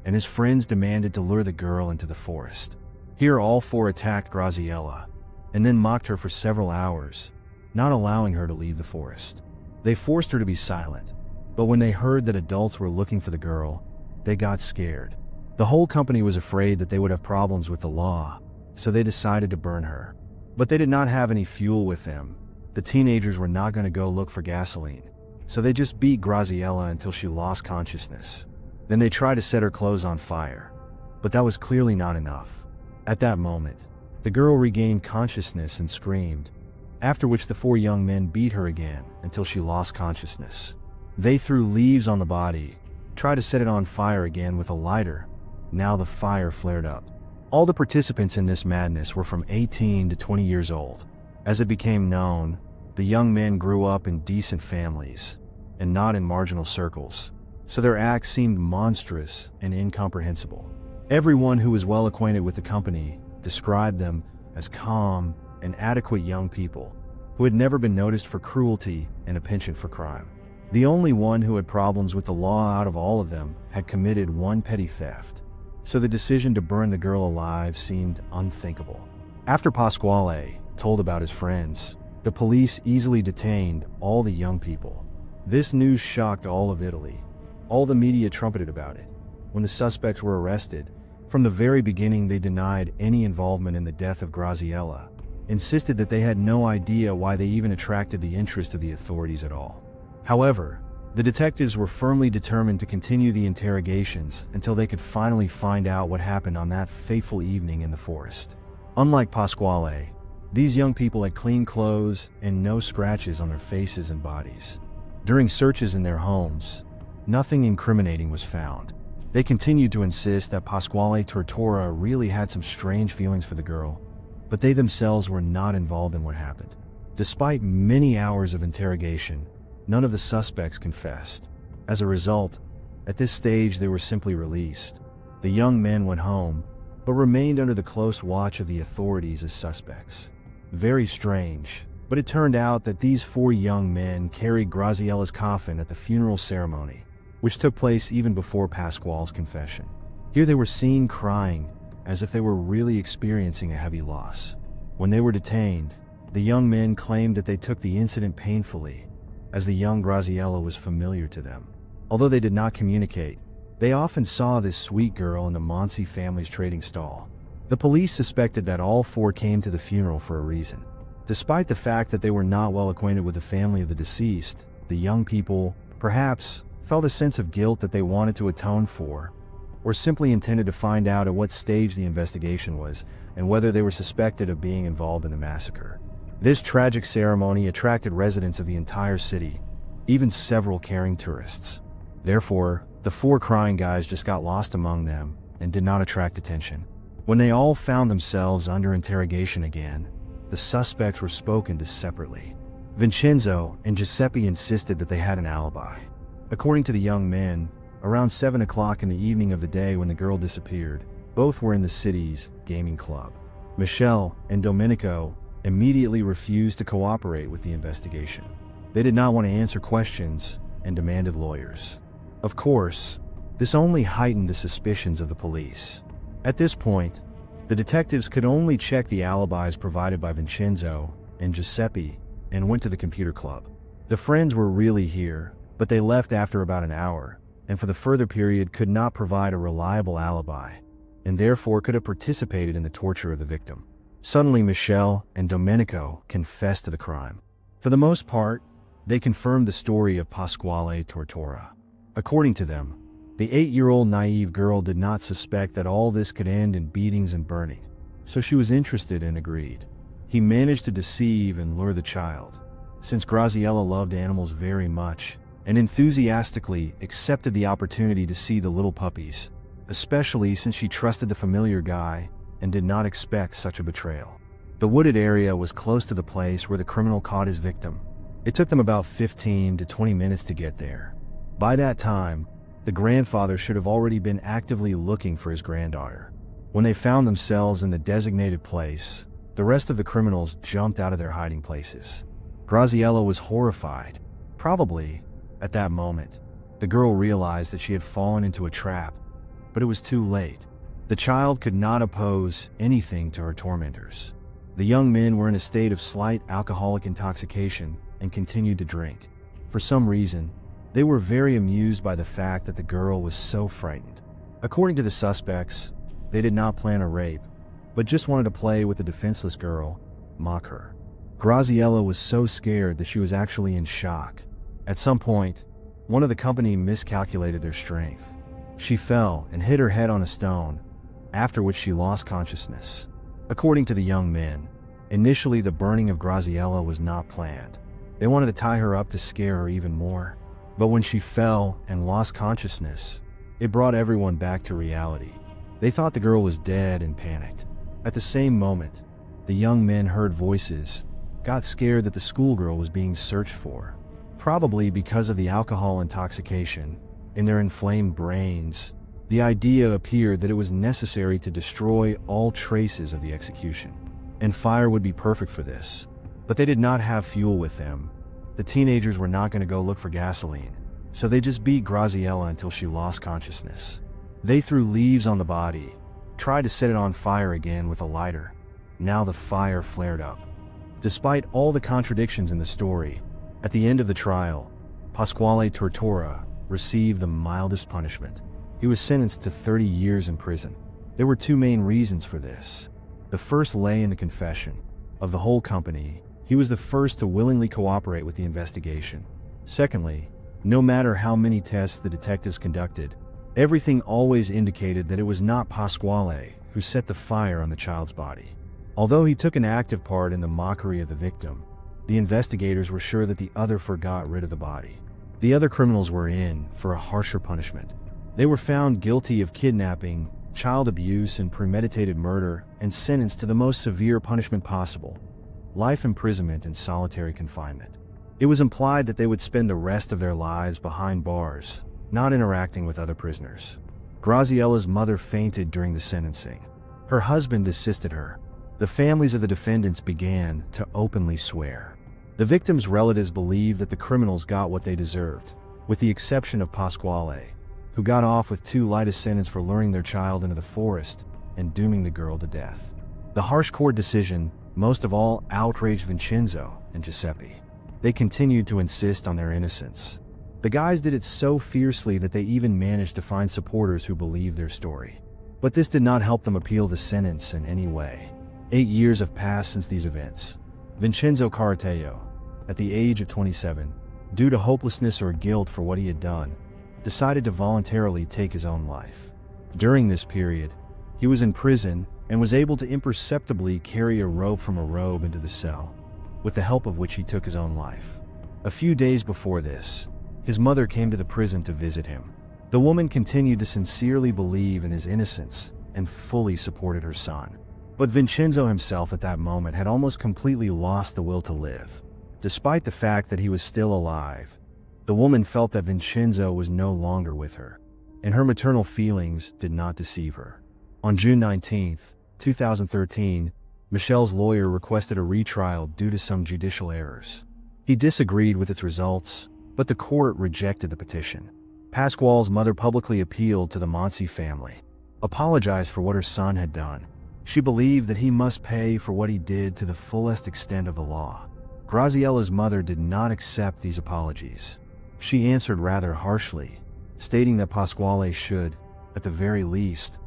and his friends demanded to lure the girl into the forest. Here all four attacked Graziella, and then mocked her for several hours, not allowing her to leave the forest. They forced her to be silent, but when they heard that adults were looking for the girl, they got scared. The whole company was afraid that they would have problems with the law, so they decided to burn her. But they did not have any fuel with them. The teenagers were not going to go look for gasoline, so they just beat Graziella until she lost consciousness. Then they tried to set her clothes on fire, but that was clearly not enough. At that moment, the girl regained consciousness and screamed, after which the four young men beat her again until she lost consciousness. They threw leaves on the body, tried to set it on fire again with a lighter. Now the fire flared up. All the participants in this madness were from 18 to 20 years old. As it became known, the young men grew up in decent families and not in marginal circles, so their acts seemed monstrous and incomprehensible. Everyone who was well acquainted with the company described them as calm and adequate young people who had never been noticed for cruelty and a penchant for crime. The only one who had problems with the law out of all of them had committed one petty theft, so the decision to burn the girl alive seemed unthinkable. After Pasquale told about his friends, the police easily detained all the young people. This news shocked all of Italy. All the media trumpeted about it. When the suspects were arrested, from the very beginning they denied any involvement in the death of Graziella, insisted that they had no idea why they even attracted the interest of the authorities at all. However, the detectives were firmly determined to continue the interrogations until they could finally find out what happened on that fateful evening in the forest. Unlike Pasquale, these young people had clean clothes and no scratches on their faces and bodies. During searches in their homes, nothing incriminating was found. They continued to insist that Pasquale Tortora really had some strange feelings for the girl, but they themselves were not involved in what happened. Despite many hours of interrogation, none of the suspects confessed. As a result, at this stage they were simply released. The young men went home, but remained under the close watch of the authorities as suspects. Very strange, but it turned out that these four young men carried Graziella's coffin at the funeral ceremony, which took place even before Pasquale's confession. Here they were seen crying, as if they were really experiencing a heavy loss. When they were detained, the young men claimed that they took the incident painfully, as the young Graziella was familiar to them. Although they did not communicate, they often saw this sweet girl in the Mansi family's trading stall. The police suspected that all four came to the funeral for a reason. Despite the fact that they were not well acquainted with the family of the deceased, the young people, perhaps, felt a sense of guilt that they wanted to atone for, or simply intended to find out at what stage the investigation was and whether they were suspected of being involved in the massacre. This tragic ceremony attracted residents of the entire city, even several caring tourists. Therefore, the four crying guys just got lost among them and did not attract attention. When they all found themselves under interrogation again, the suspects were spoken to separately. Vincenzo and Giuseppe insisted that they had an alibi. According to the young men, Around 7 o'clock in the evening of the day when the girl disappeared, both were in the city's gaming club. Michelle and Domenico immediately refused to cooperate with the investigation. They did not want to answer questions and demanded lawyers. Of course, this only heightened the suspicions of the police. At this point, the detectives could only check the alibis provided by Vincenzo and Giuseppe and went to the computer club. The friends were really here, but they left after about an hour, and for the further period could not provide a reliable alibi, and therefore could have participated in the torture of the victim. Suddenly, Michelle and Domenico confessed to the crime. For the most part, they confirmed the story of Pasquale Tortora. According to them, the 8-year-old naive girl did not suspect that all this could end in beatings and burning, so she was interested and agreed. He managed to deceive and lure the child, since Graziella loved animals very much and enthusiastically accepted the opportunity to see the little puppies, especially since she trusted the familiar guy and did not expect such a betrayal. The wooded area was close to the place where the criminal caught his victim. It took them about 15 to 20 minutes to get there. By that time, the grandfather should have already been actively looking for his granddaughter. When they found themselves in the designated place, the rest of the criminals jumped out of their hiding places. Graziella was horrified. Probably, at that moment, the girl realized that she had fallen into a trap, but it was too late. The child could not oppose anything to her tormentors. The young men were in a state of slight alcoholic intoxication and continued to drink. For some reason, they were very amused by the fact that the girl was so frightened. According to the suspects, they did not plan a rape, but just wanted to play with the defenseless girl, mock her. Graziella was so scared that she was actually in shock. At some point, one of the company miscalculated their strength. She fell and hit her head on a stone, after which she lost consciousness. According to the young men, initially the burning of Graziella was not planned. They wanted to tie her up to scare her even more. But when she fell and lost consciousness, it brought everyone back to reality. They thought the girl was dead and panicked. At the same moment, the young men heard voices, got scared that the schoolgirl was being searched for. Probably because of the alcohol intoxication, in their inflamed brains, the idea appeared that it was necessary to destroy all traces of the execution. And fire would be perfect for this. But they did not have fuel with them. The teenagers were not going to go look for gasoline, so they just beat Graziella until she lost consciousness. They threw leaves on the body, tried to set it on fire again with a lighter. Now the fire flared up. Despite all the contradictions in the story, at the end of the trial, Pasquale Tortora received the mildest punishment. He was sentenced to 30 years in prison. There were two main reasons for this. The first lay in the confession. Of the whole company, he was the first to willingly cooperate with the investigation. Secondly, no matter how many tests the detectives conducted, everything always indicated that it was not Pasquale who set the fire on the child's body. Although he took an active part in the mockery of the victim, the investigators were sure that the other got rid of the body. The other criminals were in for a harsher punishment. They were found guilty of kidnapping, child abuse, and premeditated murder, and sentenced to the most severe punishment possible: life imprisonment and solitary confinement. It was implied that they would spend the rest of their lives behind bars, not interacting with other prisoners. Graziella's mother fainted during the sentencing. Her husband assisted her. The families of the defendants began to openly swear. The victims' relatives believed that the criminals got what they deserved, with the exception of Pasquale, who got off with too light a sentence for luring their child into the forest and dooming the girl to death. The harsh court decision most of all outraged Vincenzo and Giuseppe. They continued to insist on their innocence. The guys did it so fiercely that they even managed to find supporters who believed their story. But this did not help them appeal the sentence in any way. 8 years have passed since these events. Vincenzo Caratello, at the age of 27, due to hopelessness or guilt for what he had done, decided to voluntarily take his own life. During this period, he was in prison and was able to imperceptibly carry a rope from a robe into the cell, with the help of which he took his own life. A few days before this, his mother came to the prison to visit him. The woman continued to sincerely believe in his innocence and fully supported her son. But Vincenzo himself at that moment had almost completely lost the will to live. Despite the fact that he was still alive, the woman felt that Vincenzo was no longer with her. and her maternal feelings did not deceive her. On June 19, 2013, Michelle's lawyer requested a retrial due to some judicial errors. He disagreed with its results, but the court rejected the petition. Pasquale's mother publicly appealed to the Mansi family, apologized for what her son had done. She believed that he must pay for what he did to the fullest extent of the law. Graziella's mother did not accept these apologies. She answered rather harshly, stating that Pasquale should, at the very least,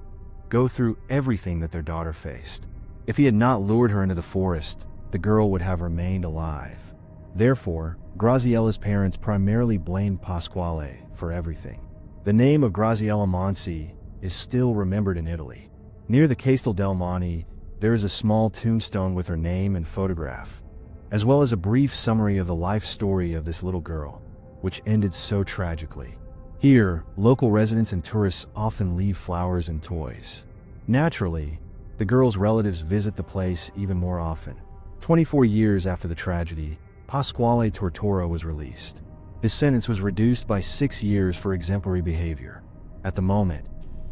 go through everything that their daughter faced. If he had not lured her into the forest, the girl would have remained alive. Therefore, Graziella's parents primarily blamed Pasquale for everything. The name of Graziella Mansi is still remembered in Italy. Near the Castel del Monte, there is a small tombstone with her name and photograph, as well as a brief summary of the life story of this little girl, which ended so tragically. Here, local residents and tourists often leave flowers and toys. Naturally, the girl's relatives visit the place even more often. 24 years after the tragedy, Pasquale Tortora was released. His sentence was reduced by 6 years for exemplary behavior. At the moment,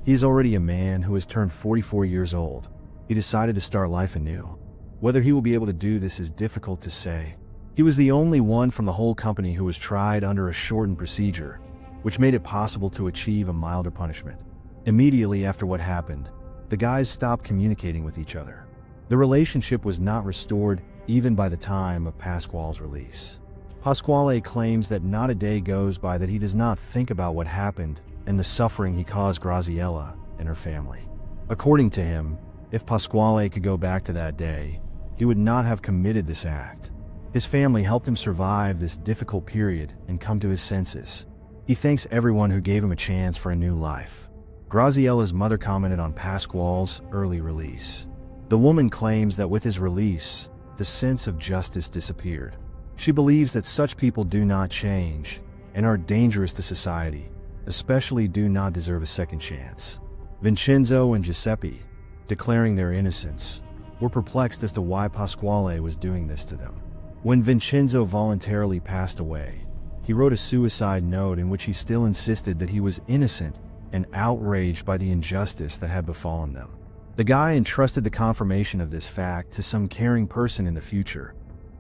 he is already a man who has turned 44 years old. He decided to start life anew. Whether he will be able to do this is difficult to say. He was the only one from the whole company who was tried under a shortened procedure, which made it possible to achieve a milder punishment. Immediately after what happened, the guys stopped communicating with each other. The relationship was not restored even by the time of Pasquale's release. Pasquale claims that not a day goes by that he does not think about what happened and the suffering he caused Graziella and her family. According to him, if Pasquale could go back to that day, he would not have committed this act. His family helped him survive this difficult period and come to his senses. He thanks everyone who gave him a chance for a new life. Graziella's mother commented on Pasquale's early release. The woman claims that with his release, the sense of justice disappeared. She believes that such people do not change and are dangerous to society, especially do not deserve a second chance. Vincenzo and Giuseppe, declaring their innocence, were perplexed as to why Pasquale was doing this to them. When Vincenzo voluntarily passed away, he wrote a suicide note in which he still insisted that he was innocent and outraged by the injustice that had befallen them. The guy entrusted the confirmation of this fact to some caring person in the future,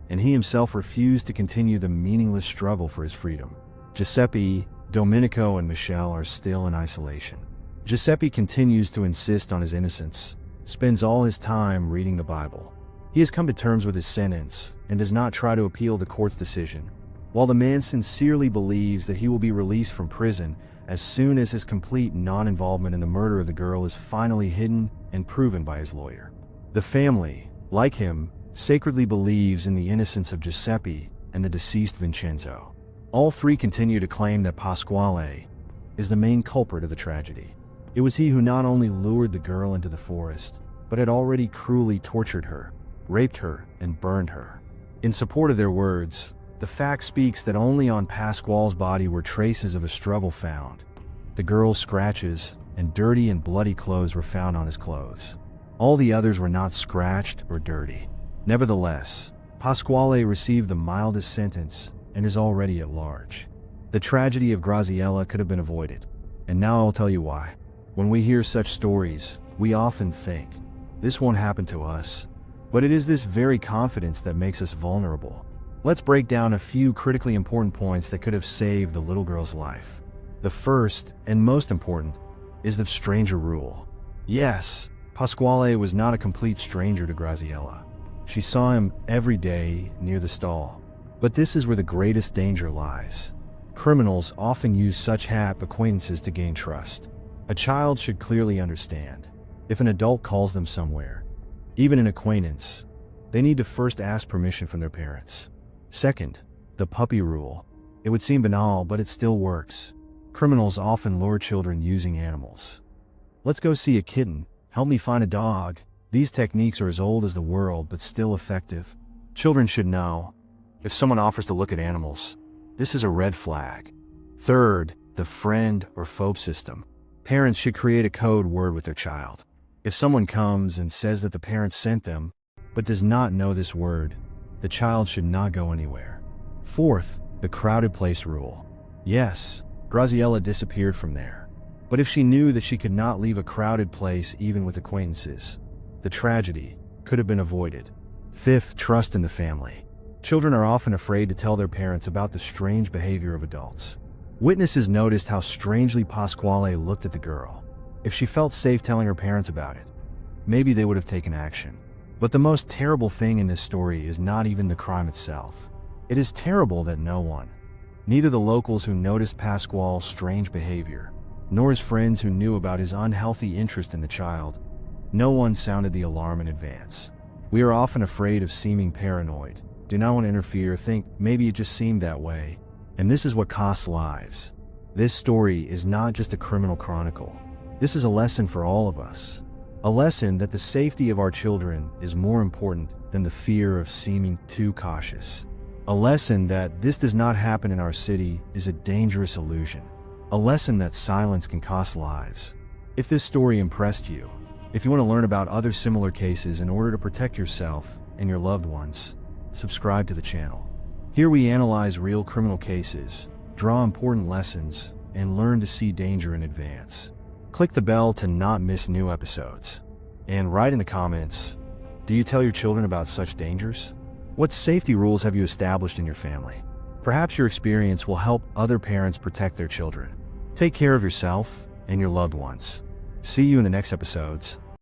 and he himself refused to continue the meaningless struggle for his freedom. Giuseppe, Domenico, and Michelle are still in isolation. Giuseppe continues to insist on his innocence, spends all his time reading the Bible. He has come to terms with his sentence and does not try to appeal the court's decision, while the man sincerely believes that he will be released from prison as soon as his complete non-involvement in the murder of the girl is finally hidden and proven by his lawyer. The family, like him, sacredly believes in the innocence of Giuseppe and the deceased Vincenzo. All three continue to claim that Pasquale is the main culprit of the tragedy. It was he who not only lured the girl into the forest, but had already cruelly tortured her, raped her, and burned her. In support of their words, the fact speaks that only on Pasquale's body were traces of a struggle found. The girl's scratches and dirty and bloody clothes were found on his clothes. All the others were not scratched or dirty. Nevertheless, Pasquale received the mildest sentence and is already at large. The tragedy of Graziella could have been avoided, and now I'll tell you why. When we hear such stories, we often think, this won't happen to us. But it is this very confidence that makes us vulnerable. Let's break down a few critically important points that could have saved the little girl's life. The first, and most important, is the stranger rule. Yes, Pasquale was not a complete stranger to Graziella. She saw him every day near the stall. But this is where the greatest danger lies. Criminals often use such acquaintances to gain trust. A child should clearly understand. If an adult calls them somewhere, even an acquaintance, they need to first ask permission from their parents. Second, the puppy rule. It would seem banal, but it still works. Criminals often lure children using animals. Let's go see a kitten. Help me find a dog. These techniques are as old as the world, but still effective. Children should know, if someone offers to look at animals, this is a red flag. Third, the friend or foe system. Parents should create a code word with their child. If someone comes and says that the parent sent them, but does not know this word, the child should not go anywhere. Fourth, the crowded place rule. Yes, Graziella disappeared from there. But if she knew that she could not leave a crowded place even with acquaintances, the tragedy could have been avoided. Fifth, trust in the family. Children are often afraid to tell their parents about the strange behavior of adults. Witnesses noticed how strangely Pasquale looked at the girl. If she felt safe telling her parents about it, maybe they would have taken action. But the most terrible thing in this story is not even the crime itself. It is terrible that no one, neither the locals who noticed Pasquale's strange behavior, nor his friends who knew about his unhealthy interest in the child, no one sounded the alarm in advance. We are often afraid of seeming paranoid, do not want to interfere, think maybe it just seemed that way, and this is what costs lives. This story is not just a criminal chronicle. This is a lesson for all of us. A lesson that the safety of our children is more important than the fear of seeming too cautious. A lesson that this does not happen in our city is a dangerous illusion. A lesson that silence can cost lives. If this story impressed you, if you want to learn about other similar cases in order to protect yourself and your loved ones, subscribe to the channel. Here we analyze real criminal cases, draw important lessons, and learn to see danger in advance. Click the bell to not miss new episodes. And write in the comments, do you tell your children about such dangers? What safety rules have you established in your family? Perhaps your experience will help other parents protect their children. Take care of yourself and your loved ones. See you in the next episodes.